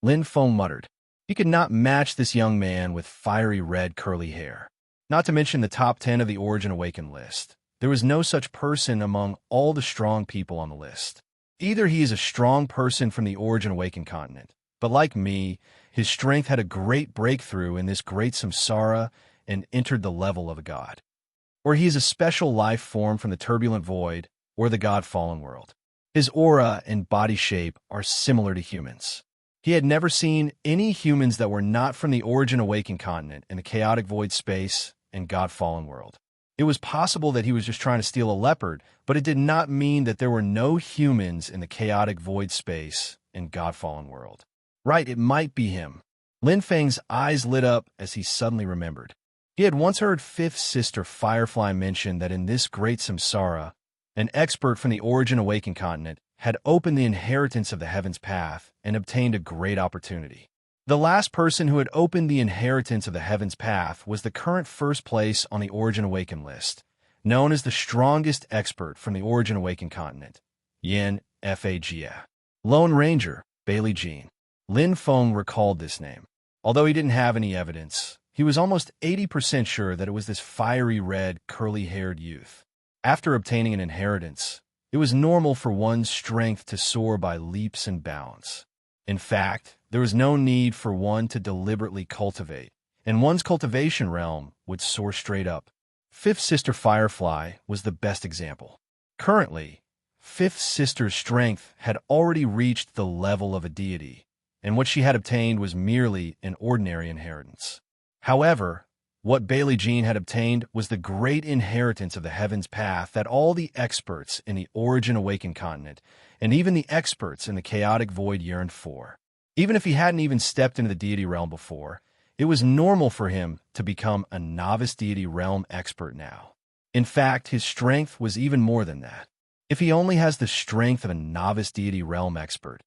Lin Feng muttered. He could not match this young man with fiery red curly hair. Not to mention the top 10 of the Origin Awakened list. There was no such person among all the strong people on the list. Either he is a strong person from the Origin Awakened continent, but like me, his strength had a great breakthrough in this great samsara and entered the level of a god. Or he is a special life form from the turbulent void or the god-fallen world. His aura and body shape are similar to humans. He had never seen any humans that were not from the Origin Awakened continent in the chaotic void space and god-fallen world. It was possible that he was just trying to steal a leopard, but it did not mean that there were no humans in the chaotic void space and god-fallen world. Right, it might be him. Lin Feng's eyes lit up as he suddenly remembered. He had once heard Fifth Sister Firefly mention that in this great samsara, an expert from the Origin Awakened continent had opened the inheritance of the heaven's path and obtained a great opportunity. The last person who had opened the inheritance of the heaven's path was the current first place on the Origin Awakened list, known as the strongest expert from the Origin Awakened continent, Yin Faga. Lone Ranger, Bailey Jean. Lin Feng recalled this name. Although he didn't have any evidence, he was almost 80% sure that it was this fiery red, curly-haired youth. After obtaining an inheritance, it was normal for one's strength to soar by leaps and bounds. In fact, there was no need for one to deliberately cultivate, and one's cultivation realm would soar straight up. Fifth Sister Firefly was the best example. Currently, Fifth Sister's strength had already reached the level of a deity, and what she had obtained was merely an ordinary inheritance. However, what Bailey Jean had obtained was the great inheritance of the heaven's path that all the experts in the Origin Awakened continent, and even the experts in the chaotic void yearned for. Even if he hadn't even stepped into the deity realm before, it was normal for him to become a novice deity realm expert now. In fact, his strength was even more than that. If he only has the strength of a novice deity realm expert,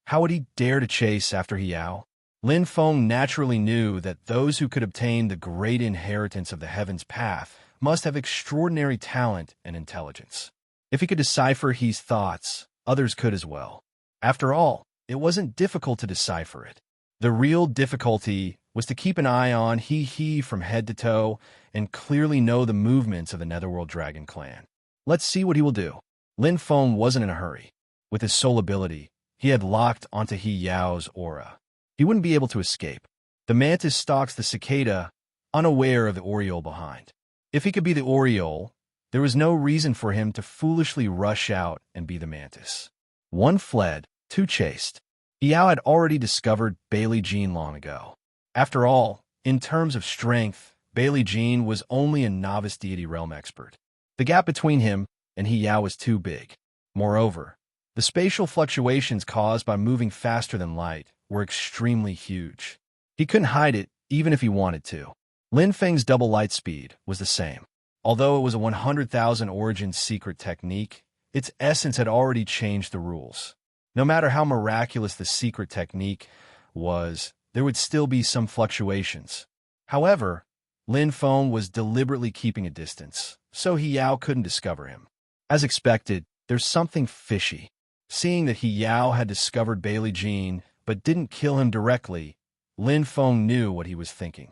how would he dare to chase after Yao? Lin Feng naturally knew that those who could obtain the great inheritance of the heaven's path must have extraordinary talent and intelligence. If he could decipher He's thoughts, others could as well. After all, it wasn't difficult to decipher it. The real difficulty was to keep an eye on He from head to toe and clearly know the movements of the Netherworld Dragon clan. Let's see what he will do. Lin Feng wasn't in a hurry. With his soul ability, he had locked onto Yao's aura. He wouldn't be able to escape. The mantis stalks the cicada, unaware of the aureole behind. If he could be the aureole, There was no reason for him to foolishly rush out and be the mantis. One fled, two chased. Yao had already discovered Bailey Jean long ago. After all, in terms of strength, Bailey Jean was only a novice deity realm expert. The gap between him and Yao was too big. Moreover, the spatial fluctuations caused by moving faster than light were extremely huge. He couldn't hide it even if he wanted to. Lin Feng's double light speed was the same. Although it was a 100,000 origin secret technique, its essence had already changed the rules. No matter how miraculous the secret technique was, there would still be some fluctuations. However, Lin Feng was deliberately keeping a distance, so Yao couldn't discover him. As expected, there's something fishy. Seeing that Yao had discovered Bailey Jean but didn't kill him directly, Lin Feng knew what he was thinking.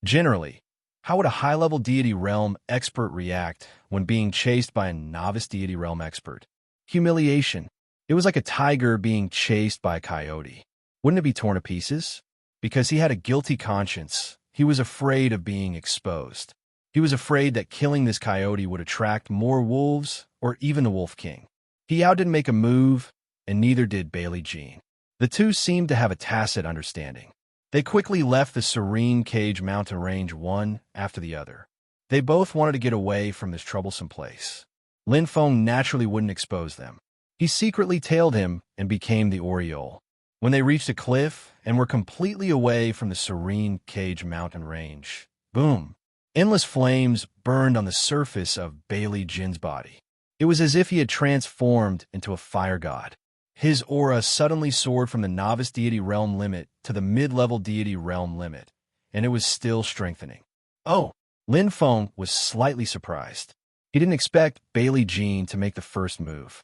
Generally, how would a high-level deity realm expert react when being chased by a novice deity realm expert? Humiliation. It was like a tiger being chased by a coyote. Wouldn't it be torn to pieces? Because he had a guilty conscience, he was afraid of being exposed. He was afraid that killing this coyote would attract more wolves or even the Wolf King. Yao didn't make a move, and neither did Bailey Jean. The two seemed to have a tacit understanding. They quickly left the serene cage mountain range one after the other. They both wanted to get away from this troublesome place. Lin Feng naturally wouldn't expose them. He secretly tailed him and became the Oriole. When they reached a cliff and were completely away from the serene cage mountain range, boom! Endless flames burned on the surface of Bailey Jin's body. It was as if he had transformed into a fire god. His aura suddenly soared from the novice deity realm limit to the mid-level deity realm limit, and it was still strengthening. Oh! Lin Feng was slightly surprised. He didn't expect Bailey Jean to make the first move.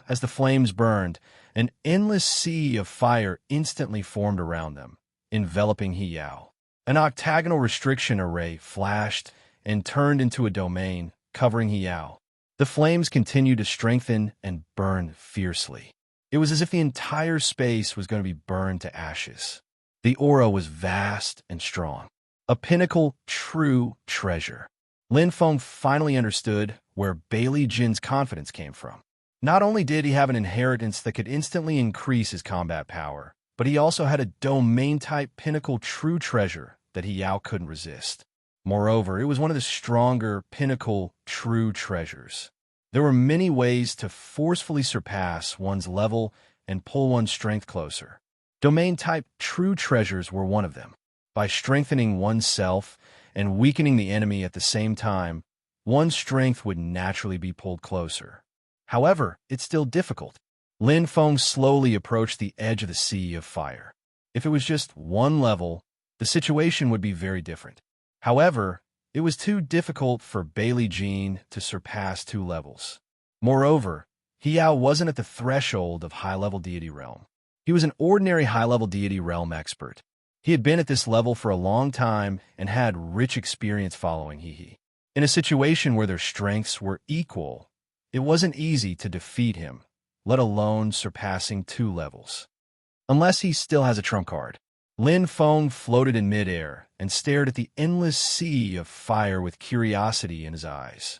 As the flames burned, an endless sea of fire instantly formed around them, enveloping Yao. An octagonal restriction array flashed and turned into a domain, covering Yao. The flames continued to strengthen and burn fiercely. It was as if the entire space was going to be burned to ashes. The aura was vast and strong. A pinnacle, true treasure. Lin Feng finally understood where Bailey Jin's confidence came from. Not only did he have an inheritance that could instantly increase his combat power, but he also had a domain-type pinnacle true treasure that Yao couldn't resist. Moreover, it was one of the stronger pinnacle true treasures. There were many ways to forcefully surpass one's level and pull one's strength closer. Domain-type true treasures were one of them. By strengthening oneself and weakening the enemy at the same time, one's strength would naturally be pulled closer. However, it's still difficult. Lin Feng slowly approached the edge of the sea of fire. If it was just one level, the situation would be very different. However, it was too difficult for Bailey Jean to surpass 2 levels. Moreover, Yao wasn't at the threshold of high-level deity realm. He was an ordinary high-level deity realm expert. He had been at this level for a long time and had rich experience following He. In a situation where their strengths were equal, it wasn't easy to defeat him, let alone surpassing 2 levels. Unless he still has a trump card. Lin Feng floated in midair and stared at the endless sea of fire with curiosity in his eyes.